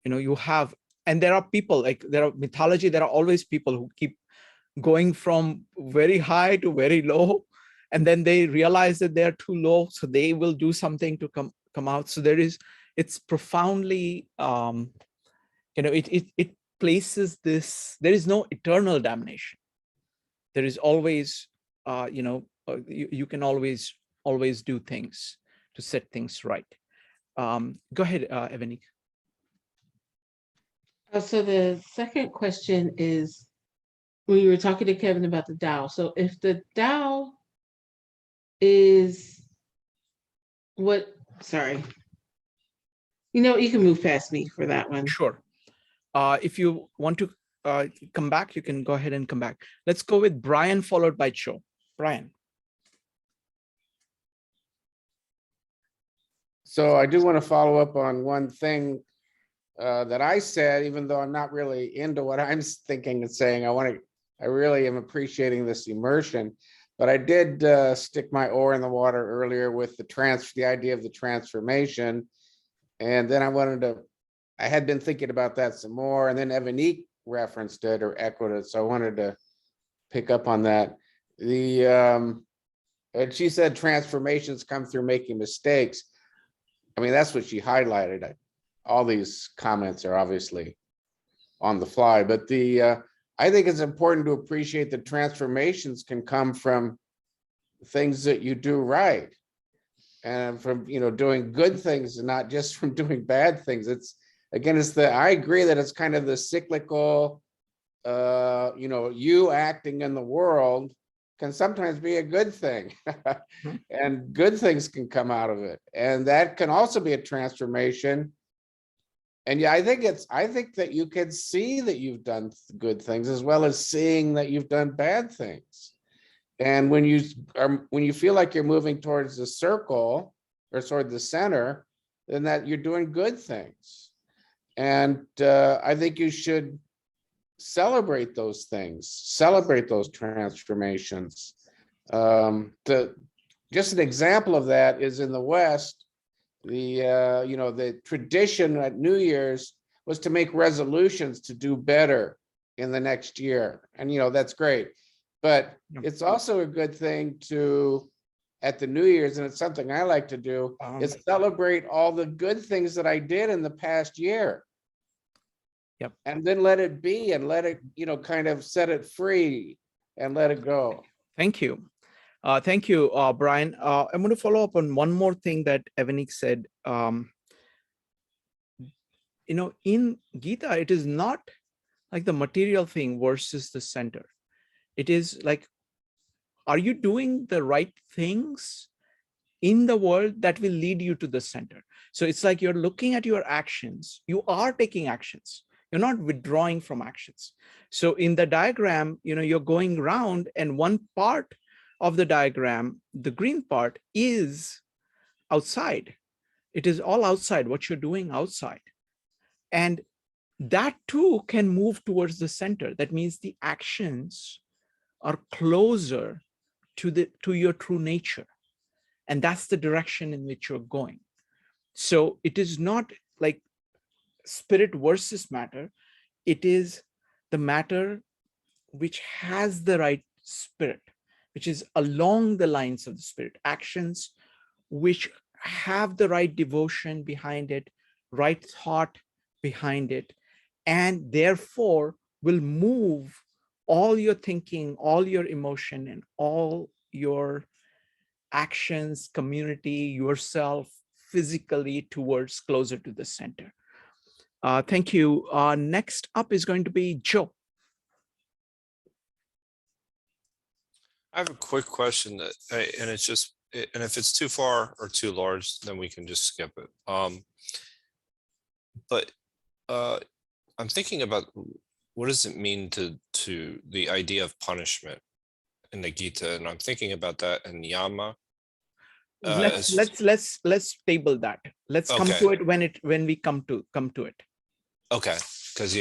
You have, and there are people, like there are mythology, there are always people who keep going from very high to very low, and then they realize that they're too low, so they will do something to come out. So it's profoundly, it places this, there is no eternal damnation. There is always, you can always do things to set things right. Go ahead, Evanik. So the second question is, we were talking to Kevin about the Tao. So if the Tao is what, sorry, you can move past me for that one. Sure. If you want to come back, you can go ahead and come back. Let's go with Brian, followed by Cho. Brian. So I do want to follow up on one thing that I said, even though I'm not really into what I'm thinking and saying. I really am appreciating this immersion, but I did stick my oar in the water earlier with the idea of the transformation. And then I had been thinking about that some more, and then Evanik referenced it or echoed it. So I wanted to pick up on that. And she said transformations come through making mistakes. I mean, that's what she highlighted. All these comments are obviously on the fly, but I think it's important to appreciate that transformations can come from things that you do right. and from, doing good things and not just from doing bad things. It's, again, I agree that it's kind of the cyclical, you acting in the world can sometimes be a good thing. And good things can come out of it. And that can also be a transformation. And yeah, I think that you can see that you've done good things as well as seeing that you've done bad things. And when you feel like you're moving towards the circle or toward the center, then that you're doing good things. And I think you should celebrate those things, celebrate those transformations. Just an example of that is in the West, the tradition at New Year's was to make resolutions to do better in the next year. And, that's great. But it's also a good thing to, at the New Year's, and it's something I like to do, is celebrate all the good things that I did in the past year. Yep. And then let it be and let it, kind of set it free and let it go. Thank you. Thank you, Brian. I'm going to follow up on one more thing that Evanik said. In Gita, it is not like the material thing versus the center. It is like, are you doing the right things in the world that will lead you to the center? So it's like you're looking at your actions. You are taking actions. You're not withdrawing from actions. So in the diagram, you're going around, and one part of the diagram, the green part, is outside. It is all outside, what you're doing outside. And that too can move towards the center. That means the actions are closer to your true nature. And that's the direction in which you're going. So it is not like spirit versus matter. It is the matter which has the right spirit, which is along the lines of the spirit, actions which have the right devotion behind it, right thought behind it, and therefore will move all your thinking, all your emotion, and all your actions, community, yourself, physically towards closer to the center. Thank you. Next up is going to be Joe. I have a quick question and it's just, and if it's too far or too large, then we can just skip it. But I'm thinking about, what does it mean to the idea of punishment in the Gita? And I'm thinking about that in Yama. Let's table that. Let's come to it when we come to it. Okay, because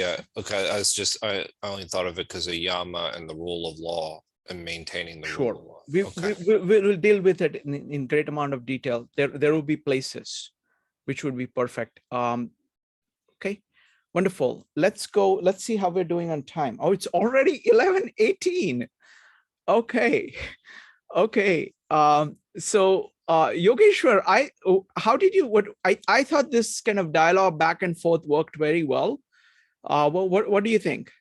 I only thought of it because of Yama and the rule of law and maintaining the rule of law. We will deal with it in great amount of detail. There will be places which would be perfect. Okay, wonderful. Let's go. Let's see how we're doing on time. Oh, it's already 11:18. Okay. So Yogeshwar, I thought this kind of dialogue back and forth worked very well. What do you think?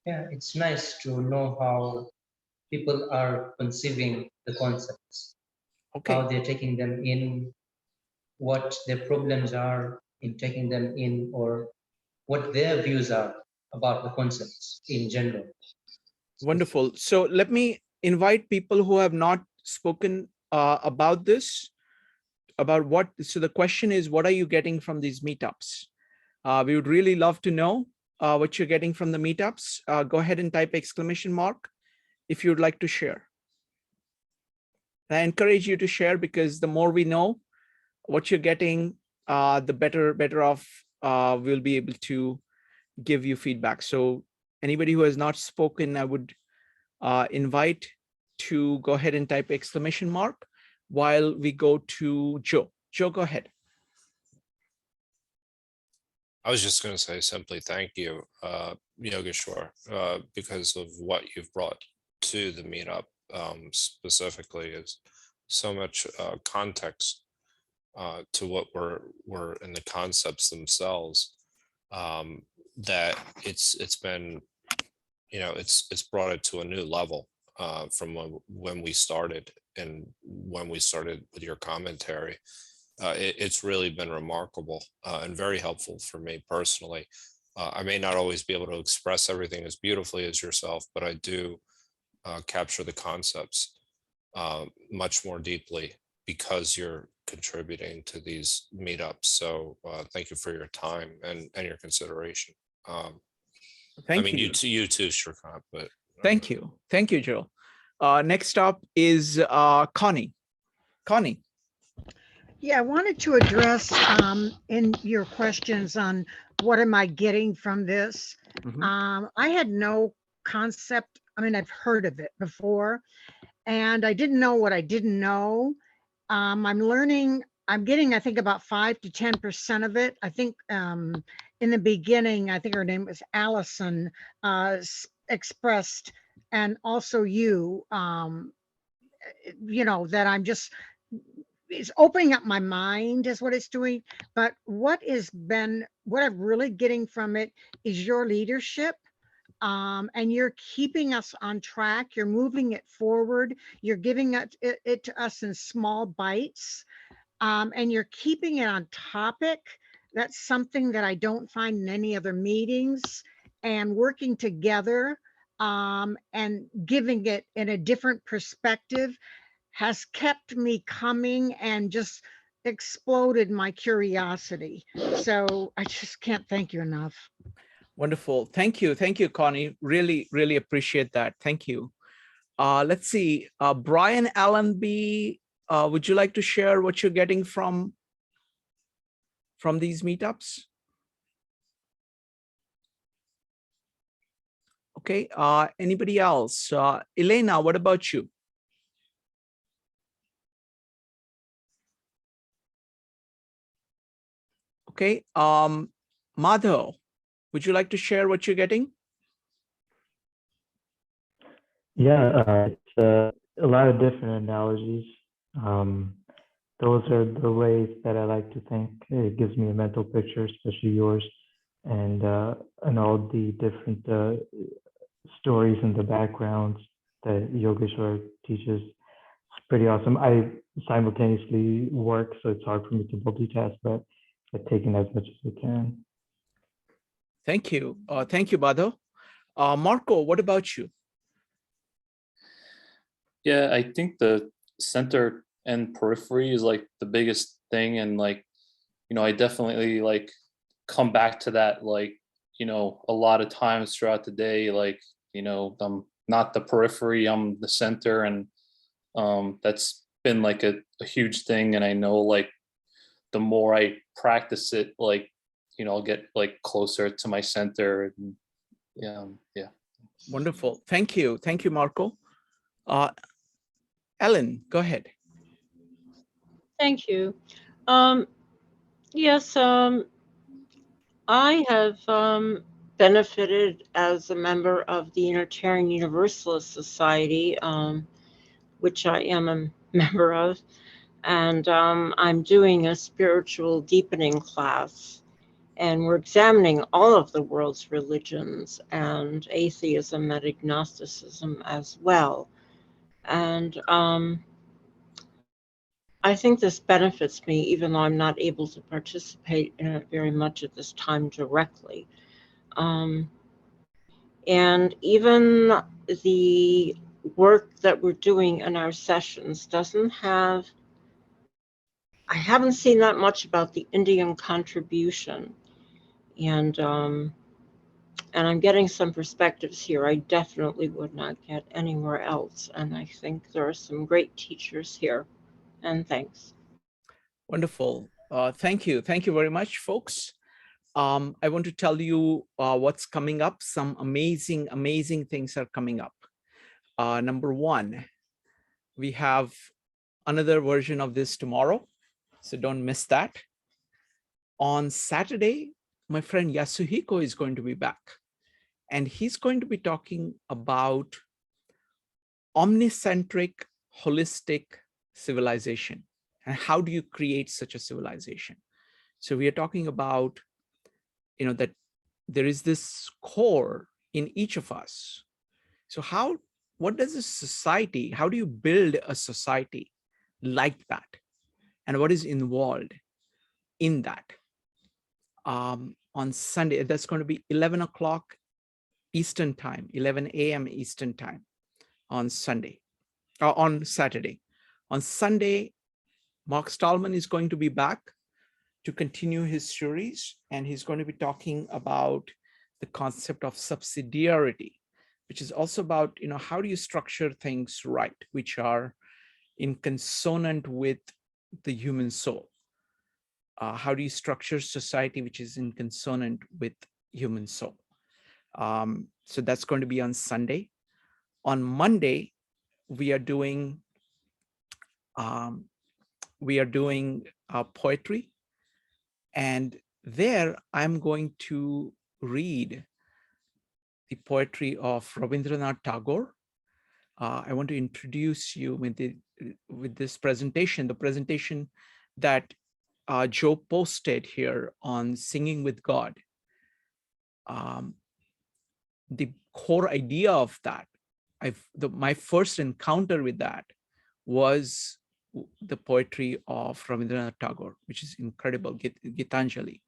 Yeah, it's nice to know how people are conceiving the concepts, how they're taking them in, what their problems are in taking them in, or what their views are about the concepts in general. Wonderful. So let me invite people who have not spoken about this, so the question is, what are you getting from these meetups? We would really love to know what you're getting from the meetups. Go ahead and type ! if you'd like to share. I encourage you to share, because the more we know what you're getting, the better off we'll be able to give you feedback. So anybody who has not spoken, I would invite to go ahead and type ! while we go to Joe. Joe, go ahead. I was just going to say simply thank you, Yogeshwar, because of what you've brought to the meetup. Specifically is so much context to what we're in the concepts themselves, that it's been, it's brought it to a new level. from when we started, and when we started with your commentary. It's really been remarkable and very helpful for me personally. I may not always be able to express everything as beautifully as yourself, but I do capture the concepts much more deeply because you're contributing to these meetups. So thank you for your time and your consideration. Thank you. You too, Shrikant, but Thank you. Thank you, Joe. Next up is Connie. Connie. Yeah, I wanted to address in your questions on what am I getting from this. I had no concept. I mean, I've heard of it before, and I didn't know what I didn't know. I'm learning. I'm getting, I think, about 5 to 10% of it. I think in the beginning, I think her name was Allison, expressed, and also you, you know, that I'm just, it's opening up my mind is what it's doing. But what I'm really getting from it is your leadership. And you're keeping us on track. You're moving it forward. You're giving it to us in small bites. And you're keeping it on topic. That's something that I don't find in any other meetings. And working together and giving it in a different perspective has kept me coming and just exploded my curiosity. So I just can't thank you enough. Wonderful. Thank you. Thank you, Connie. Really, really appreciate that. Thank you. Let's see. Brian Allenby, would you like to share what you're getting from these meetups? Okay. Anybody else? Elena, what about you? Okay. Madhav, would you like to share what you're getting? Yeah, it's a lot of different analogies. Those are the ways that I like to think. It gives me a mental picture, especially yours, and all the different stories and the backgrounds that Yogeshwar teaches. It's pretty awesome. I simultaneously work, so it's hard for me to multitask, but I've taken as much as I can. Thank you. Thank you, Madhav. Marco, what about you? Yeah, I think the center and periphery is like the biggest thing. And like, you know, I definitely like come back to that, like, you know, a lot of times throughout the day, like, you know, I'm not the periphery, I'm the center. And that's been like a huge thing. And I know like the more I practice it, like, you know, I'll get like closer to my center. And yeah. Wonderful. Thank you. Thank you, Marco. Ellen, go ahead. Thank you. Yes, I have benefited as a member of the Unitarian Universalist Society, which I am a member of, and I'm doing a spiritual deepening class, and we're examining all of the world's religions and atheism and agnosticism as well. And I think this benefits me, even though I'm not able to participate in it very much at this time directly. And even the work that we're doing in our sessions doesn't have, I haven't seen that much about the Indian contribution. And I'm getting some perspectives here I definitely would not get anywhere else. And I think there are some great teachers here. And thanks. Wonderful. Thank you. Thank you very much, folks. I want to tell you what's coming up. Some amazing, amazing things are coming up. Number one, we have another version of this tomorrow, so don't miss that. On Saturday, my friend Yasuhiko is going to be back, and he's going to be talking about omnicentric, holistic civilization. And how do you create such a civilization? So we are talking about, you know, that there is this core in each of us. So how what does a society, how do you build a society like that? And what is involved in that? On Sunday, that's going to be 11 o'clock Eastern time, 11 a.m. Eastern time on Sunday, on Saturday. On Sunday, Mark Stallman is going to be back to continue his series, and he's going to be talking about the concept of subsidiarity, which is also about, how do you structure things right, which are in consonant with the human soul. How do you structure society which is in consonant with human soul? So that's going to be on Sunday. On Monday, we are doing poetry, and there I'm going to read the poetry of Ravindrana Tagore. I want to introduce you with this presentation, the presentation that Joe posted here on Singing with God. The core idea of that, my first encounter with that was the poetry of Ravindranath Tagore, which is incredible, Gitanjali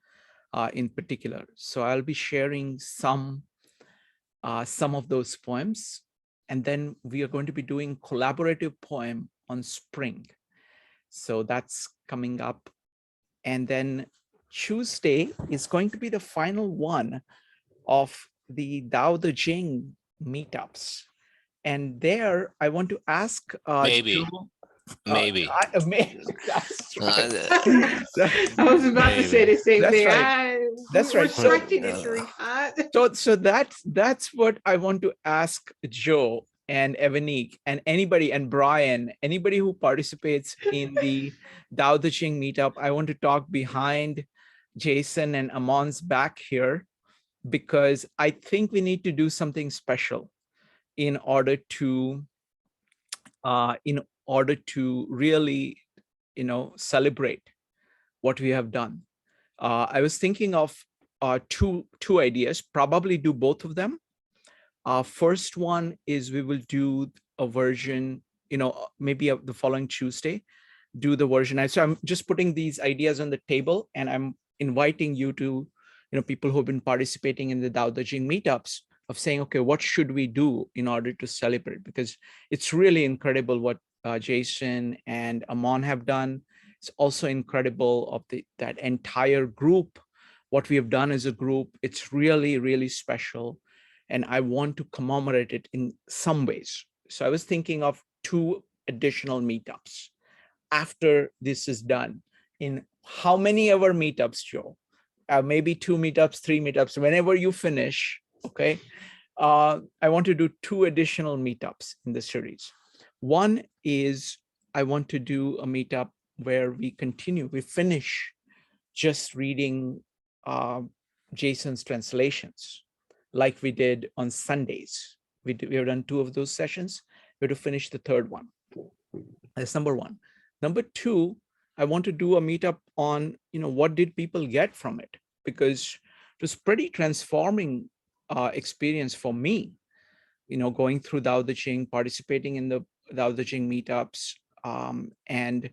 in particular. So I'll be sharing some of those poems, and then we are going to be doing collaborative poem on spring. So that's coming up. And then Tuesday is going to be the final one of the Tao Te Ching meetups. And there I want to ask Maybe. Joe, Maybe. That's right. I was about to say the same That's thing. right. That's right. We're expecting it to rehat. So that's what I want to ask Joe and Evanique and anybody, and Brian, anybody who participates in the Tao Te Ching meetup. I want to talk behind Jason and Amon's back here, because I think we need to do something special in order to really, celebrate what we have done. I was thinking of two ideas, probably do both of them. First one is we will do a version, maybe the following Tuesday, do the version. So I'm just putting these ideas on the table, and I'm inviting you to, people who have been participating in the Tao Te Ching meetups, of saying, okay, what should we do in order to celebrate? Because it's really incredible what Jason and Amon have done. It's also incredible of that entire group, what we have done as a group. It's really, really special. And I want to commemorate it in some ways. So I was thinking of 2 additional meetups after this is done. In how many ever meetups, Joe? Maybe 2 meetups, 3 meetups, whenever you finish, okay? I want to do 2 additional meetups in the series. One is I want to do a meetup where we finish just reading Jason's translations, like we did on Sundays. We have done 2 of those sessions. We have to finish the 3rd one. That's number 1. Number 2, I want to do a meetup on, what did people get from it? Because it was pretty transforming experience for me, going through Tao Te Ching, participating in the Tao Te Ching meetups. And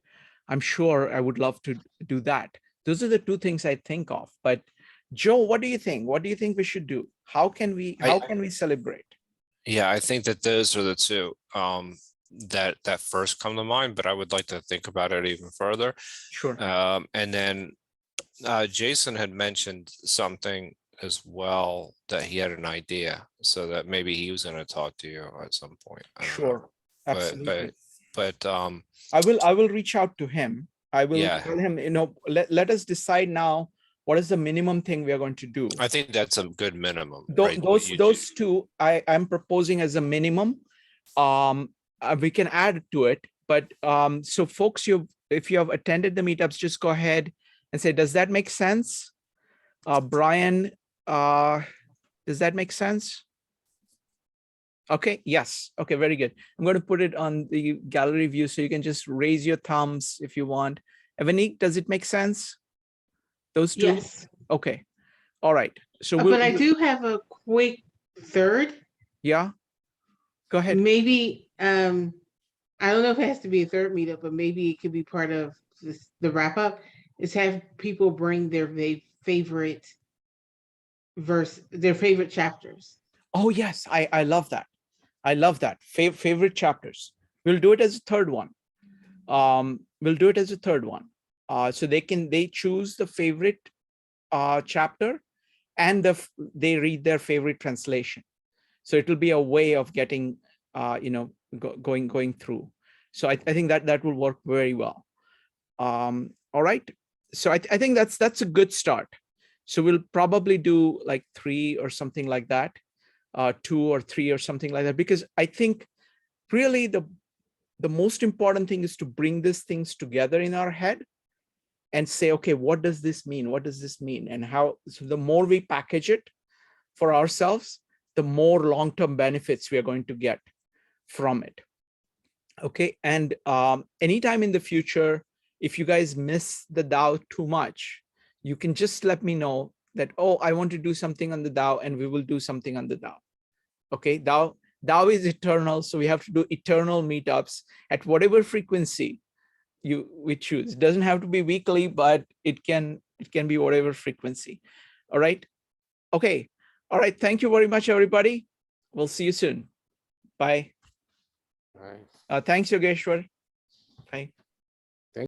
I'm sure I would love to do that. Those are the 2 things I think of. But Joe, what do you think? What do you think we should do? How can we celebrate? Yeah, I think that those are the 2 that first come to mind, but I would like to think about it even further. Sure. And then Jason had mentioned something as well, that he had an idea, so that maybe he was going to talk to you at some point. Sure. Absolutely. But I will reach out to him. I will tell him, let us decide now, what is the minimum thing we are going to do? I think that's a good minimum. Those 2 I'm proposing as a minimum. We can add to it, but so folks, if you have attended the meetups, just go ahead and say, does that make sense? Brian, does that make sense? Okay, yes. Okay, very good. I'm going to put it on the gallery view, so you can just raise your thumbs if you want. Evanique, does it make sense? Those 2? Yes. Okay. All right. So but I do have a quick third. Yeah. Go ahead. Maybe, I don't know if it has to be a third meetup, but maybe it could be part of the wrap up, is have people bring their favorite verse, their favorite chapters. Oh yes, I love that. I love that. Favorite chapters. We'll do it as a third one. We'll do it as a third one. So they choose the favorite chapter, and they read their favorite translation. So it will be a way of getting going through. So I think that will work very well. All right. So I think that's a good start. So we'll probably do like 3 or something like that, 2 or 3 or something like that, because I think really the most important thing is to bring these things together in our head and say, okay, what does this mean? What does this mean? And how, so the more we package it for ourselves, the more long-term benefits we are going to get from it. Okay. And anytime in the future, if you guys miss the Tao too much, you can just let me know that, oh, I want to do something on the Tao, and we will do something on the Tao. Okay. Tao is eternal. So we have to do eternal meetups at whatever frequency we choose. It doesn't have to be weekly, but it can be whatever frequency. All right. Okay. All right. Thank you very much, everybody. We'll see you soon. Bye. Right. Thanks, Yogeshwar. Bye.